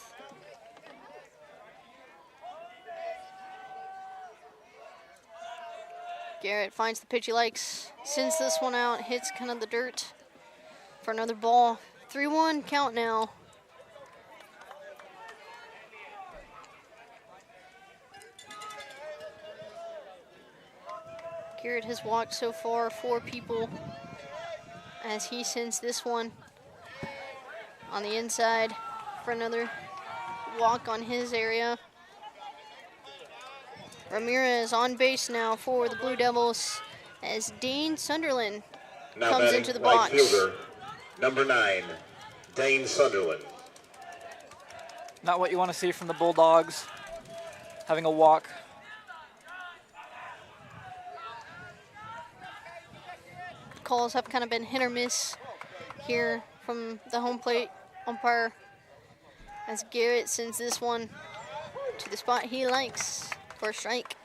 Garrett finds the pitch he likes, sends this one out, hits kind of the dirt for another ball. 3-1 count now. Garrett has walked so far 4 people as he sends this one on the inside for another walk on his area. Ramirez on base now for the Blue Devils as Dane Sunderland Now comes batting into the right box. fielder, number 9, Dane Sunderland. Not what you want to see from the Bulldogs, having a walk. Calls have kind of been hit or miss here from the home plate umpire as Garrett sends this one to the spot he likes for a strike.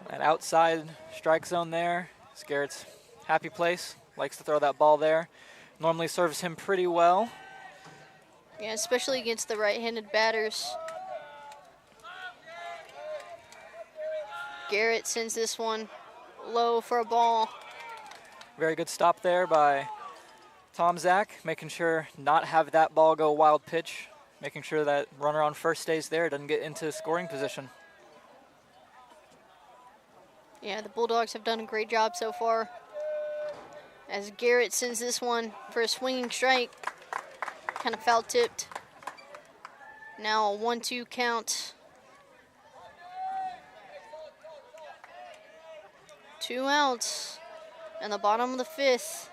That outside strike zone there is Garrett's happy place. Likes to throw that ball there. Normally serves him pretty well. Yeah, especially against the right-handed batters. Garrett sends this one low for a ball. Very good stop there by Tom Zach, making sure not have that ball go wild pitch, making sure that runner on first stays there, doesn't get into scoring position. Yeah, the Bulldogs have done a great job so far. As Garrett sends this one for a swinging strike, kind of foul tipped. Now a 1-2 count. 2 outs in the bottom of the 5th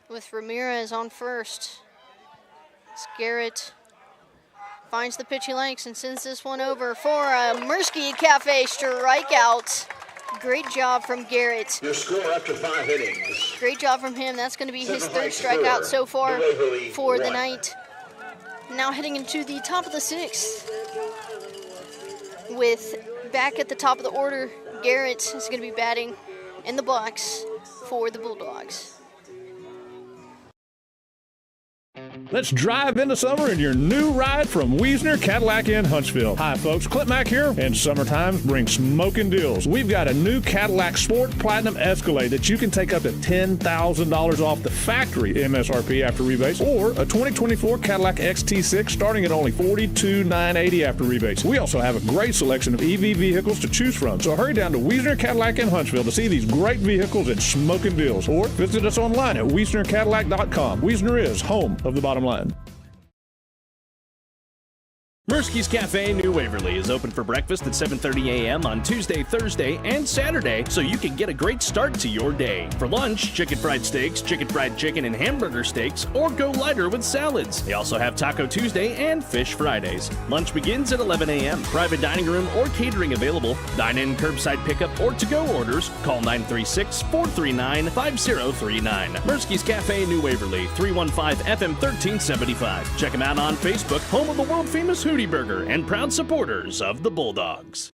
with Ramirez on first. As Garrett finds the pitch he likes and sends this one over for a Mirsky Cafe strikeout. Great job from Garrett. Your score after 5 innings. Great job from him. That's going to be his Center 3rd right strikeout fielder, so far Waverly for the 1. night. Now heading into the top of the 6th. With back at the top of the order, Garrett is going to be batting in the box for the Bulldogs. Let's drive into summer in your new ride from Wiesner Cadillac in Huntsville. Hi, folks. Clint Mack here, and summertime brings smoking deals. We've got a new Cadillac Sport Platinum Escalade that you can take up to $10,000 off the factory MSRP after rebates, or a 2024 Cadillac XT6 starting at only $42,980 after rebates. We also have a great selection of EV vehicles to choose from, so hurry down to Wiesner Cadillac in Huntsville to see these great vehicles and smoking deals, or visit us online at WiesnerCadillac.com. Wiesner is home of the bottom line. Mirsky's Cafe, New Waverly, is open for breakfast at 7:30 a.m. on Tuesday, Thursday, and Saturday, so you can get a great start to your day. For lunch, chicken fried steaks, chicken fried chicken, and hamburger steaks, or go lighter with salads. They also have Taco Tuesday and Fish Fridays. Lunch begins at 11 a.m. Private dining room or catering available. Dine-in, curbside pickup, or to-go orders. Call 936-439-5039. Mirsky's Cafe, New Waverly, 315 FM 1375. Check them out on Facebook, home of the world-famous Hootie Burger and proud supporters of the Bulldogs.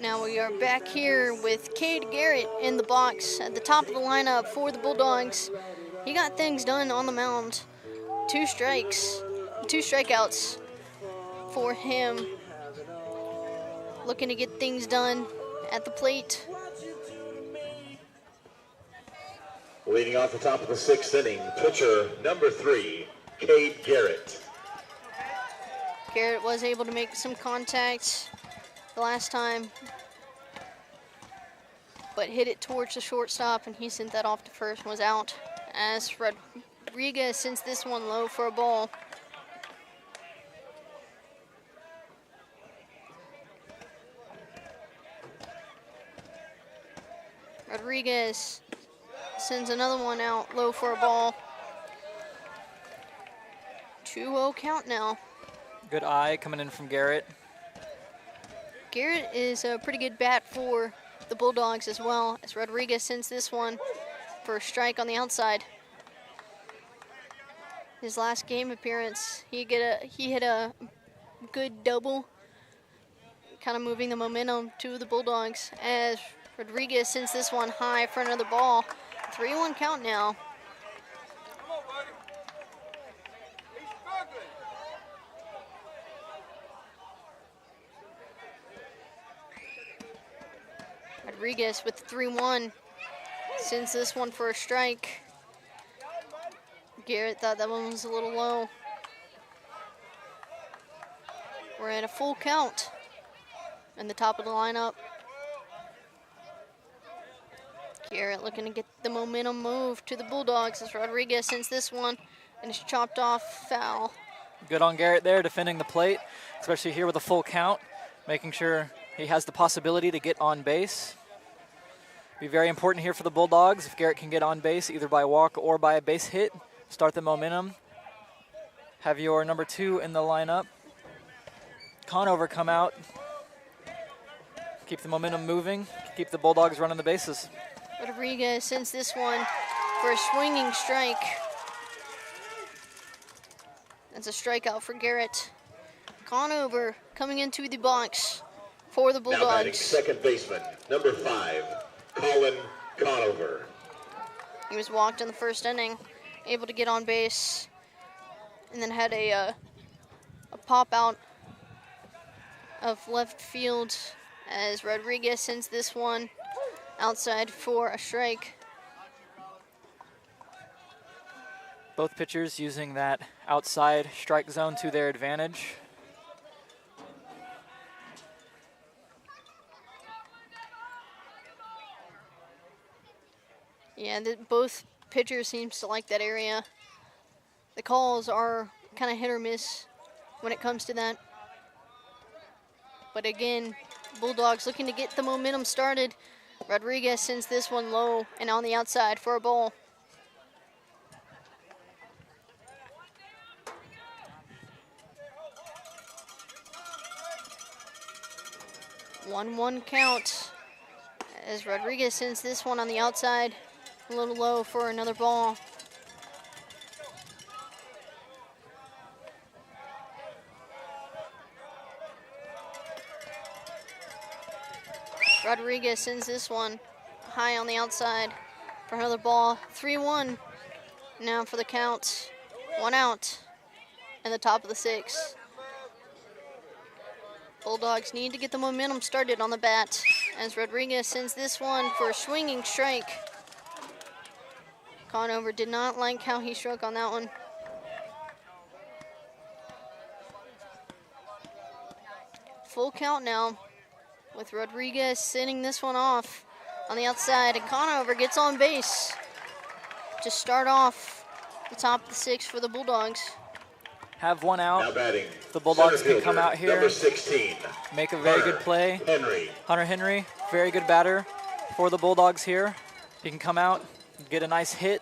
Now we are back here with Cade Garrett in the box at the top of the lineup for the Bulldogs. He got things done on the mound. 2 strikeouts for him. Looking to get things done at the plate. Leading off the top of the 6th inning, pitcher number 3, Cade Garrett. Garrett was able to make some contact the last time, but hit it towards the shortstop, and he sent that off to first and was out as Rodriguez sends this one low for a ball. Rodriguez sends another one out low for a ball. 2-0 count now. Good eye coming in from Garrett. Garrett is a pretty good bat for the Bulldogs as well, as Rodriguez sends this one for a strike on the outside. His last game appearance, he hit a good double, kind of moving the momentum to the Bulldogs, as Rodriguez sends this one high for another ball. 3-1 count now. Rodriguez with 3-1 sends this one for a strike. Garrett thought that one was a little low. We're at a full count in the top of the lineup. Garrett looking to get the momentum move to the Bulldogs as Rodriguez sends this one and it's chopped off, foul. Good on Garrett there, defending the plate, especially here with a full count, making sure he has the possibility to get on base. Be very important here for the Bulldogs if Garrett can get on base either by walk or by a base hit. Start the momentum. Have your number 2 in the lineup. Conover come out. Keep the momentum moving. Keep the Bulldogs running the bases. Rodriguez sends this one for a swinging strike. That's a strikeout for Garrett. Conover coming into the box for the Bulldogs. Now batting second baseman, number 5, Colin Conover. He was walked in the first inning, able to get on base, and then had a pop out of left field as Rodriguez sends this one outside for a strike. Both pitchers using that outside strike zone to their advantage. Yeah, both pitchers seems to like that area. The calls are kind of hit or miss when it comes to that. But again, Bulldogs looking to get the momentum started. Rodriguez sends this one low and on the outside for a ball. One count as Rodriguez sends this one on the outside, a little low for another ball. Rodriguez sends this one high on the outside for another ball. 3-1 now for the count. 1 out in the top of the 6th. Bulldogs need to get the momentum started on the bat as Rodriguez sends this one for a swinging strike. Conover did not like how he struck on that one. Full count now with Rodriguez sending this one off on the outside, and Conover gets on base to start off the top of the 6th for the Bulldogs. Have 1 out. Now batting, the Bulldogs center can come fielder, out here, number 16, make a very good play. Hunter Henry, very good batter for the Bulldogs here. He can come out, get a nice hit,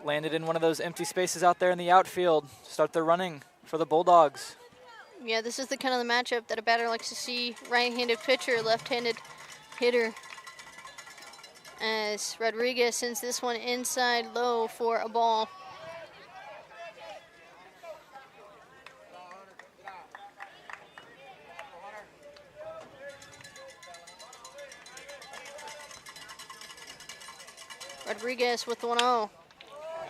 landed in one of those empty spaces out there in the outfield. Start the running for the Bulldogs. Yeah, this is the kind of the matchup that a batter likes to see. Right-handed pitcher, left-handed hitter. As Rodriguez sends this one inside low for a ball. Rodriguez with 1-0.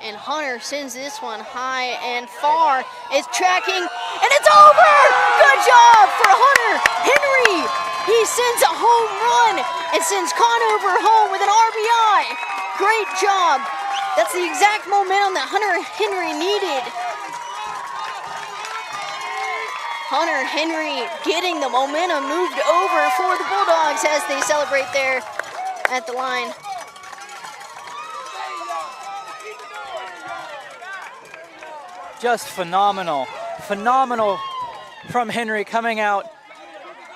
And Hunter sends this one high and far. It's tracking, and it's over! Good job for Hunter Henry! He sends a home run and sends Conover home with an RBI. Great job. That's the exact momentum that Hunter Henry needed. Hunter Henry getting the momentum moved over for the Bulldogs as they celebrate there at the line. Just phenomenal. Phenomenal from Henry coming out,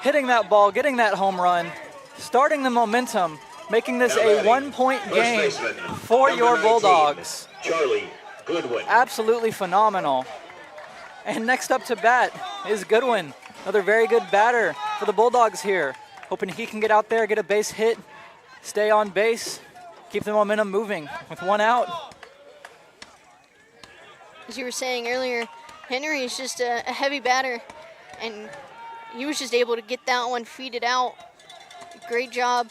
hitting that ball, getting that home run, starting the momentum, making this a 1-point game for your 19, Bulldogs. Charlie Goodwin. Absolutely phenomenal. And next up to bat is Goodwin, another very good batter for the Bulldogs here. Hoping he can get out there, get a base hit, stay on base, keep the momentum moving with 1 out. As you were saying earlier, Henry is just a heavy batter, and he was just able to get that one feeded out. Great job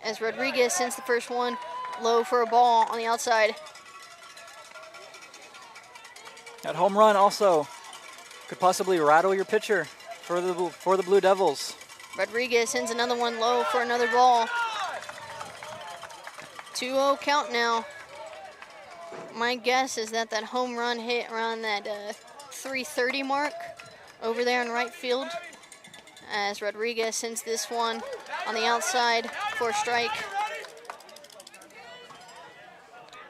as Rodriguez sends the first one low for a ball on the outside. That home run also could possibly rattle your pitcher for the Blue Devils. Rodriguez sends another one low for another ball. 2-0 count now. My guess is that home run hit around that 3:30 mark over there in right field, as Rodriguez sends this one on the outside for a strike.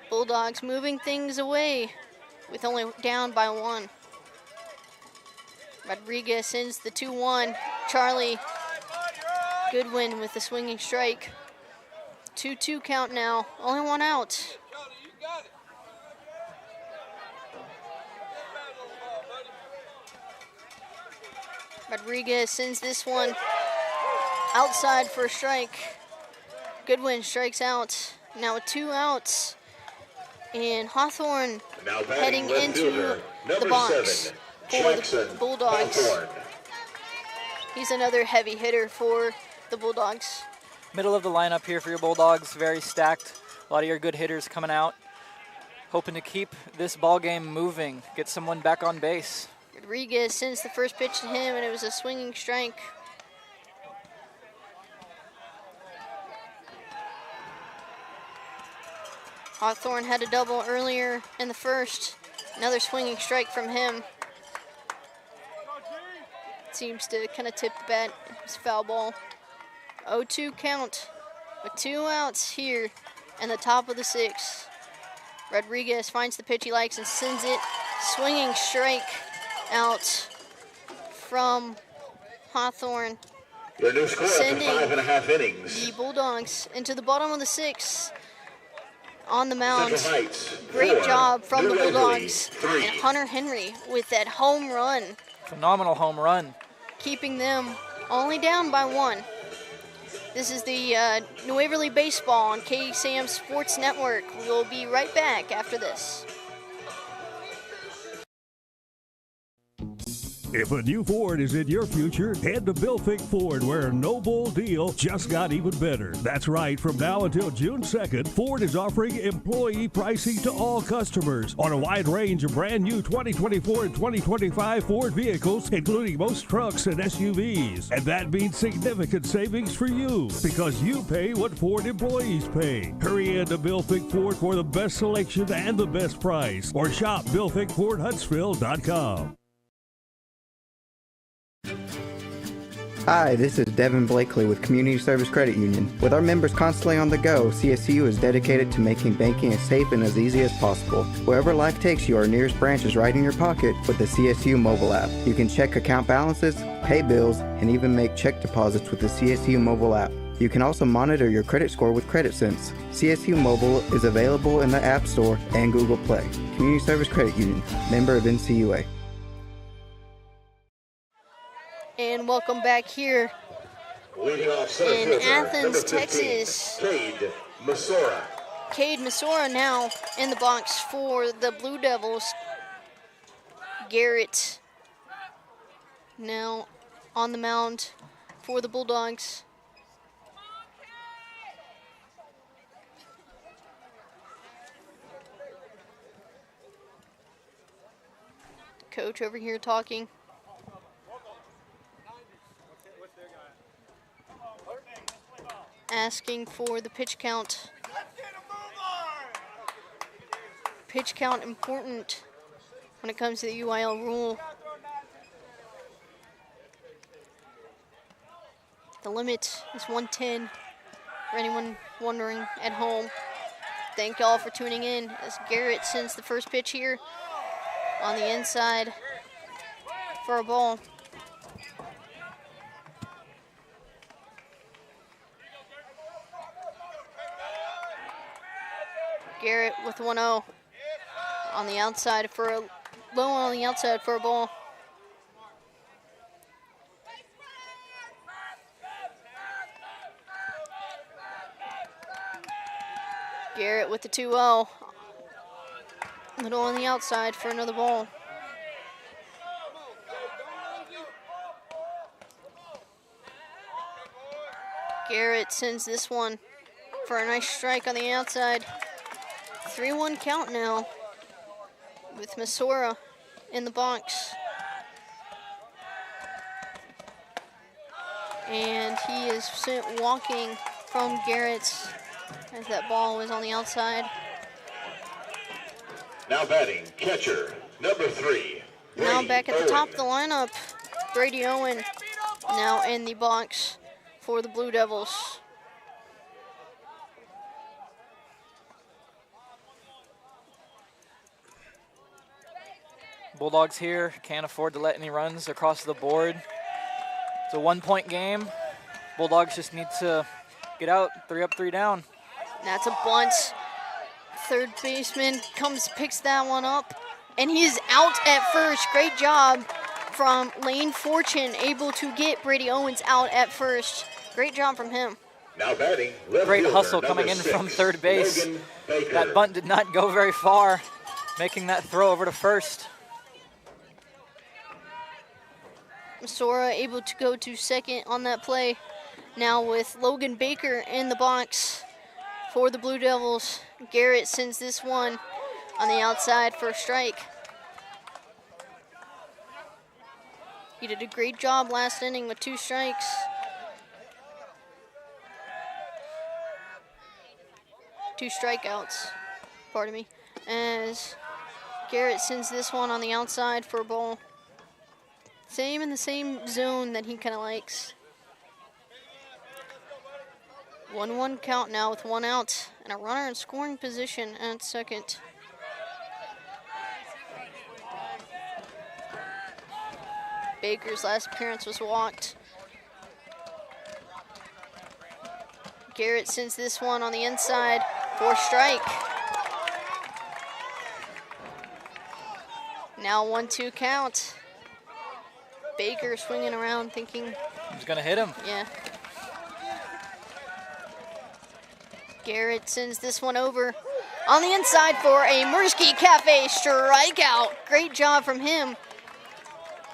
Bulldogs moving things away with only down by 1. Rodriguez sends the 2-1. Charlie Goodwin with the swinging strike. 2-2 count now, only 1 out. Rodriguez sends this one outside for a strike. Goodwin strikes out. Now with 2 outs. And Hawthorne heading into the box for the Bulldogs. He's another heavy hitter for the Bulldogs. Middle of the lineup here for your Bulldogs, very stacked. A lot of your good hitters coming out, hoping to keep this ball game moving, get someone back on base. Rodriguez sends the first pitch to him, and it was a swinging strike. Hawthorne had a double earlier in the first. Another swinging strike from him. Seems to kind of tip the bat. It's foul ball. 0-2 count with 2 outs here in the top of the 6th. Rodriguez finds the pitch he likes and sends it. Swinging strike out from Hawthorne. Your new score after 5.5 innings. The Bulldogs into the bottom of the 6th. On the mound. Heights, Great 4. job from New the Bulldogs. 3. And Hunter Henry with that home run. Phenomenal home run. Keeping them only down by 1. This is the New Waverly Baseball on KSAM Sports Network. We'll be right back after this. If a new Ford is in your future, head to Bill Fick Ford, where a no bull deal just got even better. That's right, from now until June 2nd, Ford is offering employee pricing to all customers on a wide range of brand new 2024 and 2025 Ford vehicles, including most trucks and SUVs. And that means significant savings for you, because you pay what Ford employees pay. Hurry in to Bill Fick Ford for the best selection and the best price, or shop BillFickFordHuntsville.com. Hi, this is Devin Blakely with Community Service Credit Union. With our members constantly on the go, CSU is dedicated to making banking as safe and as easy as possible. Wherever life takes you, our nearest branch is right in your pocket with the CSU mobile app. You can check account balances, pay bills, and even make check deposits with the CSU mobile app. You can also monitor your credit score with CreditSense. CSU Mobile is available in the App Store and Google Play. Community Service Credit Union, member of NCUA. And welcome back here Leading off in fielder, Athens, 15, Texas. Cade Masora. Cade Masora now in the box for the Blue Devils. Garrett now on the mound for the Bulldogs. Coach over here talking. Asking for the pitch count. Pitch count important when it comes to the UIL rule. The limit is 110 for anyone wondering at home. Thank y'all for tuning in as Garrett sends the first pitch here on the inside for a ball. Garrett with 1-0 on the outside for a low on the outside for a ball. Garrett with the 2-0. Little on the outside for another ball. Garrett sends this one for a nice strike on the outside. 3-1 count now with Masora in the box. And he is sent walking from Garrett as that ball was on the outside. Now batting, catcher, number 3. Now back at the top of the lineup, Brady Owen now in the box for the Blue Devils. Bulldogs here can't afford to let any runs across the board. It's a 1-point game. Bulldogs just need to get out, 3 up, 3 down. That's a bunt. Third baseman picks that one up, and he is out at first. Great job from Lane Fortune, able to get Brady Owens out at first. Great job from him. Now batting, left Great fielder, hustle coming in 6, from third base. Logan Baker. That bunt did not go very far, making that throw over to first. Masora able to go to second on that play. Now with Logan Baker in the box for the Blue Devils. Garrett sends this one on the outside for a strike. He did a great job last inning with 2 strikes. Two strikeouts, pardon me, as Garrett sends this one on the outside for a ball. Same in the same zone that he kind of likes. 1-1 count now with 1 out and a runner in scoring position at second. Baker's last appearance was walked. Garrett sends this one on the inside for a strike. Now 1-2 count. Baker swinging around thinking He's gonna hit him. Yeah. Garrett sends this one over on the inside for a Mirsky Cafe strikeout. Great job from him.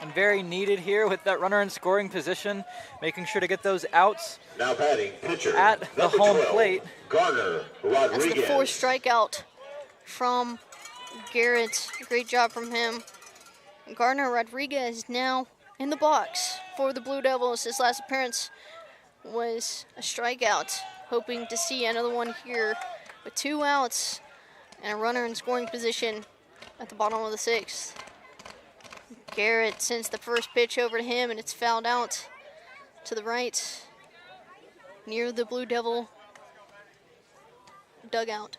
And very needed here with that runner in scoring position, making sure to get those outs. Now batting, pitcher, at the home 12, plate. Garner Rodriguez. That's the 4th strikeout from Garrett. Great job from him. Garner Rodriguez now in the box for the Blue Devils. His last appearance was a strikeout. Hoping to see another one here with 2 outs and a runner in scoring position at the bottom of the 6th. Garrett sends the first pitch over to him, and it's fouled out to the right near the Blue Devil dugout.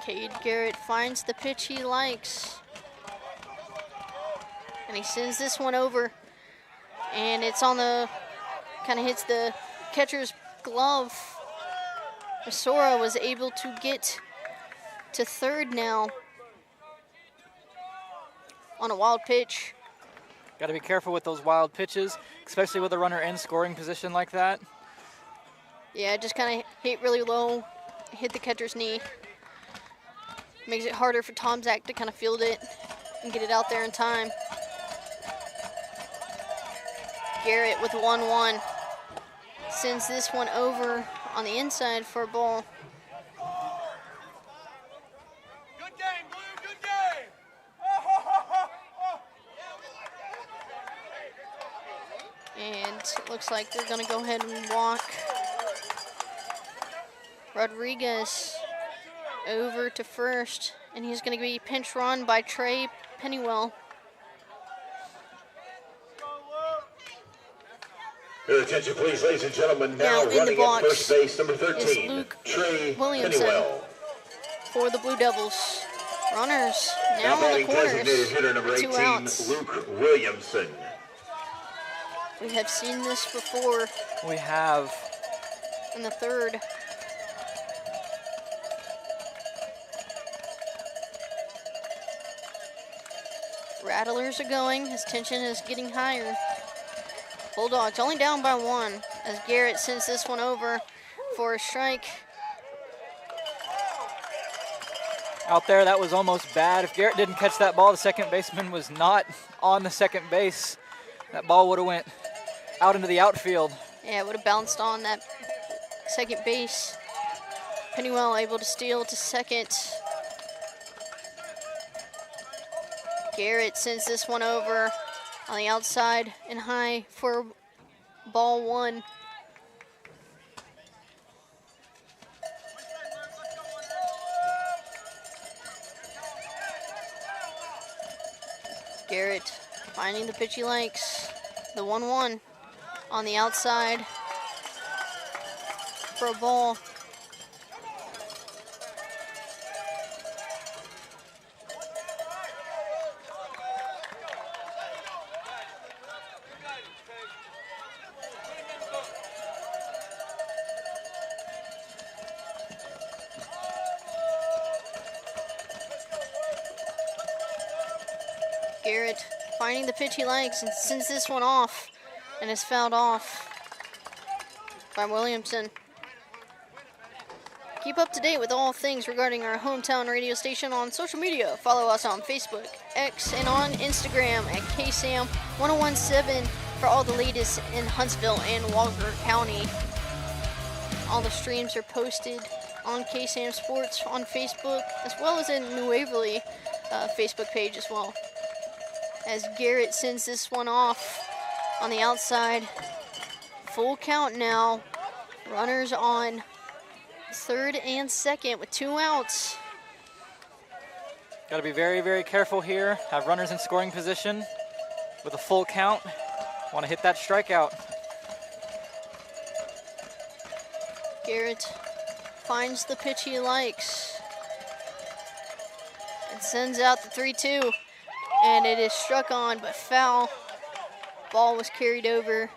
Cade Garrett finds the pitch he likes. And he sends this one over. And it's on the, kind of hits the catcher's glove. Masora was able to get to third now on a wild pitch. Got to be careful with those wild pitches, especially with a runner in scoring position like that. Yeah, just kind of hit really low, hit the catcher's knee. Makes it harder for Tom Zach to kind of field it and get it out there in time. Garrett with 1-1. Sends this one over on the inside for a ball. Good game, Blue, good game. And it looks like they're gonna go ahead and walk Rodriguez over to first, and he's gonna be pinch run by Trey Pennywell. Your attention, please, ladies and gentlemen. Now in running the box at first base, number is 13, Luke Trey Williamson Pennywell. for the Blue Devils. Runners now on the batting designated corners hitter number with 2 18, outs. Luke Williamson. We have seen this before We have. in the 3rd. Rattlers are going. His tension is getting higher. Bulldogs only down by 1 as Garrett sends this one over for a strike. out there. That was almost bad. If Garrett didn't catch that ball, the second baseman was not on the second base. That ball would have went out into the outfield. Yeah, it would have bounced on that second base. Pennywell able to steal to second. Garrett sends this one over on the outside and high for ball one. Garrett finding the pitch he likes. The 1-1 on the outside for a ball. Garrett finding the pitch he likes and sends this one off, and is fouled off by Williamson. Keep up to date with all things regarding our hometown radio station on social media. Follow us on Facebook, X, and on Instagram at KSAM-1017 for all the latest in Huntsville and Walker County. All the streams are posted on KSAM Sports on Facebook, as well as in New Waverly Facebook page as well. As Garrett sends this one off on the outside. Full count now. Runners on third and second with 2 outs. Got to be very, very careful here. Have runners in scoring position with a full count. Want to hit that strikeout. Garrett finds the pitch he likes and sends out the 3-2. And it is struck on, but foul. Ball was carried over.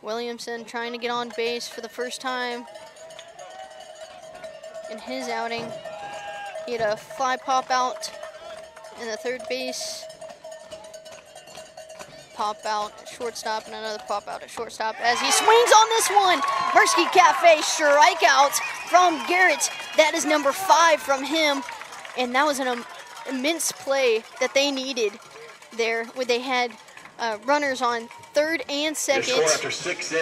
Williamson trying to get on base for the first time in his outing. He had a fly pop out in the third base. Pop out at shortstop and another pop out at shortstop as he swings on this one. Mersky Cafe strikeout from Garrett. That is number 5 from him. And that was an immense play that they needed there, where they had runners on third and second.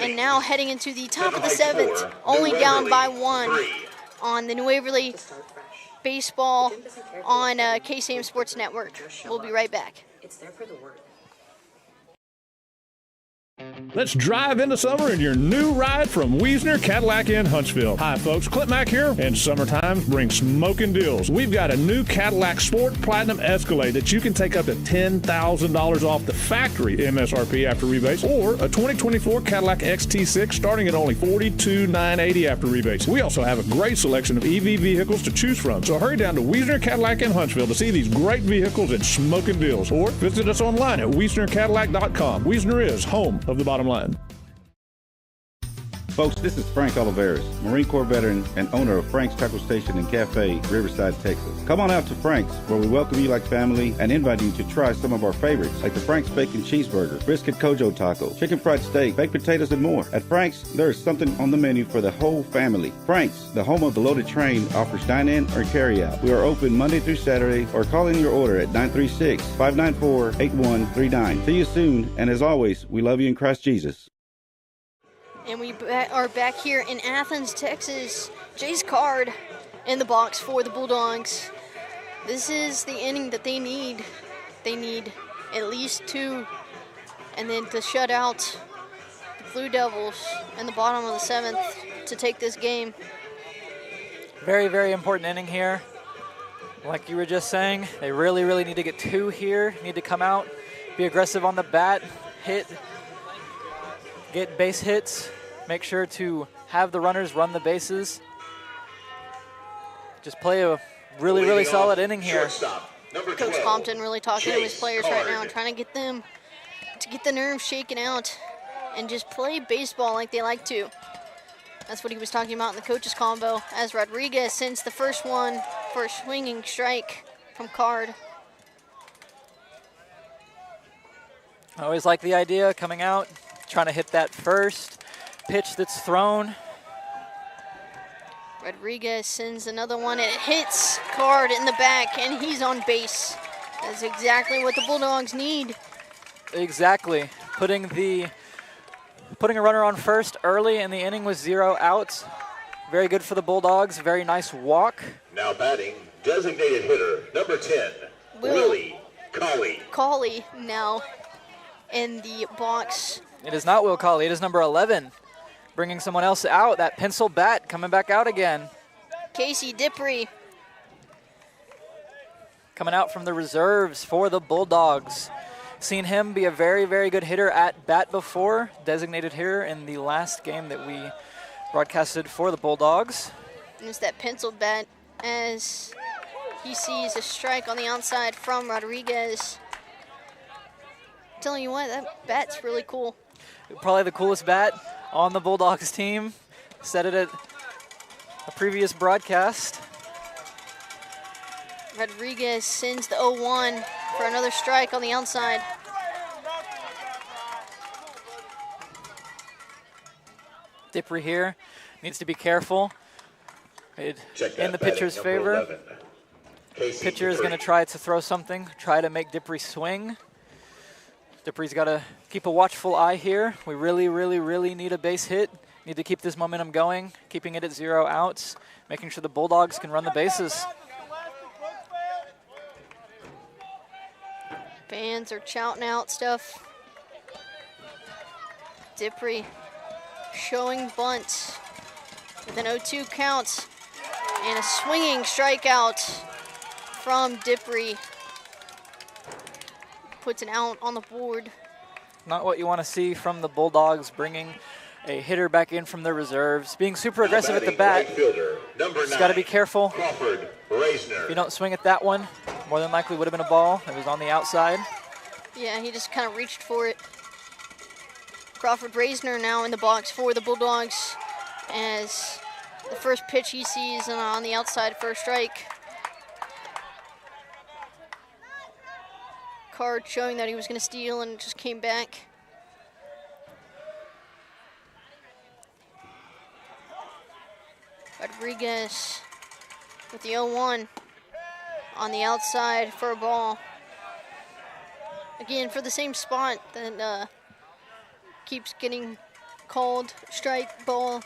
And now heading into the top of the 7th, only down by 1 on the New Waverly Baseball on KSAM Sports Network. We'll be right back. It's there for the word. Let's drive into summer in your new ride from Wiesner Cadillac in Huntsville. Hi, folks. Clint Mack here, and summertime brings smoking deals. We've got a new Cadillac Sport Platinum Escalade that you can take up to $10,000 off the factory MSRP after rebates, or a 2024 Cadillac XT6 starting at only $42,980 after rebates. We also have a great selection of EV vehicles to choose from, so hurry down to Wiesner Cadillac in Huntsville to see these great vehicles and smoking deals, or visit us online at WiesnerCadillac.com. Wiesner is home of the bottom line. Folks, this is Frank Oliveris, Marine Corps veteran and owner of Frank's Tackle Station and Cafe, Riverside, Texas. Come on out to Frank's, where we welcome you like family and invite you to try some of our favorites, like the Frank's Bacon Cheeseburger, Brisket Kojo Taco, Chicken Fried Steak, Baked Potatoes, and more. At Frank's, there is something on the menu for the whole family. Frank's, the home of the loaded train, offers dine-in or carry-out. We are open Monday through Saturday, or call in your order at 936-594-8139. See you soon, and as always, we love you in Christ Jesus. And we are back here in Athens, Texas. Jay's Card in the box for the Bulldogs. This is the inning that they need. They need at least 2, and then to shut out the Blue Devils in the bottom of the 7th to take this game. Very, very important inning here. Like you were just saying, they really, really need to get 2 here. Need to come out, be aggressive on the bat, hit, get base hits, make sure to have the runners run the bases. Just play a really, really solid inning here. Coach Compton really talking to his players right now, trying to get them to get the nerves shaken out and just play baseball like they like to. That's what he was talking about in the coaches combo, as Rodriguez sends the first one for a swinging strike from Card. I always like the idea coming out, trying to hit that first pitch that's thrown. Rodriguez sends another one, and it hits Card in the back, and he's on base. That's exactly what the Bulldogs need. Exactly. Putting a runner on first early in the inning with 0 outs. Very good for the Bulldogs. Very nice walk. Now batting, designated hitter, number 10, Willie Cauley. Cauley now in the box. It is not Will Cauley. It is number 11. Bringing someone else out. That pencil bat coming back out again. Casey Diprey. Coming out from the reserves for the Bulldogs. Seen him be a very, very good hitter at bat before. Designated hitter in the last game that we broadcasted for the Bulldogs. And it's that pencil bat as he sees a strike on the outside from Rodriguez. I'm telling you what, that bat's really cool. Probably the coolest bat on the Bulldogs team. Said it at a previous broadcast. Rodriguez sends the 0-1 for another strike on the outside. Diprey here needs to be careful. In the pitcher's favor. Pitcher is going to try to throw something, try to make Diprey swing. Diprey's got to keep a watchful eye here. We really, really, really need a base hit. Need to keep this momentum going, keeping it at 0 outs, making sure the Bulldogs can run the bases. Fans are shouting out stuff. Diprey showing bunt with an 0-2 count and a swinging strikeout from Diprey. Puts an out on the board. Not what you want to see from the Bulldogs, bringing a hitter back in from the reserves, being super aggressive at the bat. Just got to be careful. If you don't swing at that one, more than likely would have been a ball. It was on the outside. Yeah, he just kind of reached for it. Crawford Reisner now in the box for the Bulldogs as the first pitch he sees on the outside for a strike. Card showing that he was going to steal and just came back. Rodriguez with the 0-1 on the outside for a ball. Again, for the same spot that keeps getting called strike, ball.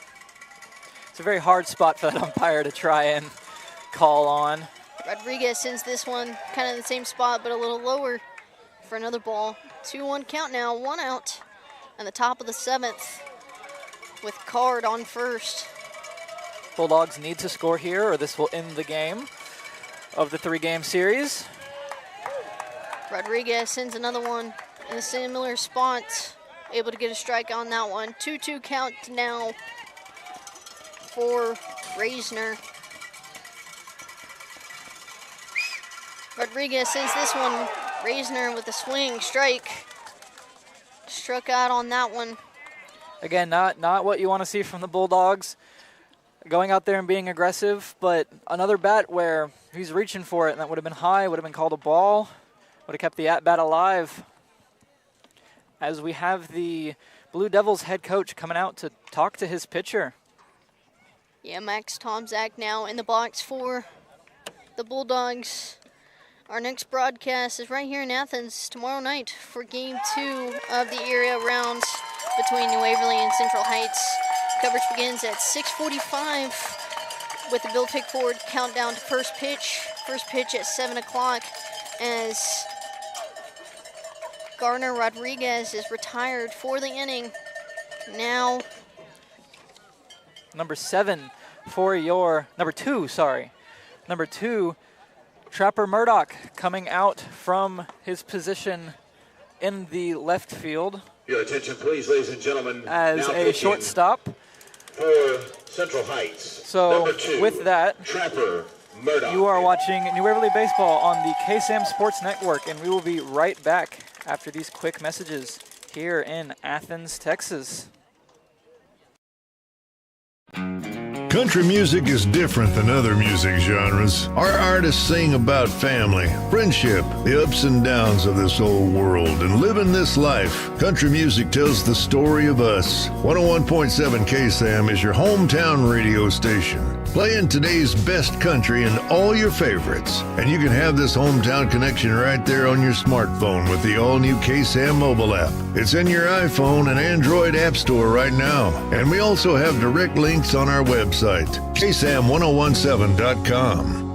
It's a very hard spot for that umpire to try and call on. Rodriguez sends this one kind of the same spot, but a little lower for another ball. 2-1 count now, 1 out on the top of the 7th with Card on first. Bulldogs need to score here or this will end the game of the 3-game series. Rodriguez sends another one in a similar spot, able to get a strike on that one. 2-2 count now for Reisner. Rodriguez sends this one. Reisner with a swing strike. Struck out on that one. Again, not what you want to see from the Bulldogs. Going out there and being aggressive, but another bat where he's reaching for it, and that would have been high, would have been called a ball, would have kept the at-bat alive. As we have the Blue Devils head coach coming out to talk to his pitcher. Yeah, Max Tomczak now in the box for the Bulldogs. Our next broadcast is right here in Athens tomorrow night for Game 2 of the area rounds between New Waverly and Central Heights. Coverage begins at 6:45 with the Bill Pickford countdown to first pitch. First pitch at 7 o'clock as Gardner Rodriguez is retired for the inning. Now, number 2, Trapper Murdoch coming out from his position in the left field. Your attention, please, ladies and gentlemen. As a shortstop. For Central Heights. So, number 2, with that, Trapper Murdoch. You are watching New Waverly Baseball on the KSAM Sports Network, and we will be right back after these quick messages here in Athens, Texas. Country music is different than other music genres. Our artists sing about family, friendship, the ups and downs of this old world, and living this life. Country music tells the story of us. 101.7 KSAM is your hometown radio station. playing today's best country and all your favorites. And you can have this hometown connection right there on your smartphone with the all-new KSAM mobile app. It's in your iPhone and Android app store right now. And we also have direct links on our website, ksam1017.com.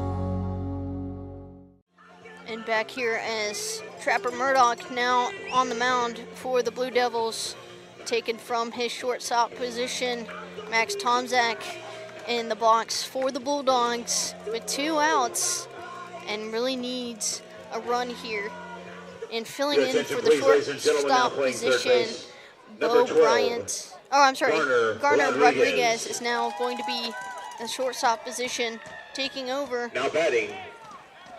And back here as Trapper Murdoch now on the mound for the Blue Devils, taken from his shortstop position. Max Tomczak in the box for the Bulldogs with 2 outs and really needs a run here. And filling in for the shortstop position, Garner Rodriguez is now going to be the shortstop position, taking over. Now batting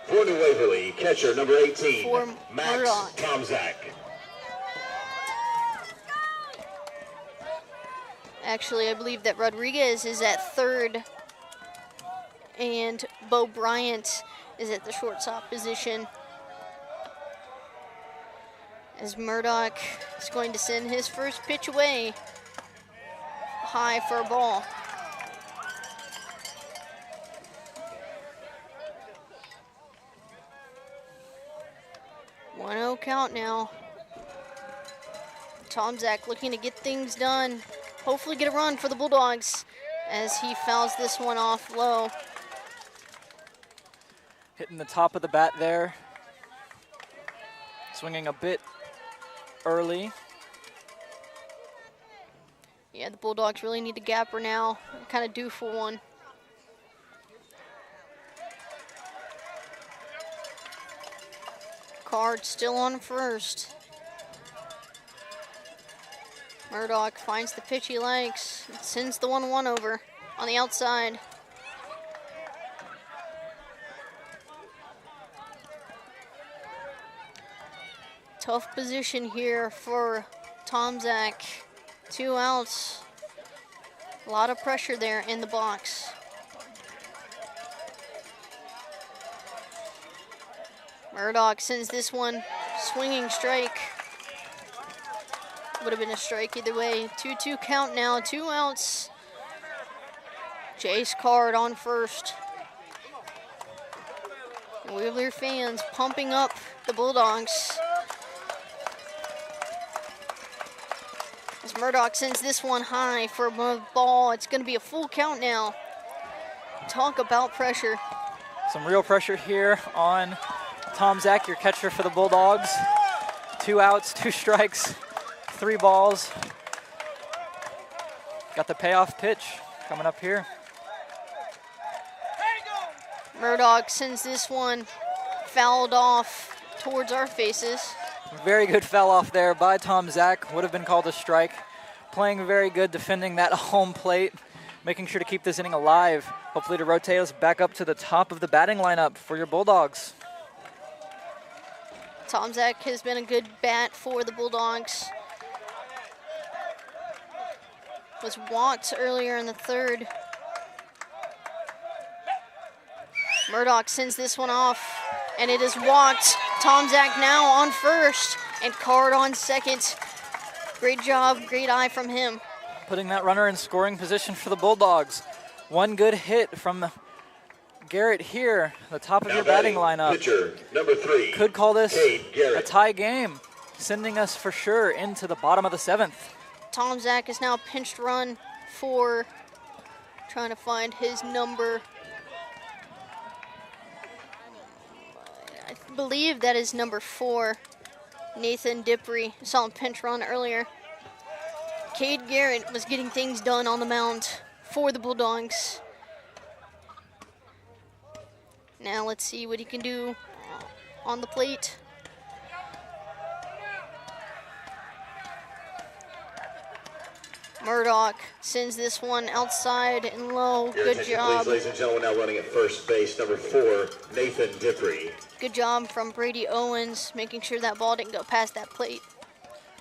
for New Waverly, catcher number 18, for Max Murdoch. Tomczak. Actually, I believe that Rodriguez is at third, and Bo Bryant is at the shortstop position. As Murdoch is going to send his first pitch away, high for a ball. One 0 count now. Tomczak looking to get things done. Hopefully get a run for the Bulldogs as he fouls this one off low. Hitting the top of the bat there. Swinging a bit early. Yeah, the Bulldogs really need a gapper now. Kind of due for one. Card still on first. Murdoch finds the pitch he likes, sends the 1-1 over on the outside. Tough position here for Tomczak. 2 outs. A lot of pressure there in the box. Murdoch sends this one, swinging strike. Would have been a strike either way. 2-2 count now, 2 outs. Jace Card on first. Waverly fans pumping up the Bulldogs. As Murdoch sends this one high for a ball, it's going to be a full count now. Talk about pressure. Some real pressure here on Tomczak, your catcher for the Bulldogs. 2 outs, 2 strikes. 3 balls. Got the payoff pitch coming up here. Murdoch sends this one fouled off towards our faces. Very good foul off there by Tomczak. Would have been called a strike. Playing very good, defending that home plate, making sure to keep this inning alive. Hopefully to rotate us back up to the top of the batting lineup for your Bulldogs. Tomczak has been a good bat for the Bulldogs. Was walked earlier in the third. Murdoch sends this one off, and it is walked. Tomczak now on first, and Card on second. Great job, great eye from him. Putting that runner in scoring position for the Bulldogs. One good hit from Garrett here, the top of now your batting lineup. Pitcher number 3. Could call this Garrett. a tie game, sending us for sure into the bottom of the 7th. Tomczak is now pinched run for, trying to find his number. I believe that is number 4, Nathan Dippery. Saw him pinch run earlier. Cade Garrett was getting things done on the mound for the Bulldogs. Now let's see what he can do on the plate. Murdoch sends this one outside and low. Your Good attention, job. please, ladies and gentlemen, now running at first base, number 4, Nathan Dippery. Good job from Brady Owens, making sure that ball didn't go past that plate.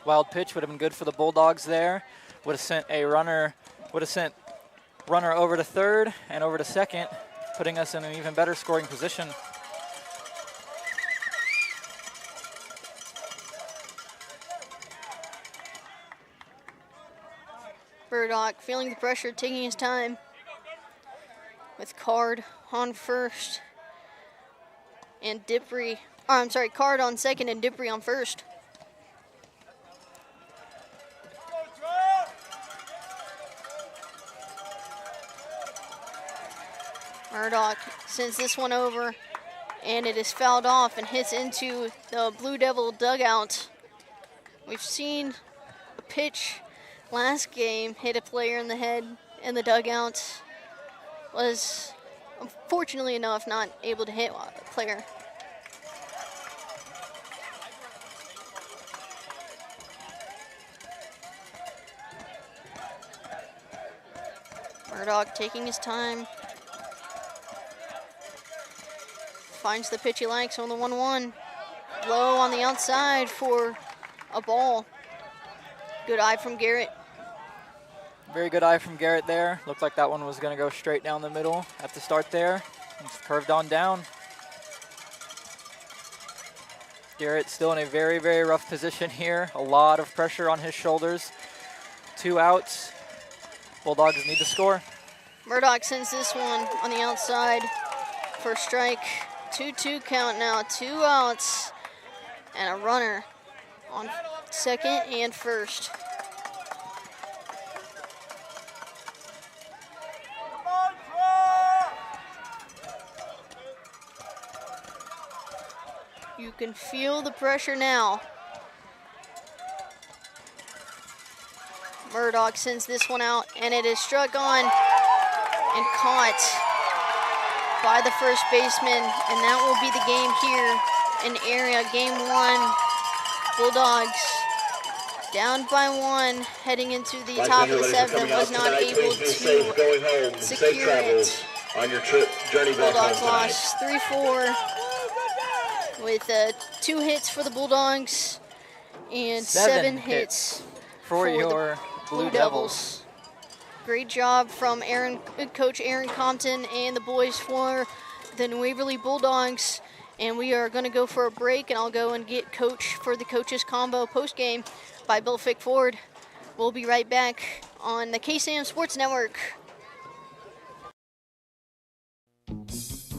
Wild pitch would have been good for the Bulldogs there. Would have sent runner over to third and over to second, putting us in an even better scoring position. Murdoch feeling the pressure, taking his time. with Card on first and Card on second and Diprey on first. Murdoch sends this one over, and it is fouled off and hits into the Blue Devil dugout. We've seen a pitch last game hit a player in the head in the dugout. Was unfortunately enough not able to hit a player. Murdoch taking his time. Finds the pitch he likes on the 1-1. Low on the outside for a ball. Good eye from Garrett. Very good eye from Garrett there. Looked like that one was going to go straight down the middle at the start there. It's curved on down. Garrett still in a very, very rough position here. A lot of pressure on his shoulders. 2 outs. Bulldogs need to score. Murdoch sends this one on the outside for a strike. 2-2 count now, 2 outs, and a runner on second and first. You can feel the pressure now. Murdoch sends this one out, and it is struck on and caught by the first baseman, and that will be the game here in area. Game 1, Bulldogs down by 1, heading into the top of the 7th, was not able to secure it. On your trip, journey back Bulldogs home tonight. lost 3-4 with 2 hits for the Bulldogs and 7 hits for your Blue Devils. Great job from Coach Aaron Compton and the boys for the Waverly Bulldogs. And we are going to go for a break, and I'll go and get Coach for the Coaches Combo postgame by Bill Fick Ford. We'll be right back on the KSAM Sports Network.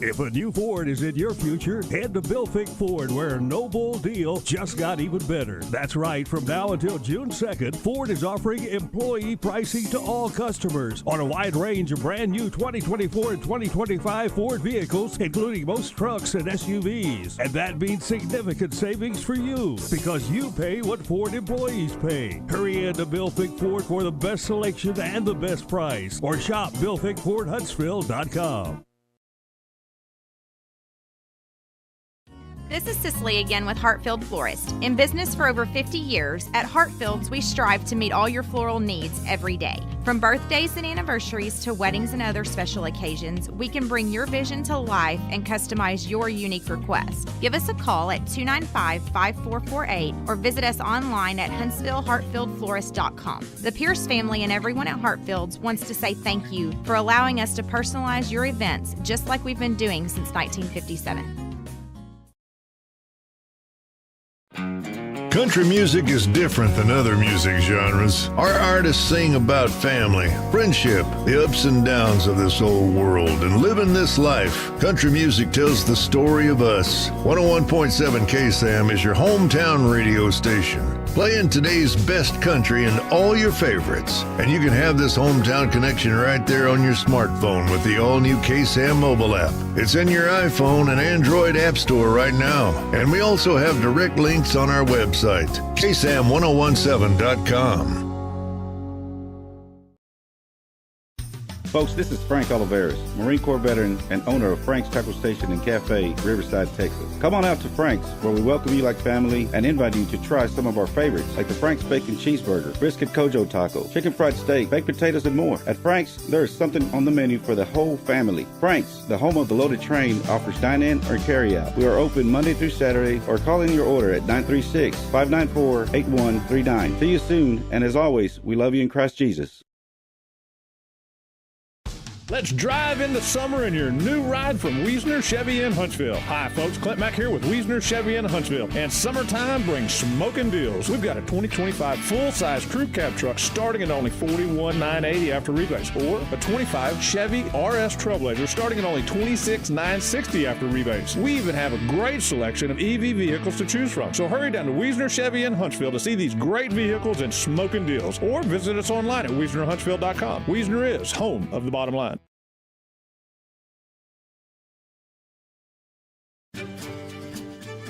If a new Ford is in your future, head to Bill Fick Ford, where no bull deal just got even better. That's right, from now until June 2nd, Ford is offering employee pricing to all customers on a wide range of brand new 2024 and 2025 Ford vehicles, including most trucks and SUVs. And that means significant savings for you, because you pay what Ford employees pay. Hurry in to Bill Fick Ford for the best selection and the best price, or shop BillFickFordHuntsville.com. This is Cicely again with Hartfield Florist. In business for over 50 years, at Hartfield's we strive to meet all your floral needs every day. From birthdays and anniversaries to weddings and other special occasions, we can bring your vision to life and customize your unique request. Give us a call at 295-5448 or visit us online at HuntsvilleHartfieldFlorist.com. The Pierce family and everyone at Hartfield's wants to say thank you for allowing us to personalize your events just like we've been doing since 1957. Country music is different than other music genres. Our artists sing about family, friendship, the ups and downs of this old world, and living this life. Country music tells the story of us. 101.7 KSAM is your hometown radio station, playing today's best country and all your favorites. And you can have this hometown connection right there on your smartphone with the all-new KSAM mobile app. It's in your iPhone and Android app store right now. And we also have direct links on our website, KSAM1017.com. Folks, this is Frank Oliveris, Marine Corps veteran and owner of Frank's Tackle Station and Cafe, Riverside, Texas. Come on out to Frank's, where we welcome you like family and invite you to try some of our favorites, like the Frank's Bacon Cheeseburger, Brisket Kojo Taco, Chicken Fried Steak, Baked Potatoes, and more. At Frank's, there is something on the menu for the whole family. Frank's, the home of the loaded train, offers dine-in or carry-out. We are open Monday through Saturday, or call in your order at 936-594-8139. See you soon, and as always, we love you in Christ Jesus. Let's drive into summer in your new ride from Wiesner Chevy in Huntsville. Hi, folks. Clint Mack here with Wiesner Chevy in Huntsville. And summertime brings smoking deals. We've got a 2025 full-size crew cab truck starting at only $41,980 after rebates, or a 25 Chevy RS Trailblazer starting at only $26,960 after rebates. We even have a great selection of EV vehicles to choose from. So hurry down to Wiesner Chevy in Huntsville to see these great vehicles and smoking deals, or visit us online at WiesnerHuntsville.com. Wiesner is home of the bottom line.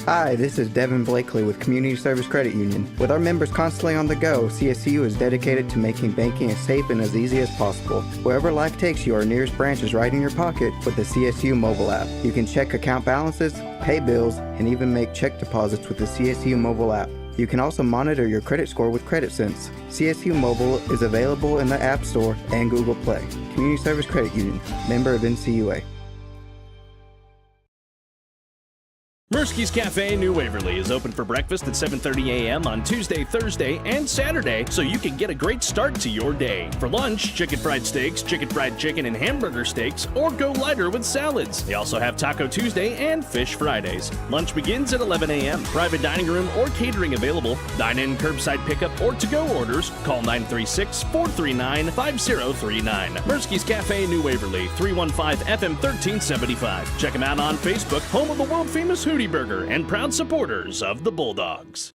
Hi, this is Devin Blakely with Community Service Credit Union. With our members constantly on the go, CSU is dedicated to making banking as safe and as easy as possible. Wherever life takes you, our nearest branch is right in your pocket with the CSU mobile app. You can check account balances, pay bills, and even make check deposits with the CSU mobile app. You can also monitor your credit score with CreditSense. CSU Mobile is available in the App Store and Google Play. Community Service Credit Union, member of NCUA. Mirsky's Cafe, New Waverly is open for breakfast at 7:30 a.m. on Tuesday, Thursday, and Saturday, so you can get a great start to your day. For lunch, chicken fried steaks, chicken fried chicken, and hamburger steaks, or go lighter with salads. They also have Taco Tuesday and Fish Fridays. Lunch begins at 11 a.m. Private dining room or catering available. Dine-in, curbside pickup, or to-go orders. Call 936-439-5039. Mirsky's Cafe, New Waverly, 315 FM 1375. Check them out on Facebook, home of the world-famous Hootie Burger, and proud supporters of the Bulldogs.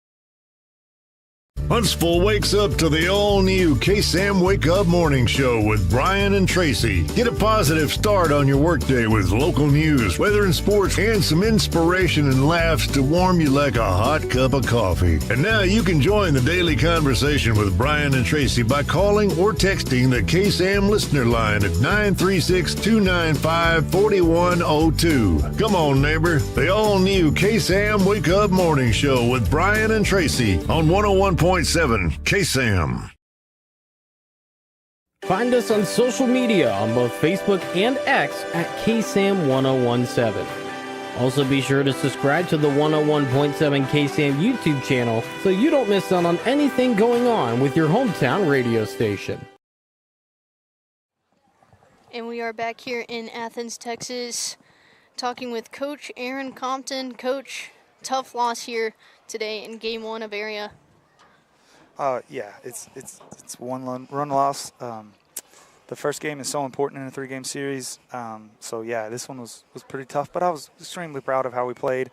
Huntsville wakes up to the all-new KSAM Wake Up Morning Show with Brian and Tracy. Get a positive start on your workday with local news, weather and sports, and some inspiration and laughs to warm you like a hot cup of coffee. And now you can join the daily conversation with Brian and Tracy by calling or texting the KSAM listener line at 936-295-4102. Come on, neighbor. The all-new KSAM Wake Up Morning Show with Brian and Tracy on 101.7 KSAM. Find us on social media on both Facebook and X at KSAM-1017. Also be sure to subscribe to the 101.7 KSAM YouTube channel so you don't miss out on anything going on with your hometown radio station. And we are back here in Athens, Texas, talking with Coach Aaron Compton. Coach, tough loss here today in Game 1 of area. Yeah, it's one run loss. The first game is so important in a 3-game series. So yeah, this one was pretty tough, but I was extremely proud of how we played.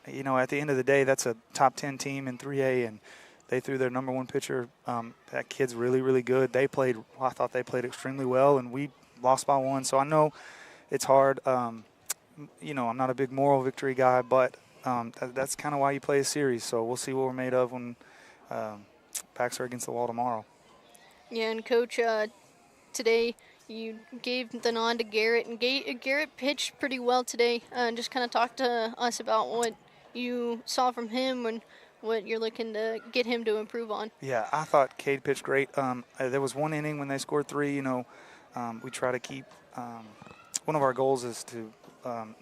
You know, at the end of the day, that's a top 10 team in 3A, and they threw their number 1 pitcher. That kid's really, really good. I thought they played extremely well, and we lost by 1. So I know it's hard. You know, I'm not a big moral victory guy, but that's kind of why you play a series. So we'll see what we're made of when backs are against the wall tomorrow. Yeah, and Coach, today you gave the nod to Garrett, and Garrett pitched pretty well today. Just kind of talk to us about what you saw from him and what you're looking to get him to improve on. Yeah, I thought Cade pitched great. There was one inning when they scored 3. You know, we try to keep one of our goals is to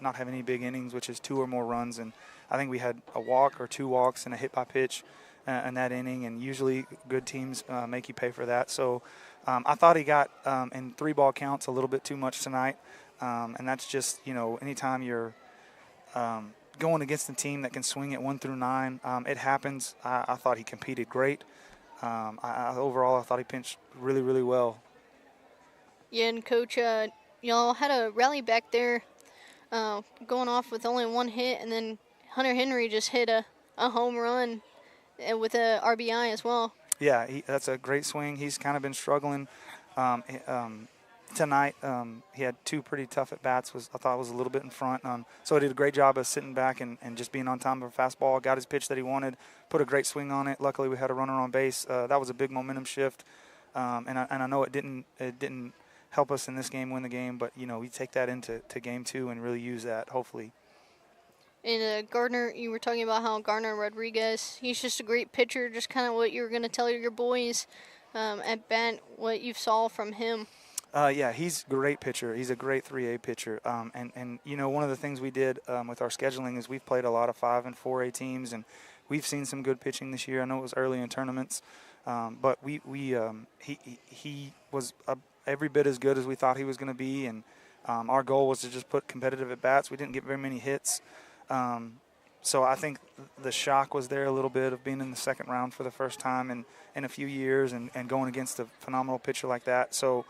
not have any big innings, which is 2 or more runs. And I think we had a walk or 2 walks and a hit by pitch in that inning, and usually good teams make you pay for that. So I thought he got in 3-ball counts a little bit too much tonight, and that's just, you know, anytime you're going against a team that can swing at 1 through 9, it happens. I thought he competed great. Overall, I thought he pitched really, really well. Yeah, and Coach, y'all had a rally back there going off with only 1 hit, and then Hunter Henry just hit a home run with a RBI as well. Yeah, that's a great swing. He's kind of been struggling tonight. He had 2 pretty tough at-bats. I thought was a little bit in front. So he did a great job of sitting back and just being on time for a fastball. Got his pitch that he wanted, put a great swing on it. Luckily, we had a runner on base. That was a big momentum shift. And I know it didn't help us in this game win the game, but, you know, we take that into Game 2 and really use that, hopefully. And Gardner, you were talking about how Gardner Rodriguez, he's just a great pitcher, just kind of what you were going to tell your boys at bat, what you saw from him. Yeah, he's a great pitcher. He's a great 3A pitcher. And you know, one of the things we did with our scheduling is we've played a lot of 5 and 4A teams, and we've seen some good pitching this year. I know it was early in tournaments, but he was every bit as good as we thought he was going to be, and our goal was to just put competitive at bats. We didn't get very many hits. So I think the shock was there a little bit of being in the second round for the first time in a few years and going against a phenomenal pitcher like that. So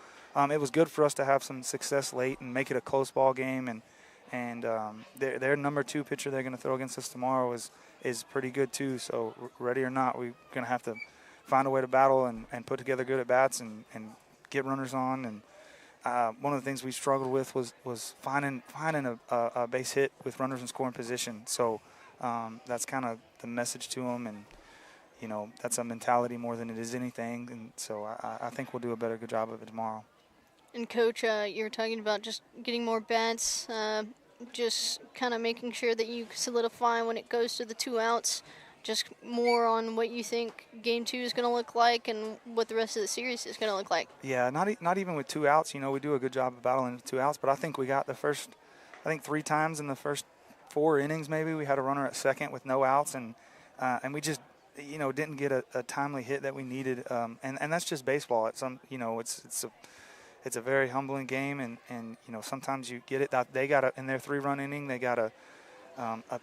it was good for us to have some success late and make it a close ball game. And their number 2 pitcher they're going to throw against us tomorrow is pretty good too. So ready or not, we're going to have to find a way to battle and put together good at-bats and get runners on. And one of the things we struggled with was finding a base hit with runners in scoring position. So that's kind of the message to them, and that's a mentality more than it is anything. And so I think we'll do a good job of it tomorrow. And Coach, you're talking about just getting more bats, just kind of making sure that you solidify when it goes to the 2 outs. Just more on what you think Game 2 is going to look like and what the rest of the series is going to look like. Yeah, not even with 2 outs. We do a good job of battling with 2 outs, but I think we got 3 times in the first 4 innings maybe we had a runner at second with no outs, and we just didn't get a timely hit that we needed, and that's just baseball. It's a very humbling game, and sometimes you get it. They got in their 3-run inning, they got a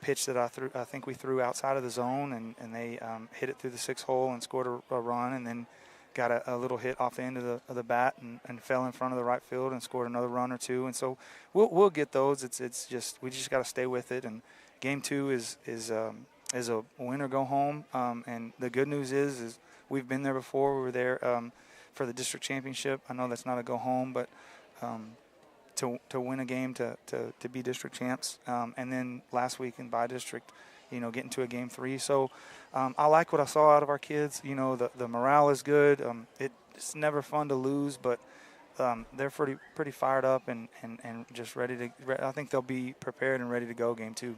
pitch that I think we threw outside of the zone, and they hit it through the 6 hole and scored a run, and then got a little hit off the end of the bat and fell in front of the right field and scored another run or 2. And so we'll get those. It's just we just got to stay with it. And Game 2 is a win or go home. And the good news is we've been there before. We were there for the district championship. I know that's not a go home, but to win a game to be district champs, and then last week in by-district, getting to a Game 3. So I like what I saw out of our kids. The morale is good. It's never fun to lose, but they're pretty fired up and just ready to. I think they'll be prepared and ready to go Game 2.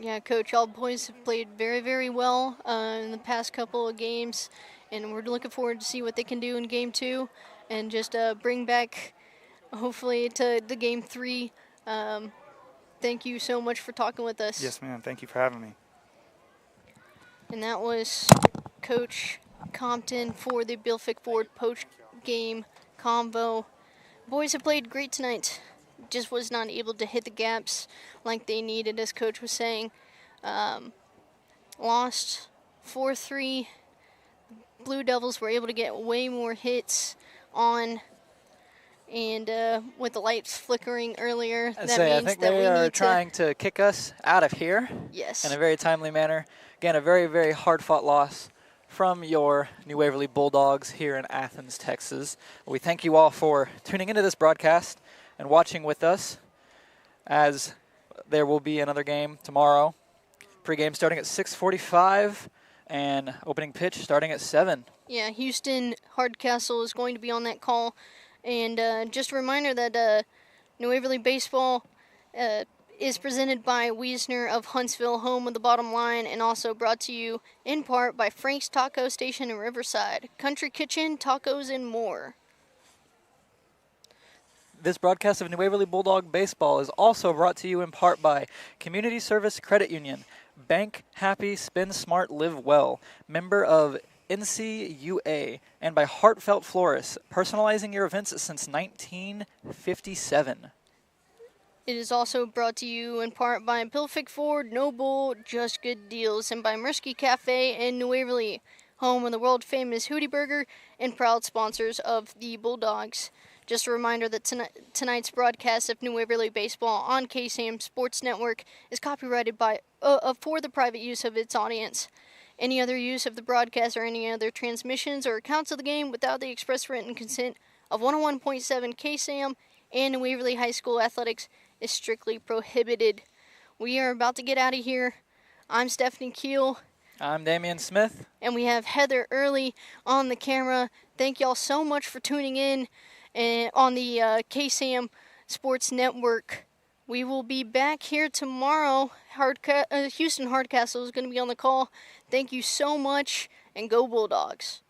Yeah, Coach, all boys have played very, very well in the past couple of games, and we're looking forward to see what they can do in Game 2 and just bring back, hopefully, to the Game 3. Thank you so much for talking with us. Yes, ma'am. Thank you for having me. And that was Coach Compton for the Bill Fick Ford post-game convo. Boys have played great tonight. Just was not able to hit the gaps like they needed, as Coach was saying. Lost 4-3. Blue Devils were able to get way more hits on, and with the lights flickering earlier, that means I think that they are trying to kick us out of here. Yes. In a very timely manner. Again, a very, very hard-fought loss from your New Waverly Bulldogs here in Athens, Texas. We thank you all for tuning into this broadcast and watching with us, as there will be another game tomorrow. Pre-game starting at 6:45 and opening pitch starting at 7. Yeah, Houston Hardcastle is going to be on that call. And just a reminder that New Waverly Baseball is presented by Wiesner of Huntsville, home of the bottom line, and also brought to you in part by Frank's Taco Station in Riverside, Country Kitchen, tacos, and more. This broadcast of New Waverly Bulldog Baseball is also brought to you in part by Community Service Credit Union, Bank Happy, Spend Smart, Live Well, member of NCUA, and by Heartfelt Florists, personalizing your events since 1957. It is also brought to you in part by Bill Fick Ford, No Bull, Just Good Deals, and by Mirsky Cafe in New Waverly, home of the world-famous Hootie Burger and proud sponsors of the Bulldogs. Just a reminder that tonight's broadcast of New Waverly Baseball on KSAM Sports Network is copyrighted for the private use of its audience. Any other use of the broadcast or any other transmissions or accounts of the game without the express written consent of 101.7 KSAM and New Waverly High School Athletics is strictly prohibited. We are about to get out of here. I'm Stephanie Keele. I'm Damien Smith. And we have Heather Early on the camera. Thank y'all so much for tuning in on the KSAM Sports Network. We will be back here tomorrow. Houston Hardcastle is going to be on the call. Thank you so much, and go Bulldogs.